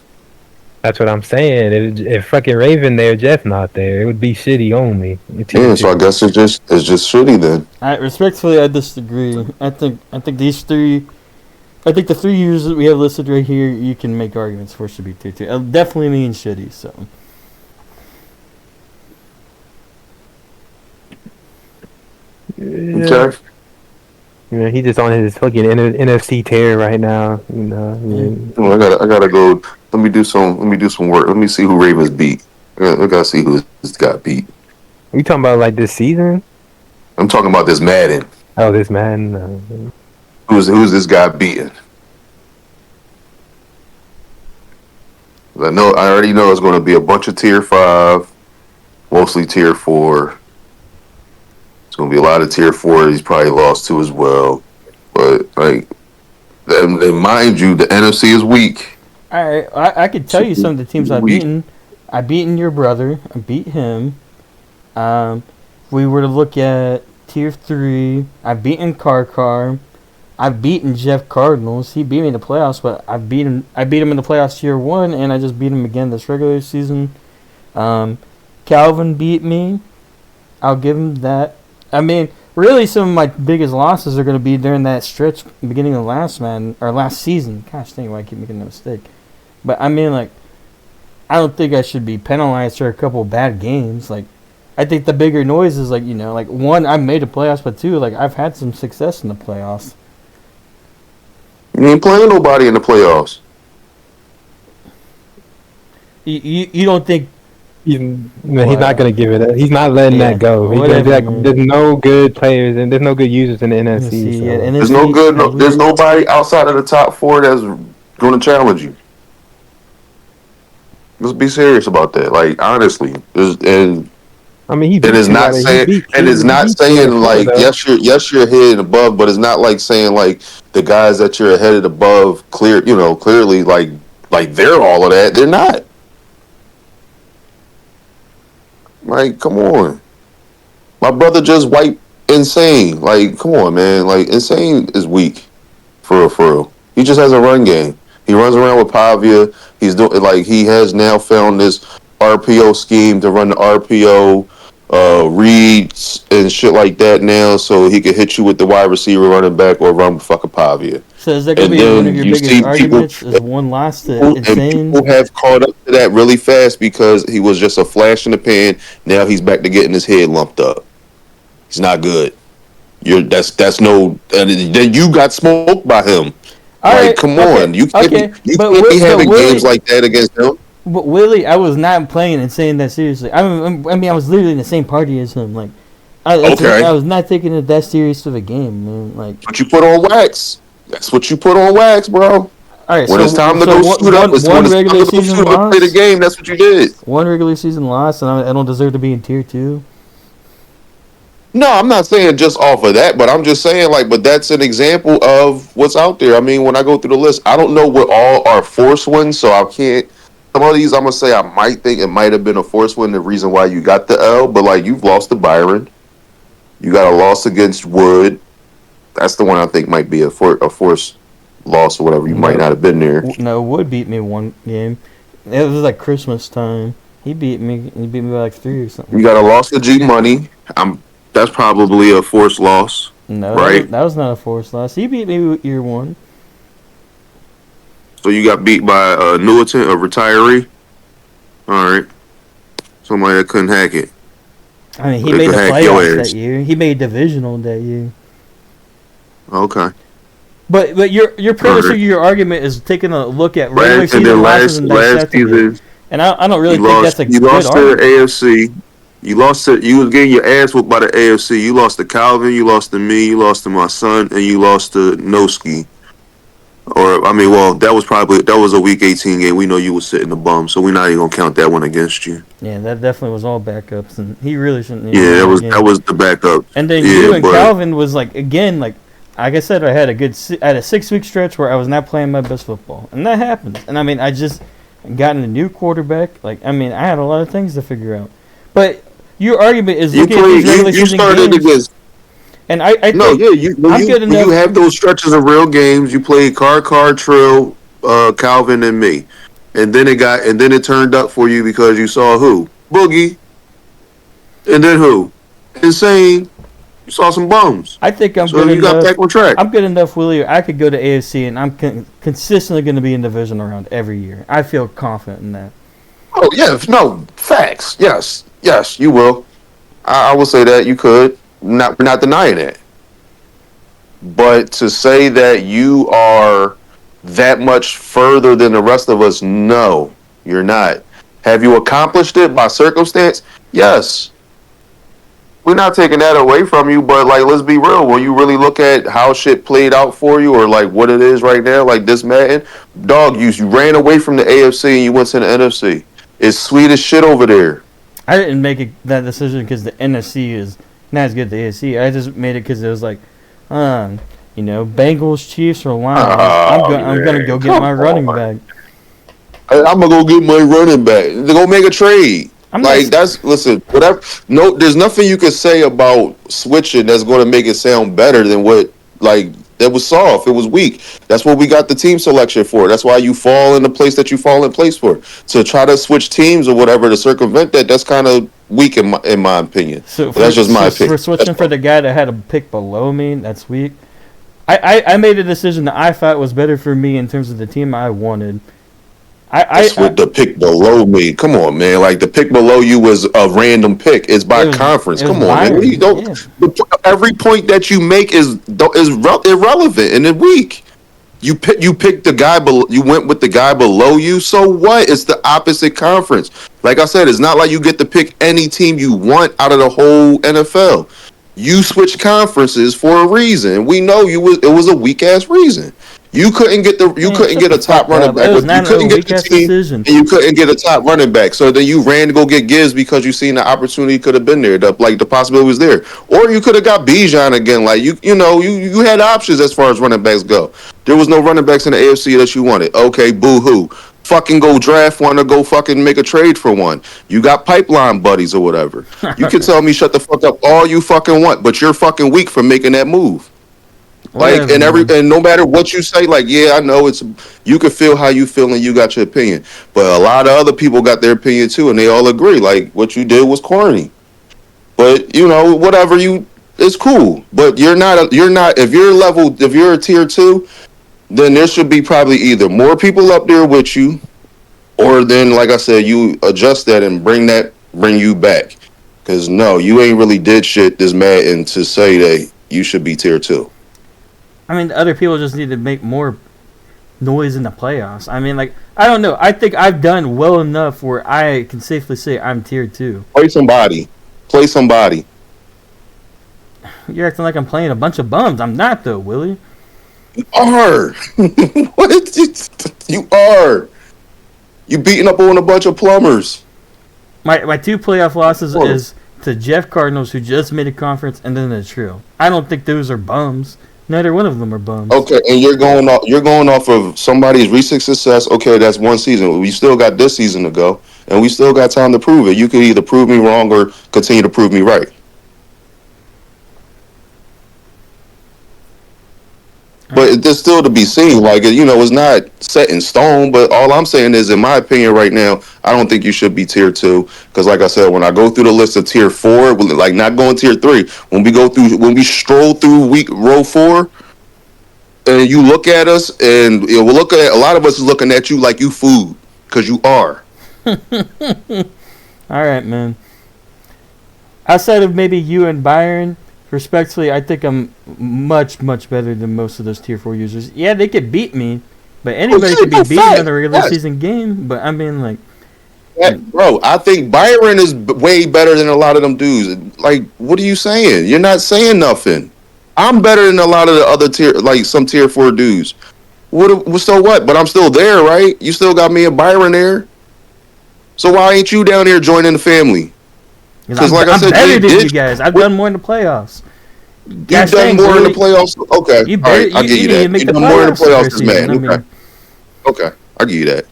That's what I'm saying. If fucking Raven there, Jeff not there, it would be shitty only. Yeah, so I guess it's just shitty then. Respectfully, I disagree. I think these three. I think the 3 years that we have listed right here, you can make arguments for should be tier 2. It definitely means shitty. So. Yeah. Okay. You know, he's just on his fucking NFC tear right now. You know. Well, I gotta go. Let me do some work. Let me see who Ravens beat. I gotta see who's got beat. Are you talking about like this season? I'm talking about this Madden. Oh, this Madden. Who's this guy beating? I already know it's going to be a bunch of tier 5, mostly tier 4. It's going to be a lot of tier 4 he's probably lost to as well. But like, and mind you, the NFC is weak. I could tell you some of the teams I've beaten. I've beaten your brother. I beat him. If we were to look at tier 3, I've beaten Car. I've beaten Jeff Cardinals. He beat me in the playoffs, but I beat him in the playoffs tier 1, and I just beat him again this regular season. Calvin beat me. I'll give him that. I mean, really, some of my biggest losses are going to be during that stretch beginning of last season. Gosh dang, why I keep making that mistake. But I mean, like, I don't think I should be penalized for a couple bad games. Like, I think the bigger noise is, like, you know, like, 1, I made the playoffs, but 2, like, I've had some success in the playoffs. You ain't playing nobody in the playoffs. You don't think he's not going to give it up. He's not letting that go. There's no good players and there's no good users in the NFC. So. Yeah, there's nobody outside of the top 4 that's going to challenge you. Let's be serious about that. Like, honestly, I mean, it's not saying like yes you're ahead and above, but it's not like saying like the guys that you're ahead and above clearly like they're all of that. They're not. Like, come on. My brother just wiped Insane. Like, come on, man. Like, Insane is weak. For real. He just has a run game. He runs around with Pavia. He's doing like he has now found this RPO scheme to run the RPO reads and shit like that now, so he can hit you with the wide receiver running back or run with fucking Pavia. So is that going to be one of your biggest arguments? Is one loss to Insane? People have caught up to that really fast because he was just a flash in the pan. Now he's back to getting his head lumped up. He's not good. That's no. And then you got smoked by him. Come on, you can't be having games like that against him. But Willie, I was not playing and saying that seriously. I mean, I was literally in the same party as him. Like, I was not taking it that serious of a game, man. Like, but you put on wax. That's what you put on wax, bro. All right, when it's time to go suit up, play the game. That's what you did. One regular season loss, and I don't deserve to be in tier 2. No, I'm not saying just off of that, but I'm just saying, like, but that's an example of what's out there. I mean, when I go through the list, I don't know what all are forced wins, so I can't. Some of these, I'm going to say I might think it might have been a forced win, the reason why you got the L, but, like, you've lost to Byron. You got a loss against Wood. That's the one I think might be a forced loss or whatever. You might not have been there. No, Wood beat me one game. It was like Christmas time. He beat me by like 3 or something. You got a loss to G Money. That's probably a forced loss. No, right? That was not a forced loss. He beat me year 1. So you got beat by a Newton, a retiree? All right. Somebody that couldn't hack it. I mean, he made the playoffs that year. He made divisional that year. Okay. But your premise of your argument is taking a look at regular season losses and dissecting it. And I don't really think that's a good argument. You lost to the AFC. You was getting your ass whooped by the AFC. You lost to Calvin, you lost to me, you lost to my son, and you lost to Noski. Or, I mean, well, that was a week 18 game. We know you was sitting the bum, so we're not even going to count that one against you. Yeah, that definitely was all backups, and he really shouldn't. Yeah, that was the backup. And then you and Calvin was, like, again, like I said, I had a 6-week stretch where I was not playing my best football. And that happens. And, I mean, I just gotten a new quarterback. Like, I mean, I had a lot of things to figure out. But your argument is looking at these regular season games. And I think I'm good enough. You have those stretches of real games. You played Trill, Calvin, and me, and then it turned up for you because you saw who Boogie, and then who Insane. You saw some bums. I think I'm good enough. Got back on track. I'm good enough, Willie. I could go to AFC, and I'm consistently going to be in division round every year. I feel confident in that. Oh yeah, no facts. Yes, you will. I will say that you could. We're not denying it. But to say that you are that much further than the rest of us, no, you're not. Have you accomplished it by circumstance? Yes. We're not taking that away from you, but like, let's be real. When you really look at how shit played out for you, or like what it is right now, like this Madden, dog, you ran away from the AFC and you went to the NFC. It's sweet as shit over there. I didn't make that decision because the NFC is not as good as the AFC. I just made it because it was like, Bengals, Chiefs, or Lions. I'm gonna go get my running back. I'm gonna go get my running back. They're gonna make a trade. Listen, whatever. No, there's nothing you can say about switching that's going to make it sound better than what, that was soft. It was weak. That's what we got the team selection for. That's why you fall in the place that you fall in place for. To try to switch teams or whatever to circumvent that, that's kind of weak in my opinion. That's just my opinion. For switching for the guy that had a pick below me, that's weak. I made a decision that I thought was better for me in terms of the team I wanted. With the pick below me. Come on, man. Like, the pick below you was a random pick. It's by conference. Come on, man. You don't. Yeah. Every point that you make is irrelevant and it's weak. You picked the guy below. You went with the guy below you. So what? It's the opposite conference. Like I said, it's not like you get to pick any team you want out of the whole NFL. You switched conferences for a reason. We know it was a weak ass reason. You couldn't get a top running back. You couldn't get the team, and you couldn't get a top running back. So then you ran to go get Gibbs because you seen the opportunity could have been there. The possibility was there. Or you could have got Bijan again. Like you had options as far as running backs go. There was no running backs in the AFC that you wanted. Okay, boo hoo. Fucking go draft one or go fucking make a trade for one. You got pipeline buddies or whatever. You can tell me shut the fuck up all you fucking want, but you're fucking weak for making that move. And no matter what you say, I know you can feel how you feel and you got your opinion, but a lot of other people got their opinion too, and they all agree. Like, what you did was corny, but whatever it's cool. But you're not. If you're a tier 2, then there should be probably either more people up there with you, or then, like I said, you adjust that and bring you back. Because no, you ain't really did shit this Madden to say that you should be tier 2. I mean, other people just need to make more noise in the playoffs. I mean, I don't know. I think I've done well enough where I can safely say I'm tier 2. Play somebody. You're acting like I'm playing a bunch of bums. I'm not, though, Willie. You are. What? You are. You beating up on a bunch of plumbers. My 2 playoff losses is to Jeff Cardinals, who just made a conference, and then the Trill. I don't think those are bums. Neither one of them are bums. Okay, and you're going off of somebody's recent success. Okay, that's one season. We still got this season to go, and we still got time to prove it. You could either prove me wrong or continue to prove me right. But there's still to be seen. It's not set in stone. But all I'm saying is, in my opinion, right now, I don't think you should be tier 2. Because, like I said, when I go through the list of tier 4, not going tier 3, when we stroll through row 4, and you look at us, and we'll look at a lot of us is looking at you like you food, because you are. All right, man. Outside of maybe you and Byron, respectfully, I think I'm much, much better than most of those tier 4 users. Yeah, they could beat me, but anybody could be beaten in a regular season game. But I mean, bro, I think Byron is way better than a lot of them dudes. What are you saying? You're not saying nothing. I'm better than a lot of the other some tier 4 dudes. So what? But I'm still there, right? You still got me and Byron there. So why ain't you down there joining the family? Because I'm better than you guys. I've done more in the playoffs. You've done more in the playoffs? Okay. I'll give you that. You've done more in the playoffs, man. Okay. I'll give you that.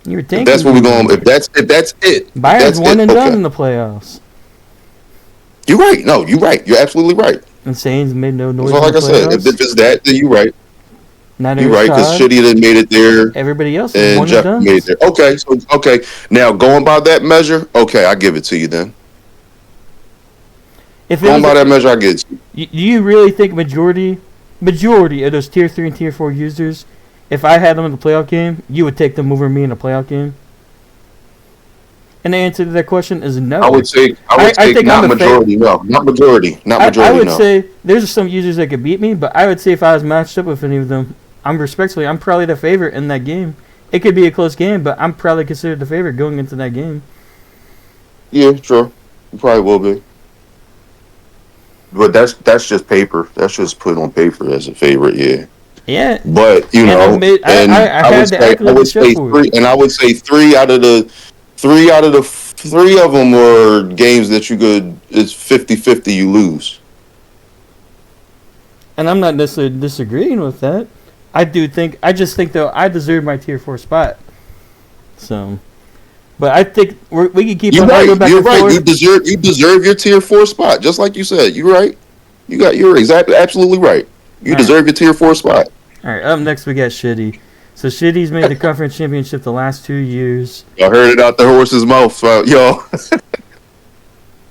You're thinking. If that's what we're going. If that's it. Byron's one and done in the playoffs. You're right. No, you're right. You're absolutely right. And Saints made no noise. So, like I said, if it's that, then you're right. You're right, because Shitty done made it there. Everybody else is and one Jeff and done. made it there. Okay. Now, going by that measure, okay, I give it to you then. Going by that measure, I get it to you. Do you really think majority of those tier 3 and tier 4 users, if I had them in the playoff game, you would take them over me in a playoff game? And the answer to that question is no. I would say not majority. I would say there's some users that could beat me, but I would say if I was matched up with any of them, I'm probably the favorite in that game. It could be a close game, but I'm probably considered the favorite going into that game. Yeah, sure. You probably will be. But that's just paper. That's just put on paper as a favorite, yeah. Yeah. But I would say three out of the three of them were games that you could. It's 50-50 you lose. And I'm not necessarily disagreeing with that. I just think though I deserve my tier 4 spot. So, but I think we can keep. You're right. You deserve your tier 4 spot, just like you said. You're right. You're absolutely right. You deserve your tier 4 spot. All right. Up next we got Shitty. So Shitty's made the conference championship the last 2 years. Y'all heard it out the horse's mouth, y'all.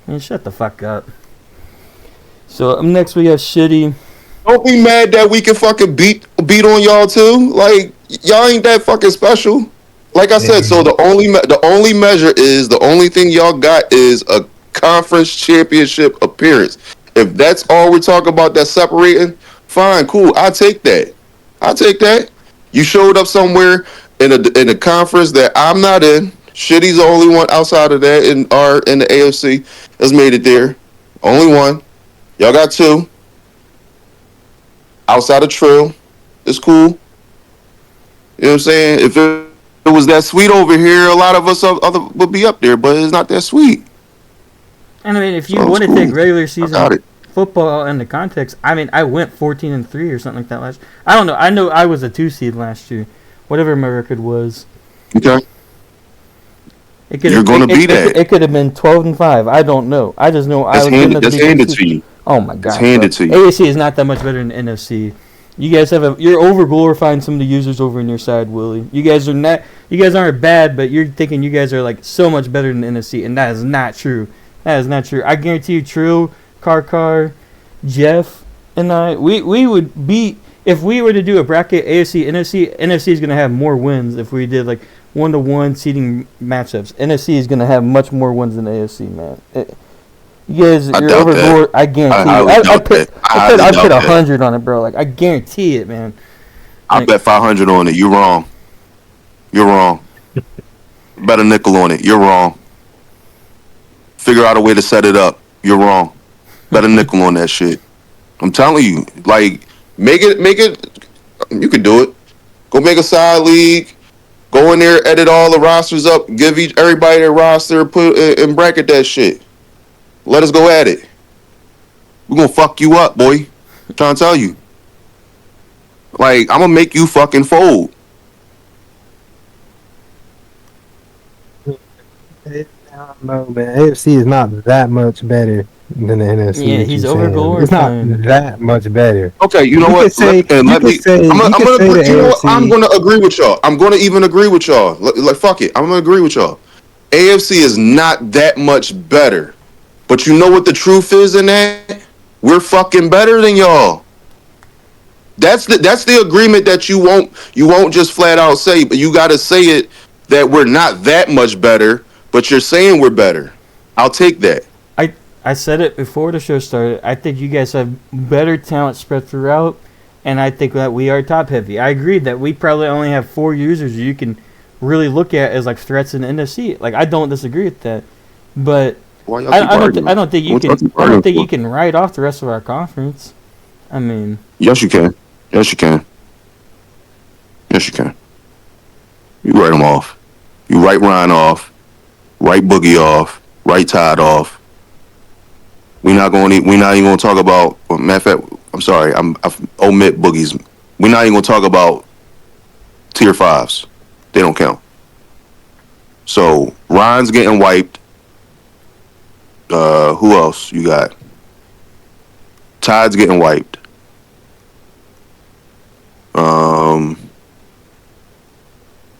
Man, shut the fuck up. So up next we have Shitty. Don't be mad that we can fucking beat on y'all too. Like y'all ain't that fucking special. Like I said, so the only measure is the only thing y'all got is a conference championship appearance. If that's all we're talking about, that's separating. Fine, cool. I'll take that. You showed up somewhere in a conference that I'm not in. Shitty's the only one outside of that in the AFC that's made it there. Only one. Y'all got 2. Outside of Trill, it's cool. You know what I'm saying? If it was that sweet over here, a lot of us would be up there, but it's not that sweet. And I mean, if you want to take regular season football in the context, I mean, I went 14-3 or something like that last year. I don't know. I know I was a 2 seed last year, whatever my record was. Okay. You're going to be that. It could have been 12-5. I don't know. I just know I was handed to you. Oh my god! It's handed to you. AFC is not that much better than NFC. You guys you're over glorifying some of the users over on your side, Willie. You guys aren't bad, but you're thinking you guys are like so much better than NFC, and that is not true. I guarantee you, Trill, Car, Jeff, and I, we would beat if we were to do a bracket AFC, NFC. NFC is gonna have more wins if we did like 1-to-1 seeding matchups. NFC is gonna have much more wins than AFC, man. You guys, you're over. I guarantee you. I put 100 on it, bro. Like I guarantee it, man. I bet 500 on it. You're wrong. Bet a nickel on it. You're wrong. Figure out a way to set it up. You're wrong. Bet a nickel on that shit. I'm telling you, like make it. You can do it. Go make a side league. Go in there, edit all the rosters up, give everybody their roster, put and bracket that shit. Let us go at it. We're gonna fuck you up, boy. I'm trying to tell you. Like, I'm gonna make you fucking fold. I don't know, man. AFC is not that much better than the NFC. Yeah, he's over glorified. It's not that much better. Okay, you know what? I'm gonna agree with y'all. I'm gonna even agree with y'all. Like, fuck it. I'm gonna agree with y'all. AFC is not that much better. But you know what the truth is in that? We're fucking better than y'all. That's the agreement that you won't just flat out say, but you gotta say it that we're not that much better, but you're saying we're better. I'll take that. I said it before the show started. I think you guys have better talent spread throughout, and I think that we are top heavy. I agree that we probably only have 4 users you can really look at as like threats in the NFC. Like I don't disagree with that, but I don't think you can write off the rest of our conference. I mean, yes, you can. You write them off. You write Ryan off. Write Boogie off. Write Todd off. We're not even going to talk about. Matter of fact, I'm sorry. I omit Boogies. We're not even going to talk about tier 5s. They don't count. So Ryan's getting wiped. Who else you got? Tide's getting wiped.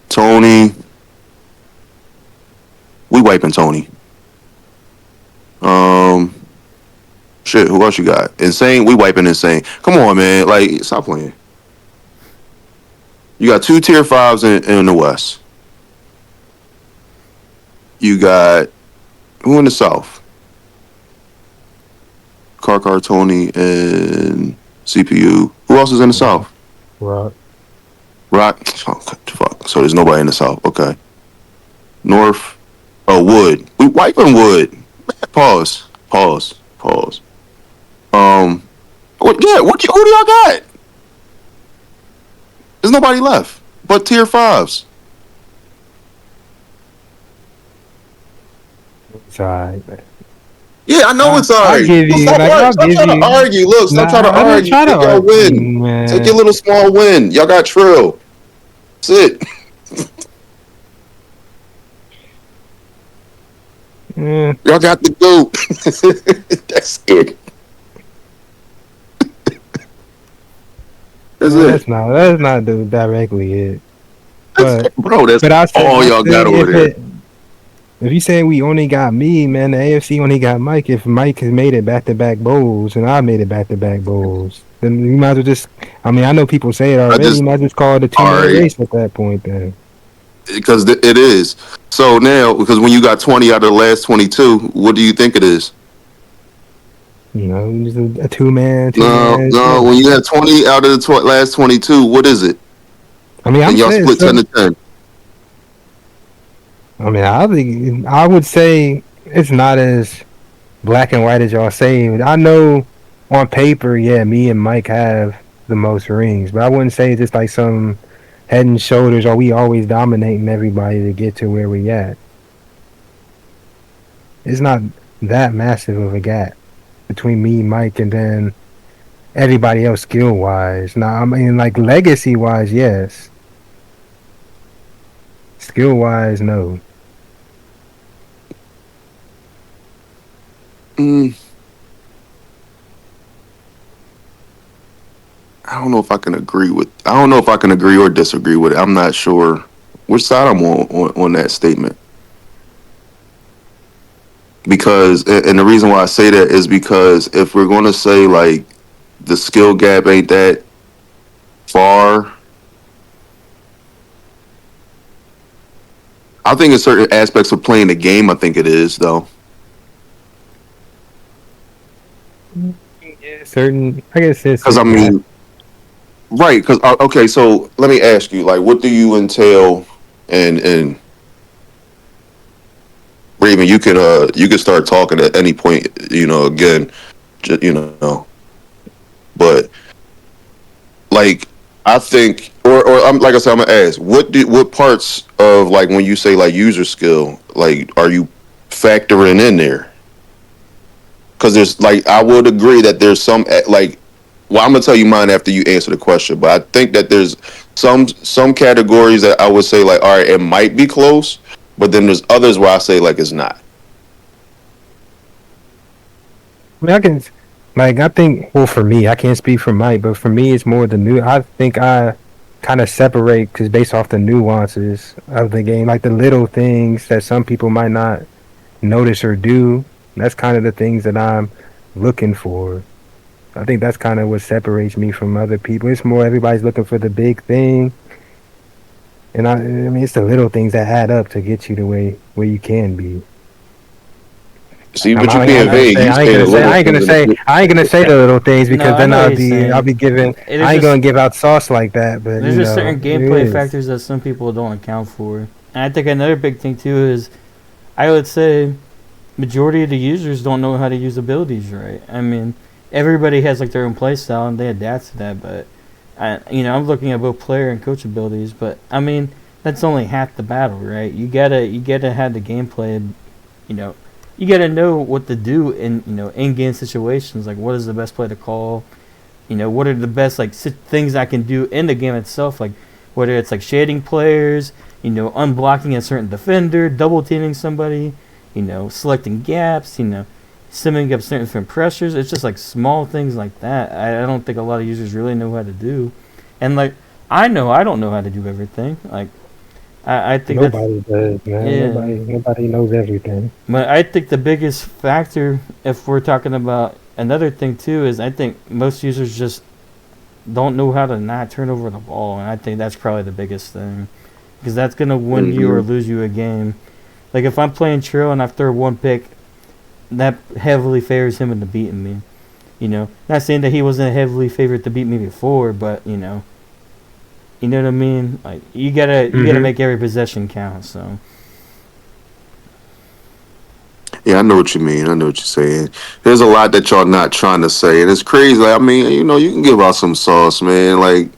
Tony. We wiping Tony. Shit, who else you got? Insane. We wiping Insane. Come on, man. Like, stop playing. You got 2 tier 5s in the West. You got who in the South? Car, Tony, and CPU. Who else is in the South? Rock. Oh, fuck. So there's nobody in the South. Okay. North. Oh, Wood. We wiping Wood. Pause. Who do y'all got? There's nobody left but tier 5s. It's alright, man. Yeah, I know it's alright. Stop trying to argue. Look, stop trying to argue. Take your win. Man. Take your little small win. Y'all got Trill. That's it. Y'all got the goat. That's it. That's not directly it. But, bro, that's all y'all got over there. If you saying we only got me, man, the AFC only got Mike. If Mike has made it back-to-back bowls and I made it back-to-back bowls, then you might as well just. I mean, I know people say it already. You might just call it a 2-man race at that point, then. Because it is. So now, because when you got 20 out of the last 22, what do you think it is? You know, just a 2-man. No. When you have 20 out of the last 22, what is it? I mean, y'all split 10 to 10. I mean, I would say it's not as black and white as y'all say. I know on paper, yeah, me and Mike have the most rings, but I wouldn't say it's just like some head and shoulders or we always dominating everybody to get to where we at. It's not that massive of a gap between me, Mike, and then everybody else skill wise. Now, I mean, like legacy wise, yes. Skill wise, no. I don't know if I can agree or disagree with it. I'm not sure which side I'm on that statement. Because, and the reason why I say that is because if we're going to say like the skill gap ain't that far, I think in certain aspects of playing the game, I think it is though. Yeah, certain, I guess it's because I mean, right? Because okay, so let me ask you, like, what do you entail and Raven, you can start talking at any point, again, but like I think, or I'm like I said, I'm gonna ask, what parts of like when you say like user skill, like are you factoring in there? Because there's like I would agree that there's some like, well, I'm gonna tell you mine after you answer the question, but I think that there's some categories that I would say like, all right, it might be close. But then there's others where I say like it's not. I mean, I think, well, for me, I can't speak for Mike, but for me, it's more the new. I think I kind of separate because based off the nuances of the game, like the little things that some people might not notice or do. That's kind of the things that I'm looking for. I think that's kind of what separates me from other people. It's more everybody's looking for the big thing. And I mean, it's the little things that add up to get you the way where you can be. See, but you're being vague. I ain't gonna say the little things because then I'll be giving. I ain't gonna give out sauce like that. But there's just certain gameplay factors that some people don't account for. And I think another big thing too is, I would say, majority of the users don't know how to use abilities right. I mean, everybody has like their own play style and they adapt to that, but. I'm looking at both player and coach abilities, but I mean that's only half the battle, right? You gotta have the gameplay, you gotta know what to do in in game situations. Like what is the best play to call, what are the best like things I can do in the game itself, like whether it's like shading players, unblocking a certain defender, double teaming somebody, selecting gaps, stemming up certain different pressures. It's just like small things like that. I don't think a lot of users really know how to do. And like I know I don't know how to do everything. Like I think nobody does, man. Yeah. Nobody knows everything. But I think the biggest factor, if we're talking about another thing too, is I think most users just don't know how to not turn over the ball, and I think that's probably the biggest thing, because that's gonna win you or lose you a game. Like if I'm playing Trill and I throw one pick, that heavily favors him into beating me. You know, not saying that he wasn't heavily favored to beat me before, but you know what I mean. Like you gotta make every possession count. So. Yeah, I know what you mean. I know what you're saying. There's a lot that y'all not trying to say, and it's crazy. Like, I mean, you know, you can give out some sauce, man. Like,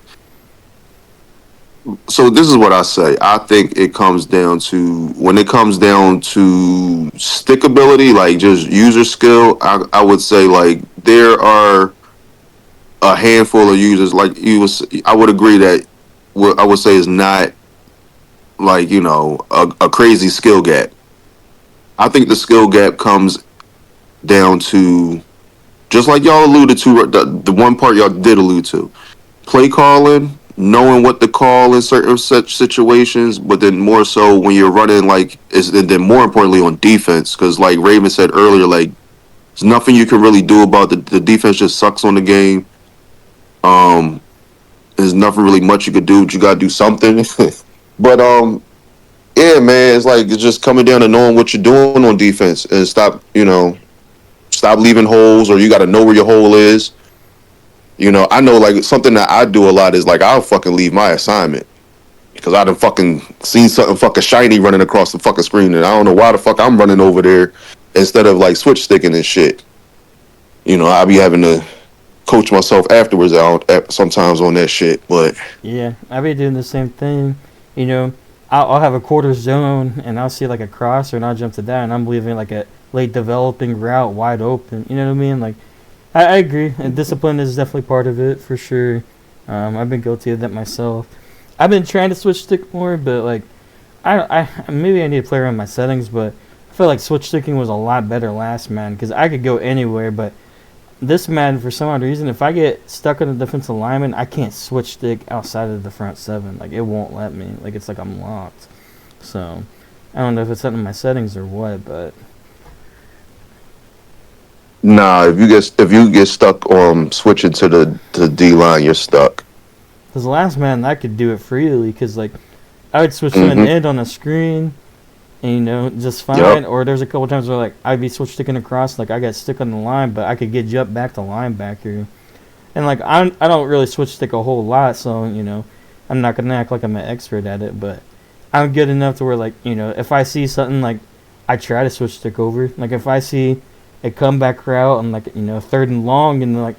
so this is what I say. I think it comes down to when it comes down to stickability, like just user skill. I would say like there are a handful of users. Like I would agree that what I would say is not like a crazy skill gap. I think the skill gap comes down to just like y'all alluded to the one part y'all did allude to play calling, knowing what to call in certain such situations, but then more so when you're running and then more importantly on defense, because like Raven said earlier, like there's nothing you can really do about the defense just sucks on the game. There's nothing really much you could do, but you gotta do something. But yeah, man, it's just coming down to knowing what you're doing on defense and stop leaving holes, or you got to know where your hole is. I know like something that I do a lot is like I'll fucking leave my assignment because I done fucking seen something fucking shiny running across the fucking screen, and I don't know why the fuck I'm running over there instead of like switch sticking and shit. I'll be having to coach myself afterwards out sometimes on that shit, but Yeah, I be doing the same thing. I'll have a quarter zone and I'll see like a crosser and I'll jump to that and I'm leaving like a late developing route wide open. You know what I mean? Like, I agree. And discipline is definitely part of it for sure. I've been guilty of that myself. I've been trying to switch stick more, but like, I maybe I need to play around my settings, but I feel like switch sticking was a lot better last man because I could go anywhere, but this man, for some odd reason, if I get stuck on a defensive lineman, I can't switch stick outside of the front seven. Like, it won't let me. Like, it's like I'm locked. So, I don't know if it's something in my settings or what, but... Nah, if you get stuck on switching to the D-line, you're stuck. Because the last man, I could do it freely, because, like, I would switch to an end on the screen, and, just fine. Yep. Or there's a couple times where, like, I'd be switch sticking across, like, I got stuck on the line, but I could get jumped back to linebacker. And, like, I don't really switch stick a whole lot, so, I'm not going to act like I'm an expert at it, but I'm good enough to where, like, if I see something, like, I try to switch stick over. Like, if I see a comeback route and, like, third and long, and, like,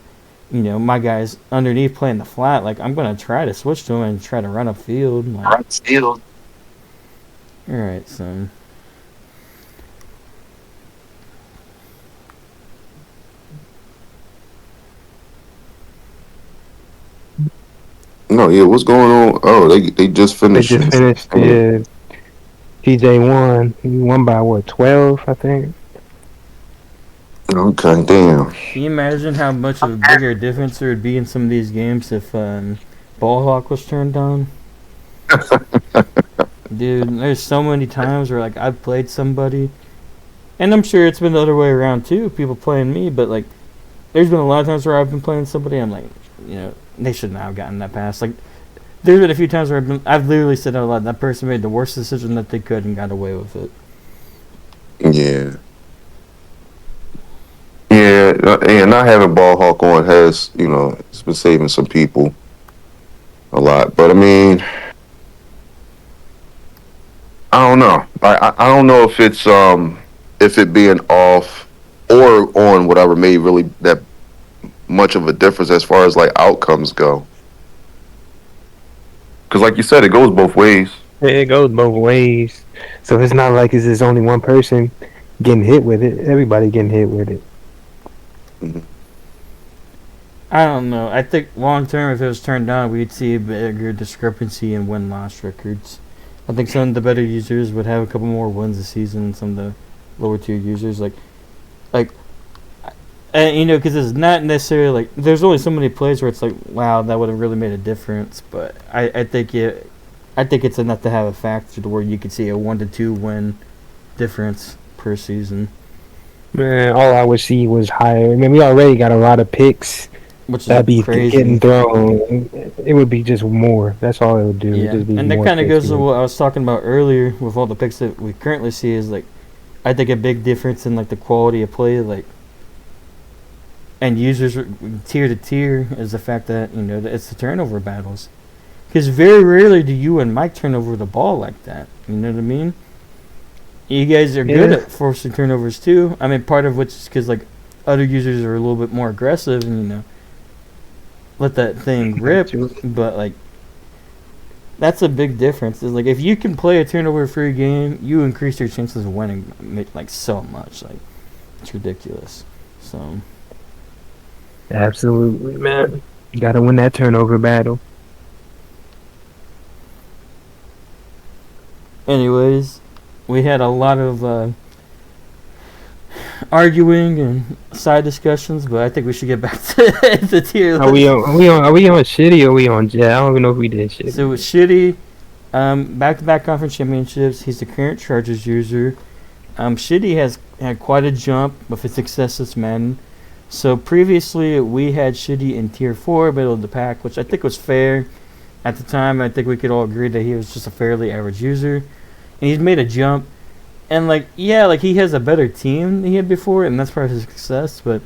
my guy's underneath playing the flat, like, I'm going to try to switch to him and try to run upfield. Like, run field. Alright, son. No, yeah, what's going on? Oh, they just finished. They just finished. Yeah, TJ won. He won by what, 12, I think. Okay, damn. Can you imagine how much of a bigger difference there would be in some of these games if Ball Hawk was turned on? Dude, there's so many times where, like, I've played somebody, and I'm sure it's been the other way around too, people playing me, but, like, there's been a lot of times where I've been playing somebody, I'm like, they should not have gotten that pass. Like, there's been a few times where I've literally said out loud, that person made the worst decision that they could and got away with it. Yeah. Yeah, and not having Ball Hawk on has, it's been saving some people a lot. But, I mean, I don't know. I don't know if it's if it being off or on whatever made really that much of a difference as far as like outcomes go. Because like you said, it goes both ways. It goes both ways. So it's not like it's just only one person getting hit with it. Everybody getting hit with it. Mm-hmm. I don't know. I think long term, if it was turned on, we'd see a bigger discrepancy in win-loss records. I think some of the better users would have a couple more wins this season than some of the lower tier users. Like And because it's not necessarily like there's only so many plays where it's like, wow, that would have really made a difference. But I think it's enough to have a factor to where you could see a 1-2 win difference per season. Man, all I would see was higher. I mean, we already got a lot of picks. Which that'd be crazy. Getting thrown. It would be just more. That's all it would do. Yeah, just be and that kind of goes to what I was talking about earlier with all the picks that we currently see is like, I think a big difference in like the quality of play, like, and users tier to tier is the fact that it's the turnover battles, because very rarely do you and Mike turn over the ball like that. You know what I mean? You guys are good at forcing turnovers too. I mean, part of which is because like other users are a little bit more aggressive and let that thing rip, but like that's a big difference. Is like if you can play a turnover-free game, you increase your chances of winning like so much. Like it's ridiculous. So absolutely, man, you gotta win that turnover battle. Anyways, we had a lot of arguing and side discussions, but I think we should get back to the tier list. Are we on shitty or are we on jet? I don't even know if we did shitty. So with shitty, back-to-back conference championships. He's the current Chargers user. Shitty has had quite a jump with his success this Madden. So previously we had Shitty in tier 4, middle of the pack, which I think was fair at the time. I think we could all agree that he was just a fairly average user, and he's made a jump. And he has a better team than he had before, and that's part of his success. But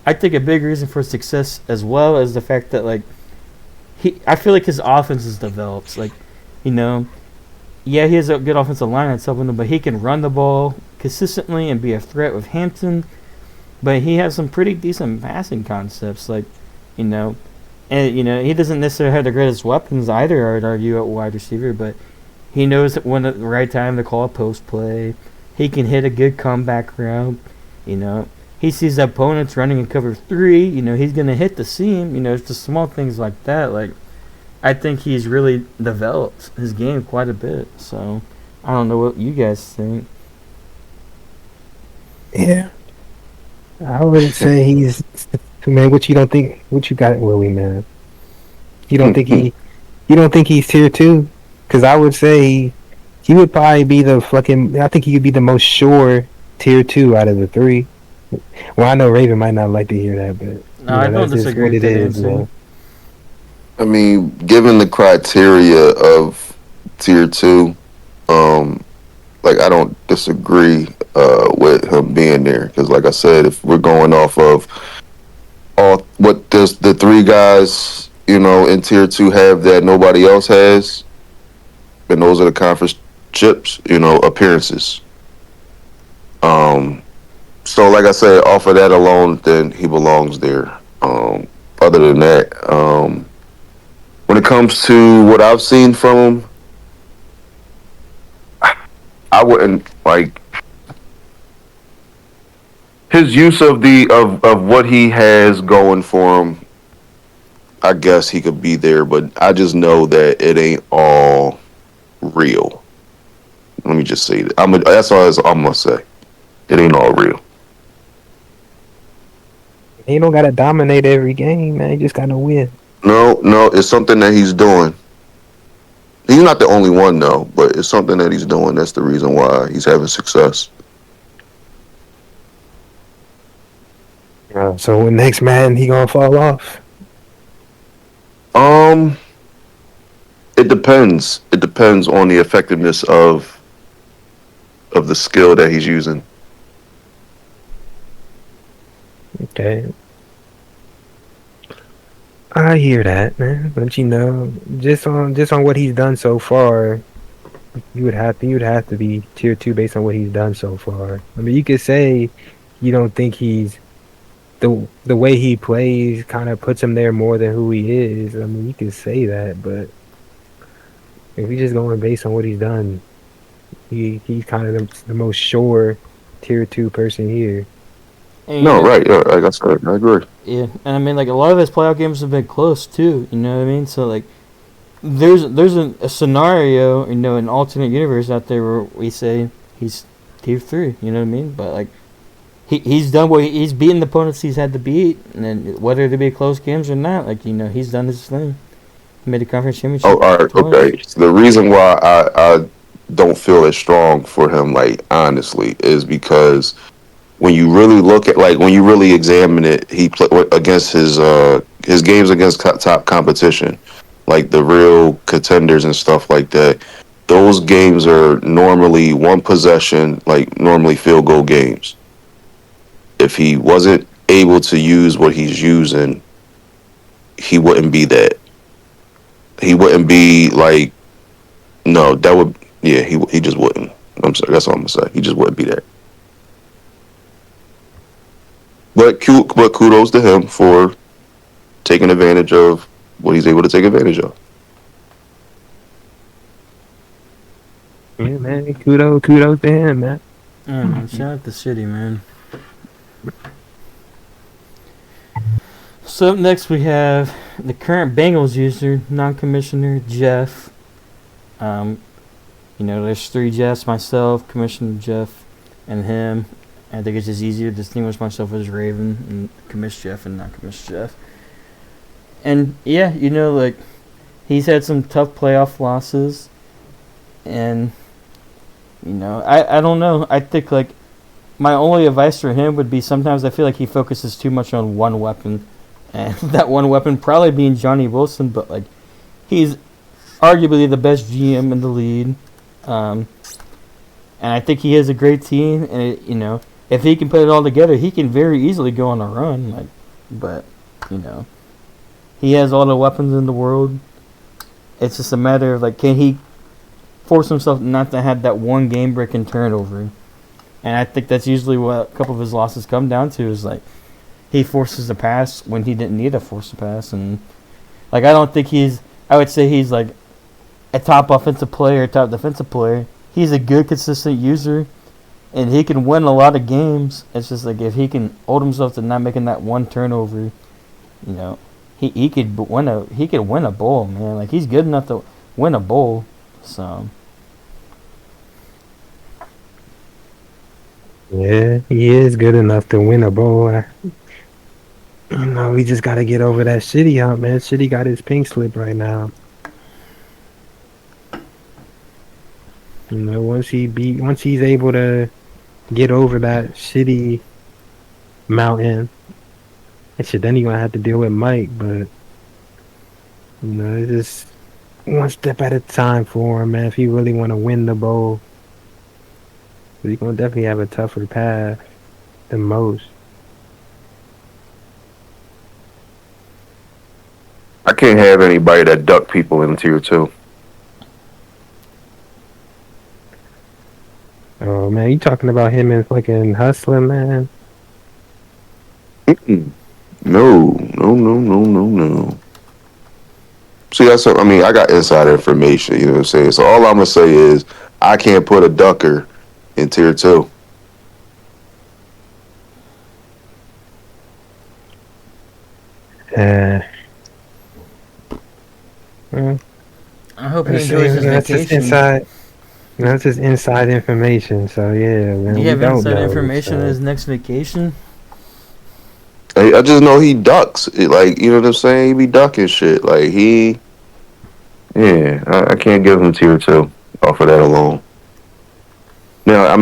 I think a big reason for his success as well is the fact that I feel like his offense has developed. He has a good offensive line that's helping him, but he can run the ball consistently and be a threat with Hampton. But he has some pretty decent passing concepts, and he doesn't necessarily have the greatest weapons either, I'd argue, at wide receiver, but he knows when at the right time to call a post play. He can hit a good comeback route. He sees the opponents running in cover 3. He's going to hit the seam. It's just small things like that. I think he's really developed his game quite a bit. So, I don't know what you guys think. Yeah. I would say he's... Man, what you don't think... What you got, Willie, man? You don't think he's tier 2? Because I would say he would probably be the fucking... I think he could be the most sure tier 2 out of the 3. Well, I know Raven might not like to hear that, but... No, I don't disagree with that answer. I mean, given the criteria of tier 2, I don't disagree with him being there. Because like I said, if we're going off of what does the 3 guys, in tier 2 have that nobody else has... And those are the conference chips, appearances. So like I said, off of that alone, then he belongs there. Other than that, when it comes to what I've seen from him, I wouldn't his use of what he has going for him. I guess he could be there, but I just know that it ain't all real. Let me just say that. That's all I'm gonna say. It ain't all real. He don't gotta dominate every game, man. He just gotta win. No, it's something that he's doing. He's not the only one though, but it's something that he's doing. That's the reason why he's having success. So when next man he gonna fall off? It depends. It depends on the effectiveness of the skill that he's using. Okay. I hear that, man. But just on what he's done so far, you'd have to be tier 2 based on what he's done so far. I mean, you could say you don't think he's the way he plays kind of puts him there more than who he is. I mean, you could say that, but if we're just going based on what he's done, he's kind of the most sure tier 2 person here. And, no, right. Yeah, like I said, I agree. Yeah, and I mean, a lot of his playoff games have been close too. You know what I mean? So there's a scenario, an alternate universe out there where we say he's tier 3. You know what I mean? But he's done what he's beaten the opponents he's had to beat, and then whether they be close games or not, like he's done his thing. He made the conference championship. Oh, all right, twice. okay. So the reason why I don't feel as strong for him, like honestly, is because when you really look at when you really examine it, he played against his games against top competition, like the real contenders and stuff like that. Those games are normally one possession, like normally field goal games. If he wasn't able to use what he's using, he wouldn't be that. He wouldn't be like no. That would he just wouldn't. I'm sorry. That's all I'm gonna say. He just wouldn't be that. But kudos to him for taking advantage of what he's able to take advantage of. Yeah, man. Kudos to him, man. Man, shout out to City, man. So up next we have the current Bengals user, non-commissioner Jeff. There's 3 Jeffs: myself, Commissioner Jeff, and him. I think it's just easier to distinguish myself as Raven and Commiss Jeff and non-Commiss Jeff. And yeah, he's had some tough playoff losses, and I don't know. I think my only advice for him would be sometimes I feel like he focuses too much on one weapon, and that one weapon probably being Johnny Wilson, but he's arguably the best GM in the league, and I think he has a great team, and if he can put it all together, he can very easily go on a run. But he has all the weapons in the world. It's just a matter of can he force himself not to have that one game breaking turnover. And I think that's usually what a couple of his losses come down to is he forces a pass when he didn't need to force a pass. And I don't think I would say he's a top offensive player, top defensive player. He's a good, consistent user, and he can win a lot of games. It's just if he can hold himself to not making that one turnover, he could win a bowl, man. He's good enough to win a bowl. So yeah, he is good enough to win a bowl. We just got to get over that City hump, man. City got his pink slip right now. Once he's able to get over that City mountain, then he's gonna have to deal with Mike. But it's just one step at a time for him, man. If he really want to win the bowl, he's gonna definitely have a tougher path than most. I can't have anybody that duck people in tier 2. Oh man, you talking about him and fucking Hustler, man? No. See, that's what, I got inside information, you know what I'm saying? So all I'm going to say is I can't put a ducker in tier 2. I hope he enjoys his vacation. That's just inside information. So yeah, man. Do you have inside information on his next vacation? I just know he ducks. You know what I'm saying? He be ducking shit. I can't give him tier 2 off of that alone. Now,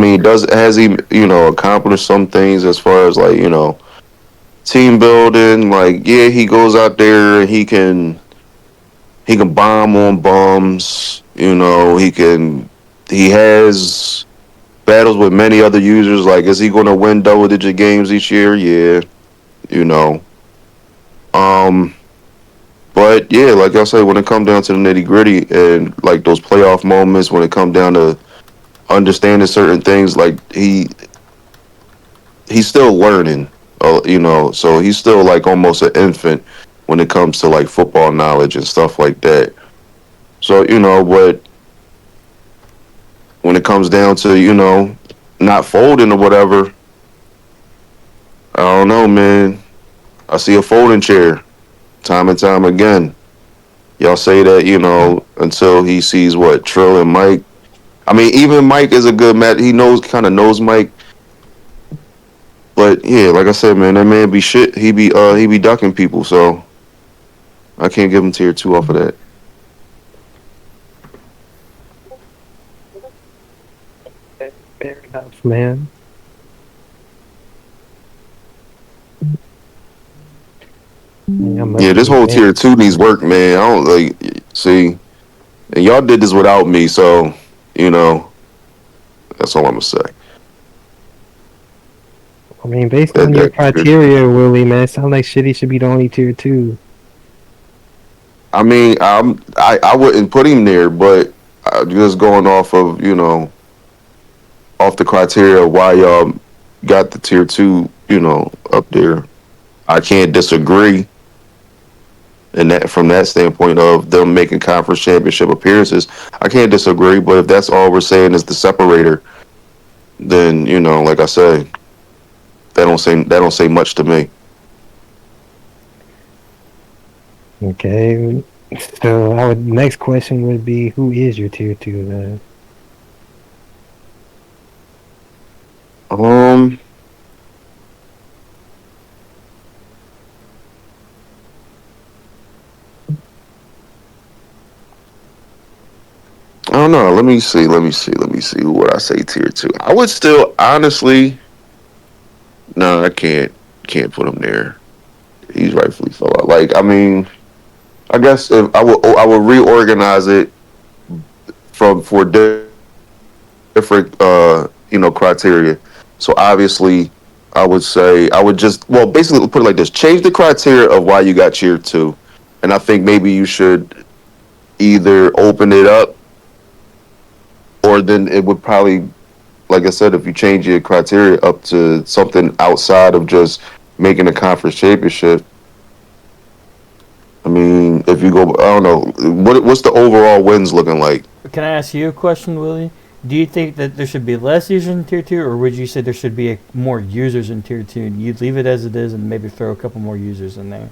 has he, accomplished some things as far as team building? He goes out there and he can bomb on bums. He has battles with many other users. Is he going to win double-digit games each year? Yeah, But yeah, like I said, when it comes down to the nitty-gritty and those playoff moments, when it comes down to understanding certain things, he's still learning. So he's still almost an infant when it comes to football knowledge and stuff like that. So but when it comes down to not folding or whatever, I don't know, man. I see a folding chair time and time again. Y'all say that until he sees what Trill and Mike. Even Mike is a good match. He kind of knows Mike. But yeah, like I said, man, that man be shit. He be ducking people, so I can't give him tier 2 off of that. Fair enough, man. Yeah, this whole tier 2 needs work, man. I don't see, and y'all did this without me, so that's all I'm gonna say. I mean, based on your criteria, Willie, man, it sounds like Shitty should be the only tier 2. I mean, I wouldn't put him there, but just going off of off the criteria of why y'all got the tier 2, up there, I can't disagree. And that from that standpoint of them making conference championship appearances, I can't disagree. But if that's all we're saying is the separator, then like I say, that don't say much to me. Okay, so our next question would be, who is your tier 2 then? I don't know. Let me see. Who would I say tier 2? I would still honestly. No, I can't put him there. He's rightfully fell out. Like, I mean, I guess if I would reorganize it for different criteria. So obviously, I would say I would basically put it like this: change the criteria of why you got tier 2, and I think maybe you should either open it up, or then it would probably, like I said, if you change your criteria up to something outside of just making a conference championship. I mean, if you go, I don't know, what's the overall wins looking like? Can I ask you a question, Willie? Do you think that there should be less users in tier 2, or would you say there should be more users in tier 2? And you'd leave it as it is and maybe throw a couple more users in there?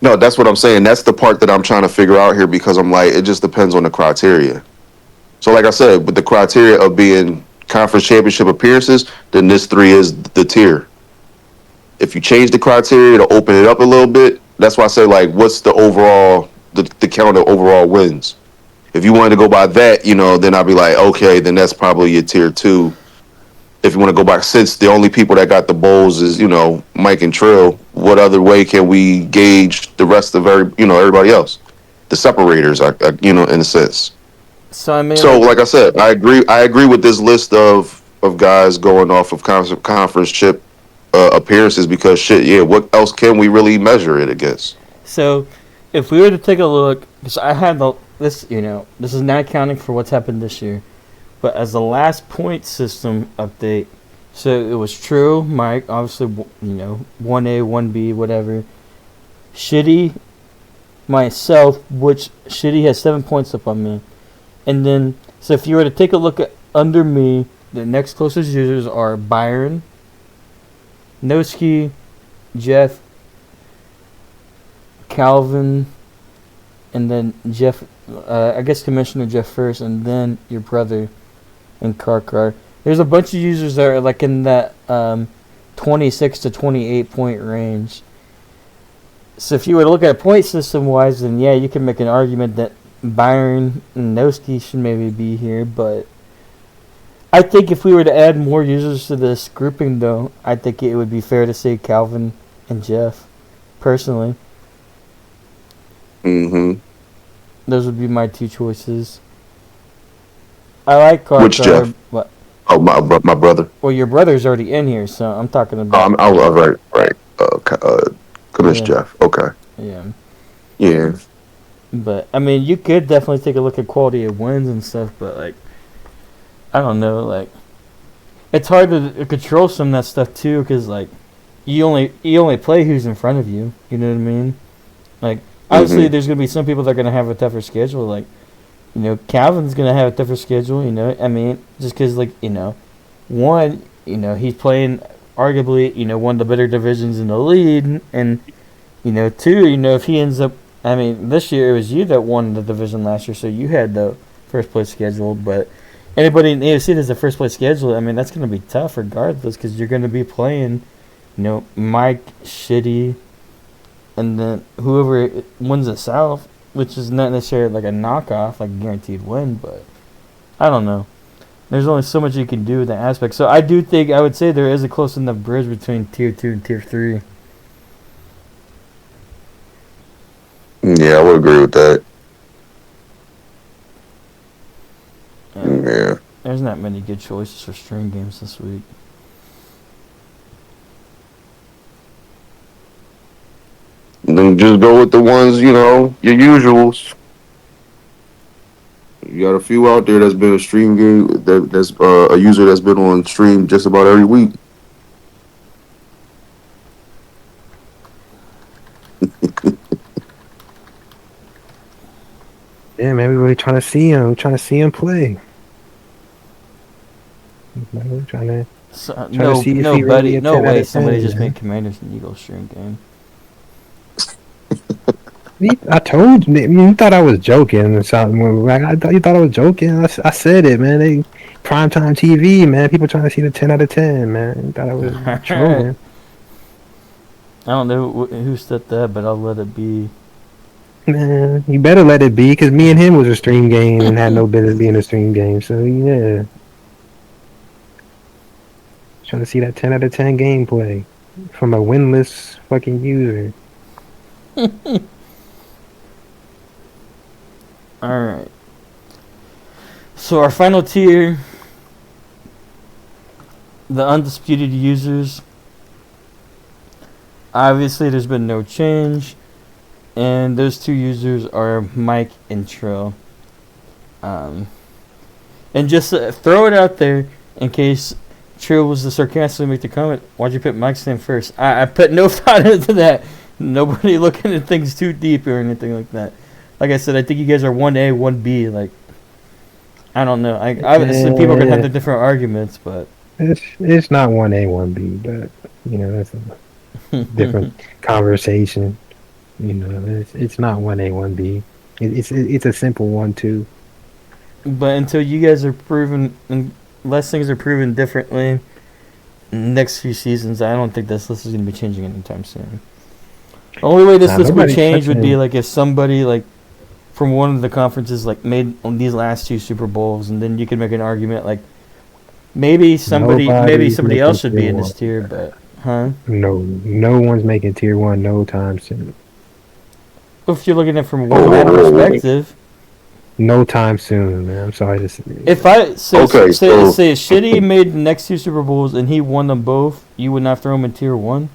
No, that's what I'm saying. That's the part that I'm trying to figure out here, because I'm like, it just depends on the criteria. So like I said, with the criteria of being conference championship appearances, then this 3 is the tier. If you change the criteria to open it up a little bit, that's why I say, like, what's the overall, the count of overall wins? If you wanted to go by that, then I'd be like, okay, then that's probably your tier 2. If you want to go back, since the only people that got the bowls is, Mike and Trill, what other way can we gauge the rest of everybody else? The separators, in a sense. So I mean, like I said, I agree with this list of guys going off of conference chip appearances, because shit, yeah, what else can we really measure it against? So, if we were to take a look, because I had this is not accounting for what's happened this year, but as the last point system update, so it was True, Mike, obviously, 1A, 1B, whatever, Shitty, myself, which Shitty has 7 points up on me, and then, so if you were to take a look at under me, the next closest users are Byron, Noski, Jeff, Calvin, and then Jeff, I guess Commissioner Jeff first, and then your brother and Karkar. There's a bunch of users that are like in that 26 to 28 point range. So if you were to look at it point system wise, then yeah, you can make an argument that Byron and Noski should maybe be here, but I think if we were to add more users to this grouping, though, I think it would be fair to say Calvin and Jeff, personally. Mm-hmm. Those would be my 2 choices. I like Karkar. Which Jeff? What? Oh, my brother. Well, your brother's already in here, so I'm talking about... right. Commissioner Jeff. Okay. Yeah. Yeah. But, I mean, you could definitely take a look at quality of wins and stuff, but, like, I don't know, like, it's hard to control some of that stuff too, because like, you only play who's in front of you. You know what I mean? Like, obviously, there's gonna be some people that are gonna have a tougher schedule. Like, Calvin's gonna have a tougher schedule. I mean, just because like one, he's playing arguably one of the better divisions in the league, and two, if he ends up, I mean, this year it was you that won the division last year, so you had the first place schedule, but anybody in the AFC that's the first place schedule, I mean, that's going to be tough regardless because you're going to be playing, Mike, Shitty, and then whoever wins the South, which is not necessarily like a knockoff, like a guaranteed win, but I don't know. There's only so much you can do with that aspect. So I do think, I would say there is a close enough bridge between Tier 2 and Tier 3. Yeah, I would agree with that. Yeah. There's not many good choices for stream games this week. Then just go with the ones, your usuals. You got a few out there that's been a stream game, that's a user that's been on stream just about every week. Yeah, man, we really trying to see him. We're trying to see him play. We're trying to. So, no way somebody just made Commanders and Eagles stream game. I told you, you thought I was joking or something. You thought I was joking. I said it, man. They primetime TV, man. People trying to see the 10 out of 10, man. You thought I was trolling. I don't know who said that, but I'll let it be. Man, you better let it be, because me and him was a stream game and had no business being a stream game. So, yeah. Trying to see that 10 out of 10 gameplay from a winless fucking user. Alright. So our final tier, the undisputed users. Obviously there's been no change. And those two users are Mike and Trill. And just throw it out there in case Trill was to sarcastically make the comment, why'd you put Mike's name first? I put no thought into that. Nobody looking at things too deep or anything like that. Like I said, I think you guys are 1A, 1B. Like, I don't know. Obviously, people are going to have the different arguments, but... It's not 1A, 1B, but, that's a different conversation. It's not 1A, 1B. It's a simple 1-2. But until you guys are proven, unless things are proven differently, next few seasons, I don't think this list is going to be changing anytime soon. The only way this list would change would be like if somebody like from one of the conferences like made these last two Super Bowls, and then you could make an argument like maybe somebody else should be in this tier, but no one's making tier 1 no time soon. If you're looking at it from one perspective, no time soon, man. I'm sorry to say. If I say Shitty made the next two Super Bowls and he won them both, you would not throw him in tier 1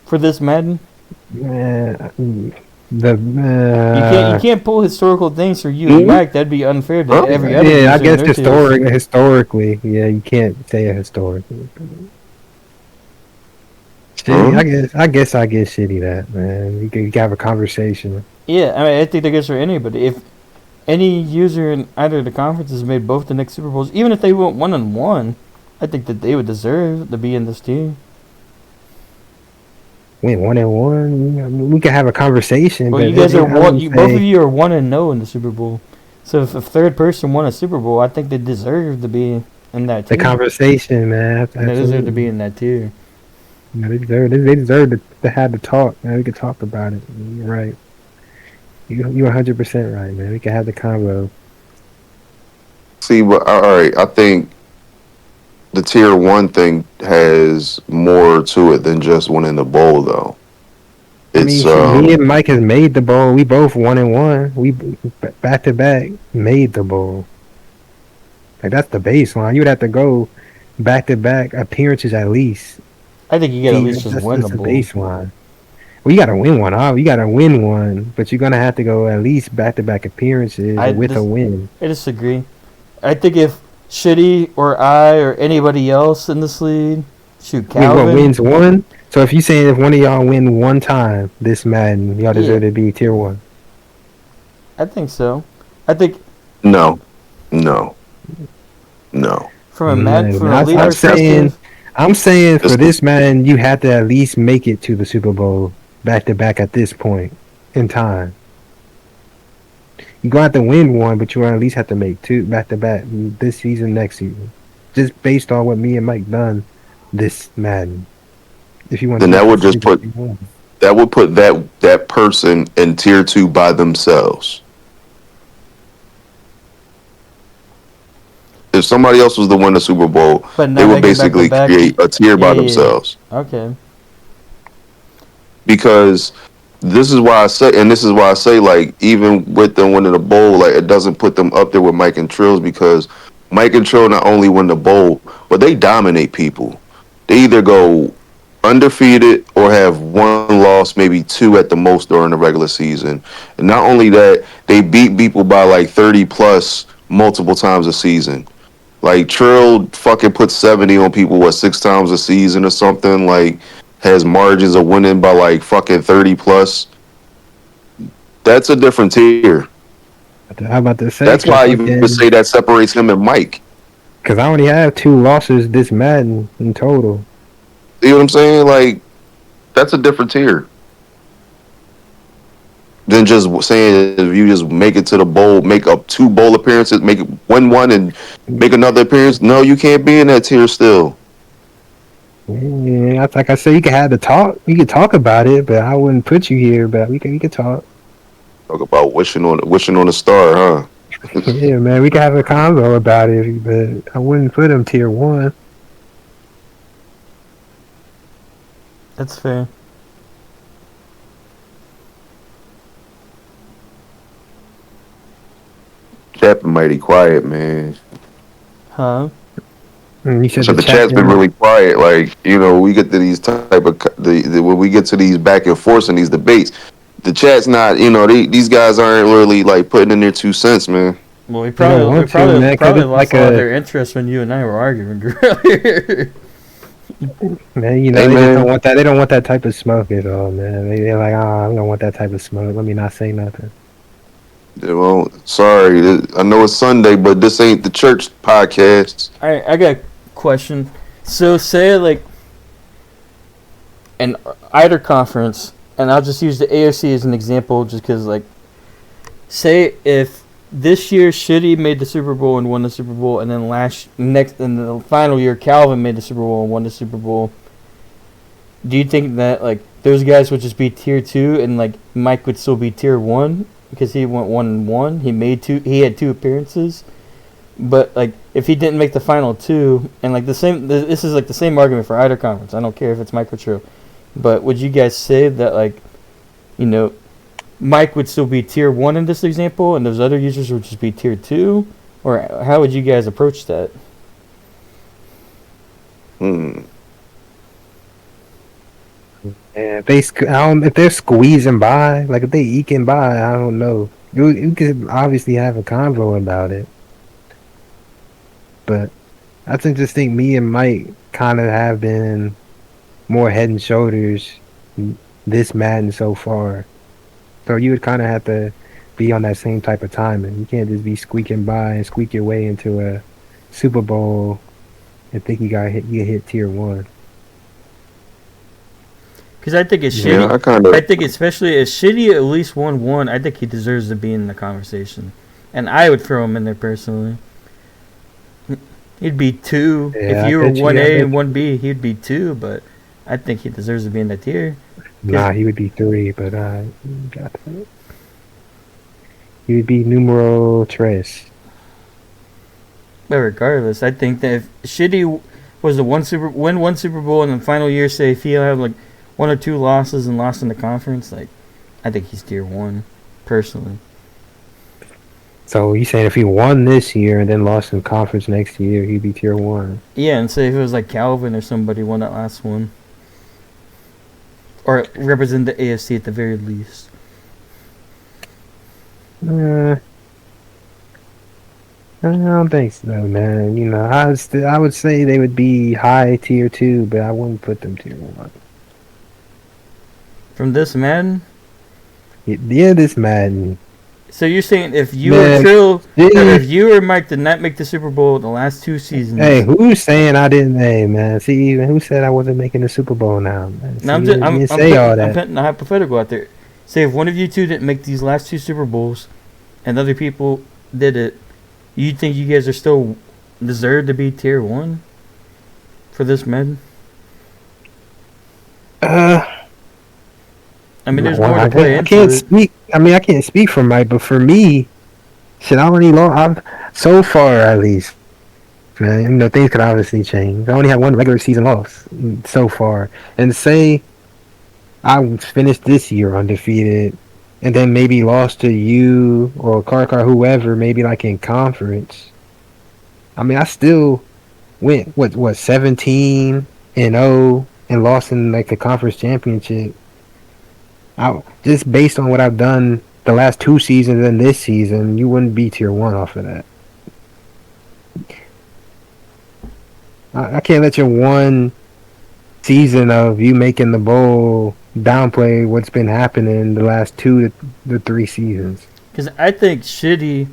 for this Madden? You can't pull historical things for you and Mike. That'd be unfair to every other. Yeah, I guess historically, yeah, you can't say it historically. Shitty, I guess I get Shitty that, man. You can have a conversation. Yeah, I mean, I think that goes for anybody. If any user in either of the conferences made both the next Super Bowls, even if they went 1-1, I think that they would deserve to be in this tier. Went 1-1. We can have a conversation. Well, you guys are both of you are 1-0 in the Super Bowl. So if a third person won a Super Bowl, I think they deserve to be in that tier. The conversation, man. They deserve to be in that tier. They deserve to have the talk, man. We can talk about it. You're right. You're 100% right, man. We can have the convo. See, but all right, I think the tier 1 thing has more to it than just winning the bowl, though. It's me and Mike has made the bowl. We both 1-1. We back to back made the bowl. Like that's the baseline. You would have to go back to back appearances at least. I think you got to at least just win the bowl. Baseline. Well, you got to win one. You got to win one, but you're gonna have to go at least back to back appearances with a win. I disagree. I think if Shitty or I or anybody else in this league, Calvin wins one. So if you saying if one of y'all win one time this Madden, y'all deserve to be tier 1. I think so. I think no. From a Madden, from a leader perspective, I'm saying for this Madden, you have to at least make it to the Super Bowl back to back at this point in time. You gonna have to win one, but you gonna at least have to make 2 back to back this season, next season, just based on what me and Mike done this Madden. If you want, then that would just put that person in tier 2 by themselves. If somebody else was to win the Super Bowl, they would basically create a tier by themselves. Okay. Because this is why I say, like, even with them winning the bowl, like, it doesn't put them up there with Mike and Trills, because Mike and Trill not only win the bowl, but they dominate people. They either go undefeated or have 1 loss, maybe 2 at the most during the regular season. And not only that, they beat people by like 30 plus multiple times a season. Like, Trill fucking puts 70 on people, 6 times a season or something, like, has margins of winning by like fucking 30 plus. That's a different tier. How about to say? That's why I even say that separates him and Mike. Because I only have 2 losses this Madden in total. See what I'm saying? Like, that's a different tier than just saying if you just make it to the bowl, make up 2 bowl appearances, win one and make another appearance. No, you can't be in that tier still. Yeah, like I said, you can have the talk. You can talk about it, but I wouldn't put you here. But we can talk. Talk about wishing on a star, huh? Yeah, man, we can have a convo about it, but I wouldn't put him tier 1. That's fair. Chat been mighty quiet, man. Huh? You said so the chat's been really quiet. Like, you know, we get to these type of when we get to these back and forth and these debates, the chat's not, you know, these guys aren't really like putting in their 2 cents, man. Well, we probably lost a lot of their interest when you and I were arguing earlier. Man, you know, they just don't want that. They don't want that type of smoke at all, man. They're like, I don't want that type of smoke. Let me not say nothing. Yeah, well, sorry. I know it's Sunday, but this ain't the church podcast. All right, I got a question. So, say, like, in either conference, and I'll just use the AFC as an example just because, like, say if this year Shitty made the Super Bowl and won the Super Bowl, and then in the final year Calvin made the Super Bowl and won the Super Bowl. Do you think that like those guys would just be tier 2 and like Mike would still be tier 1 because he went 1-1? He had 2 appearances, but like if he didn't make the final 2 and like this is like the same argument for either conference. I don't care if it's Mike or True, but would you guys say that like, you know, Mike would still be tier 1 in this example, and those other users would just be tier 2? Or how would you guys approach that? And if they're squeezing by, like if they eking by, I don't know. You could obviously have a convo about it, but I just think me and Mike kind of have been more head and shoulders this Madden so far. So you would kind of have to be on that same type of timing. You can't just be squeaking by and squeak your way into a Super Bowl and think you hit tier 1. Because I think it's Shitty. I think especially if Shitty at least won 1, I think he deserves to be in the conversation, and I would throw him in there personally. He'd be 2 if you were 1A and 1B. He'd be 2, but I think he deserves to be in that tier. Nah, he would be 3, but got that. He would be numero tres. But regardless, I think that if Shitty was the win 1 Super Bowl and the final year, say if he had like 1 or 2 losses and lost in the conference, like I think he's tier 1, personally. So you saying if he won this year and then lost in the conference next year, he'd be tier 1? Yeah, and say if it was like Calvin or somebody won that last one. Or represent the AFC at the very least. I don't think so, man. You know, I would say they would be high tier 2, but I wouldn't put them tier 1. From this Madden? Yeah, this Madden. So you're saying if you or Trill, if you or Mike did not make the Super Bowl the last 2 seasons? Hey, who's saying I didn't? Hey, man. See, who said I wasn't making the Super Bowl now? Man? See, I'm putting a hypothetical out there. Say if one of you two didn't make these last 2 Super Bowls, and other people did it, you think you guys are still deserve to be tier 1 for this med? I mean, there's more to play into. I can't speak. I mean, I can't speak for Mike, but for me, shit, I only lost. So far, at least, man. You know, things could obviously change. I only have one regular season loss so far, and say I finished this year undefeated, and then maybe lost to you or Karkar, whoever, maybe like in conference. I mean, I still went 17-0 and lost in like the conference championship. Just based on what I've done the last 2 seasons and this season, you wouldn't be tier 1 off of that. I can't let your one season of you making the bowl downplay what's been happening the last 2 to 3 seasons. Because I think Shitty,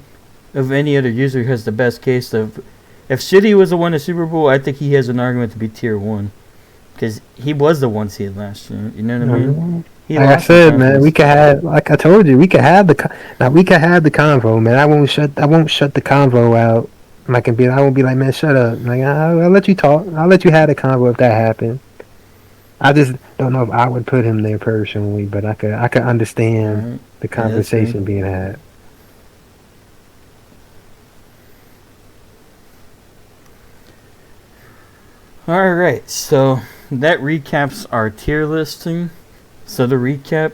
of any other user, has the best case of. If Shitty was the one in Super Bowl, I think he has an argument to be tier 1. Because he was the 1 seed last year. You know what I mean? Like I said, man, we could have. Like I told you, we could have the convo, man. I won't shut the convo out. I won't be like, man, shut up. Like I'll let you talk. I'll let you have the convo if that happened. I just don't know if I would put him there personally, but I could understand the conversation being had. All right, so that recaps our tier listing. So to recap,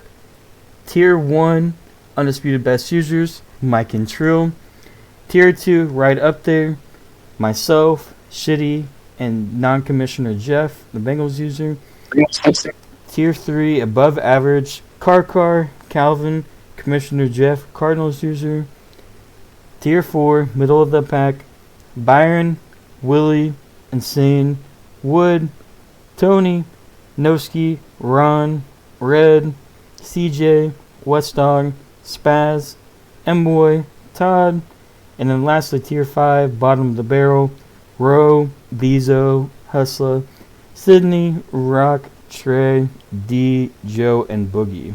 tier 1, undisputed best users, Mike and Trill. Tier 2, right up there, myself, Shitty, and non-commissioner Jeff, the Bengals user. Tier 3, above average, Karkar, Calvin, Commissioner Jeff, Cardinals user. Tier 4, middle of the pack, Byron, Willie, Insane, Wood, Tony, Noski, Ron, Red, CJ, Westdog, Spaz, M-Boy, Todd, and then lastly tier 5, bottom of the barrel, Ro, Bezo, Hustler, Sydney, Rock, Trey, D, Joe, and Boogie.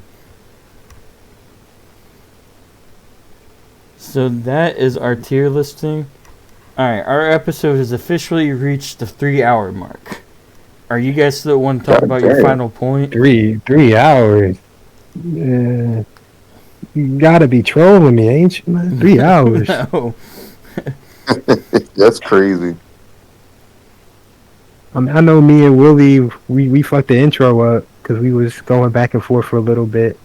So that is our tier listing. Alright, our episode has officially reached the 3-hour mark. Are you guys still want to talk about your final point? 3 hours. You gotta be trolling me, ain't you, man? 3 hours. No. That's crazy. I mean, I know me and Willie, we fucked the intro up because we was going back and forth for a little bit.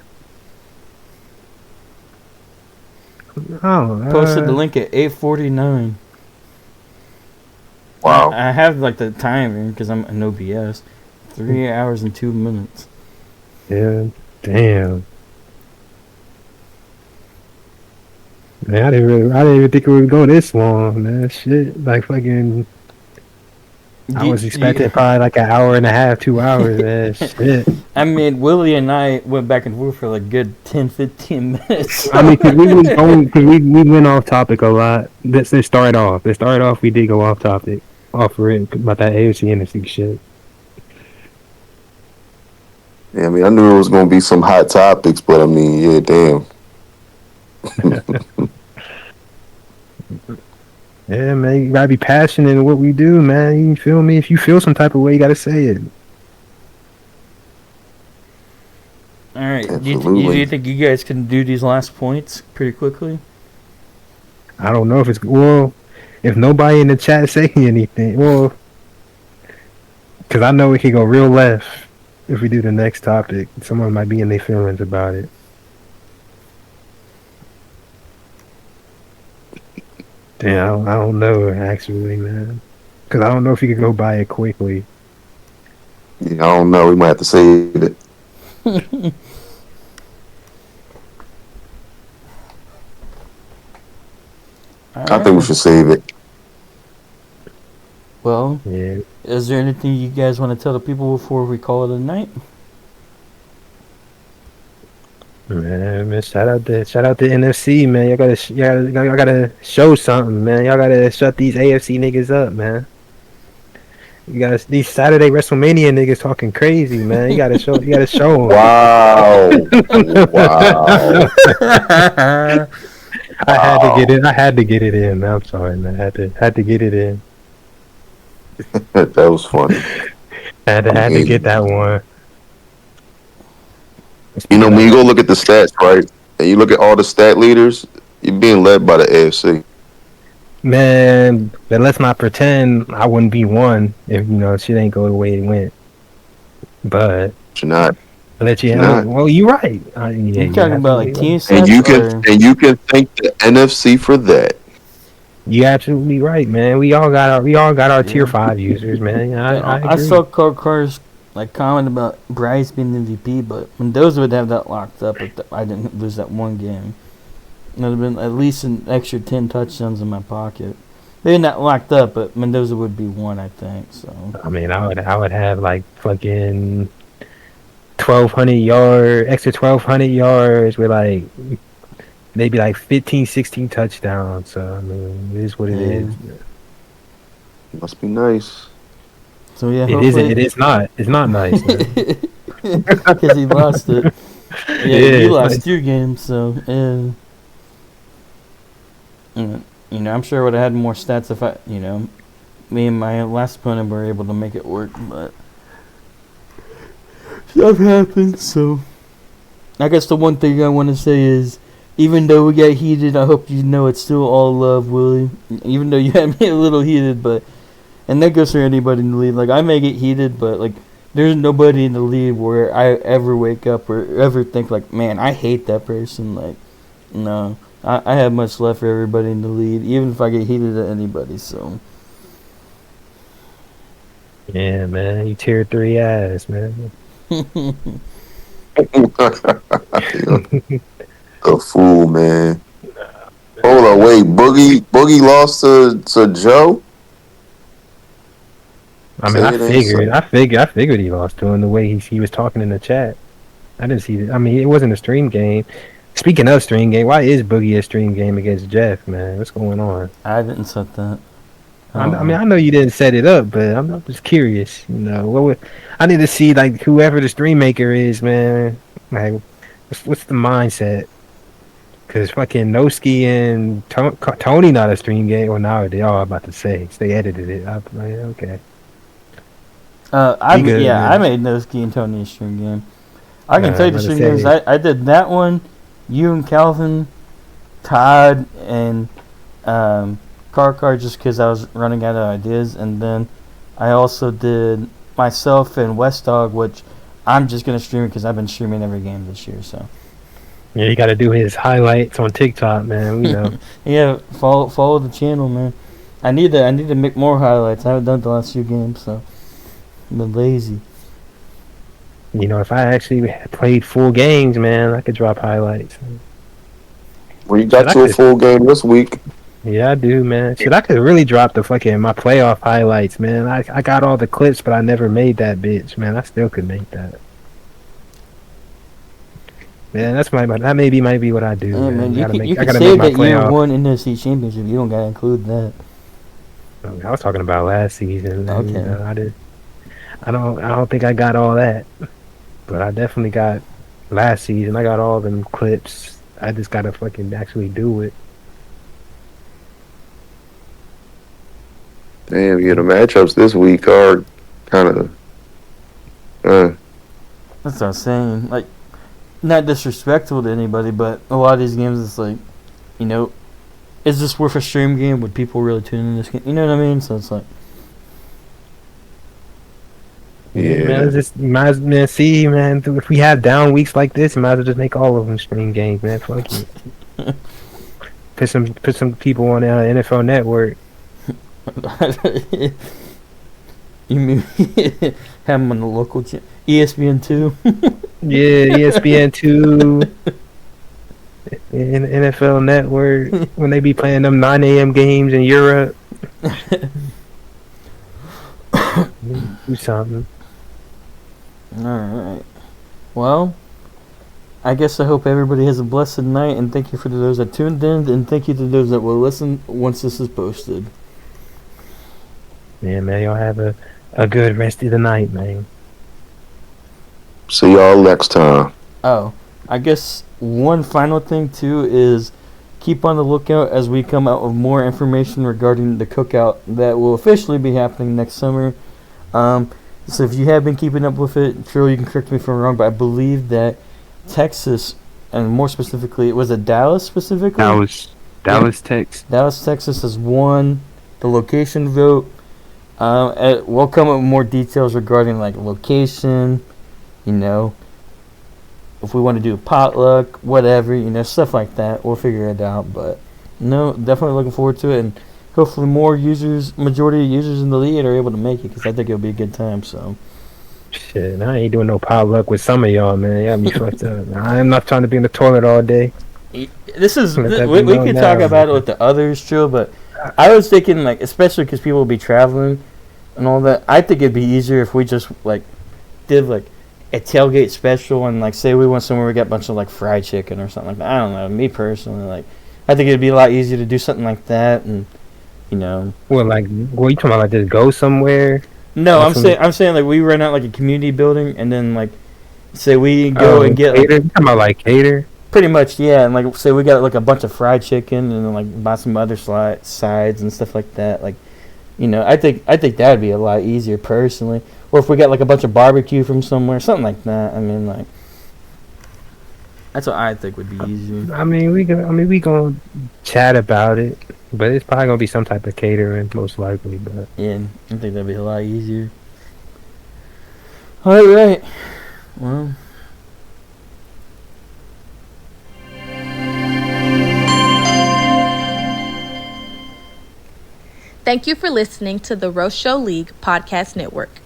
Oh, Posted the link at 8:49. Wow. I have like the timer because I'm no BS. 3 hours and 2 minutes. Yeah, damn. Man, I didn't even think it would go this long, man. Shit, like fucking. I was expecting probably like an hour and a half, 2 hours, man. Shit. I mean, Willie and I went back and forth for like good 10-15 minutes. I mean, cause we went off topic a lot. Let's start off. We did go off topic, off for it about that AFC NFC shit. Yeah, I mean, I knew it was gonna be some hot topics, but I mean, yeah, damn. Yeah, man, you gotta be passionate in what we do, man. You feel me? If you feel some type of way, you gotta say it. All right. Do you think you guys can do these last points pretty quickly? I don't know if it's if nobody in the chat say anything, because I know it could go real left if we do the next topic. Someone might be in their feelings about it. Damn, I don't know actually, man. Because I don't know if you could go by it quickly. Yeah, I don't know. We might have to save it. I think we should save it. Well, yeah. Is there anything you guys want to tell the people before we call it a night? Man, shout out to NFC, man. Y'all gotta show something, man. Y'all gotta shut these AFC niggas up, man. You got these Saturday WrestleMania niggas talking crazy, man. You gotta show them. Wow. Wow. I had to get it. I had to get it in. I'm sorry, man. Had to get it in. That was funny. Had to get that one. You know, when you go look at the stats, right, and you look at all the stat leaders, you're being led by the AFC. Man, but let's not pretend I wouldn't be one if shit ain't go the way it went. But You're not. well, you're right. You're talking about like team stats, and you can thank the NFC for that. You're absolutely right, man. We all got our tier 5 users, man. I agree. I saw Carter's like comment about Bryce being MVP, but Mendoza would have that locked up if I didn't lose that one game. It would have been at least an extra 10 touchdowns in my pocket. They're not locked up, but Mendoza would be one, I think. So I mean, I would have like fucking 1,200 extra 1,200 yards with like maybe like 15, 16 touchdowns. So I mean, it is what it is. Must be nice. So yeah, it is not. It's not nice because he lost it. Yeah, he lost 2 games. So I'm sure I would have had more stats if me and my last opponent were able to make it work, but stuff happens. So I guess the one thing I want to say is, even though we got heated, I hope you know it's still all love, Willie. Even though you had me a little heated, and that goes for anybody in the league. Like, I may get heated, but like, there's nobody in the league where I ever wake up or ever think like, man, I hate that person. Like, no. I have much love for everybody in the league, even if I get heated at anybody. So, yeah, man, you tier 3 ass, man. A fool, man. Hold on, wait. Boogie lost to Joe. I mean, I figured he lost to him the way he was talking in the chat. I didn't see it. I mean, it wasn't a stream game. Speaking of stream game, why is Boogie a stream game against Jeff, man? What's going on? I didn't set that. I mean, I know you didn't set it up, but I'm just curious. I need to see like whoever the stream maker is, man. Like, what's the mindset? Because fucking Noski and Tony not a stream game. Well, now they are about to say they edited it. I'm like, okay. I made Noski and Tony a stream game. I can tell you the stream games. I did that one. You and Calvin, Todd, and Car just because I was running out of ideas. And then I also did myself and West Dog, which I'm just going to stream because I've been streaming every game this year. So yeah, you got to do his highlights on TikTok, man. We know. Yeah, follow the channel, man. I need to make more highlights. I haven't done the last few games, so I've been lazy. If I actually played full games, man, I could drop highlights. Well, you got a full game this week. Yeah, I do, man. Shit, I could really drop the fucking my playoff highlights, man. I got all the clips, but I never made that bitch, man. I still could make that. Man, that maybe might be what I do. Yeah, man. You can make say my that playoff. you won NFC Championship. You don't gotta include that. I was talking about last season. Okay. I don't think I got all that. But I definitely got last season. I got all them clips. I just gotta fucking actually do it. Damn, the matchups this week are kind of. That's what I'm saying. Like, not disrespectful to anybody, but a lot of these games, it's like, is this worth a stream game? Would people really tune in this game? You know what I mean? So it's like. Yeah, man, see, man, if we have down weeks like this, you might as well just make all of them stream games, man. Fuck it. Put some people on NFL Network. You mean have them on the local ESPN 2? Yeah, ESPN 2. NFL Network when they be playing them 9 a.m. games in Europe. Do something. Alright. Well, I guess I hope everybody has a blessed night, and thank you for those that tuned in, and thank you to those that will listen once this is posted. Yeah, man, y'all have a good rest of the night, man. See y'all next time. Oh, I guess one final thing, too, is keep on the lookout as we come out with more information regarding the cookout that will officially be happening next summer. So if you have been keeping up with it, Trill, you can correct me if I'm wrong, but I believe that Texas, and more specifically, was it Dallas specifically? Dallas, Texas. Dallas, Texas has won the location vote. We'll come up with more details regarding like location, if we want to do a potluck, whatever, stuff like that. We'll figure it out. But no, definitely looking forward to it, and hopefully majority of users in the league are able to make it, because I think it'll be a good time. So. Shit, I ain't doing no potluck with some of y'all, man. Y'all be fucked up. I'm not trying to be in the toilet all day. We could talk about it with the others, too, but I was thinking, like, especially because people will be traveling and all that, I think it'd be easier if we just, like, did, like, a tailgate special and, like, say we went somewhere we got a bunch of, like, fried chicken or something like that. I don't know. Me personally, like, I think it'd be a lot easier to do something like that and, Well, you talking about, like, just go somewhere? No, I'm saying like we rent out like a community building and then like say we go and get cater. You talking about like cater? Pretty much, yeah. And like say we got like a bunch of fried chicken and then like buy some other sides and stuff like that. Like, I think that'd be a lot easier personally. Or if we got like a bunch of barbecue from somewhere, something like that. I mean, like that's what I think would be easier. We gonna chat about it. But it's probably gonna be some type of catering, most likely. But yeah, I think that'd be a lot easier. All right. Well. Thank you for listening to the RoShow League Podcast Network.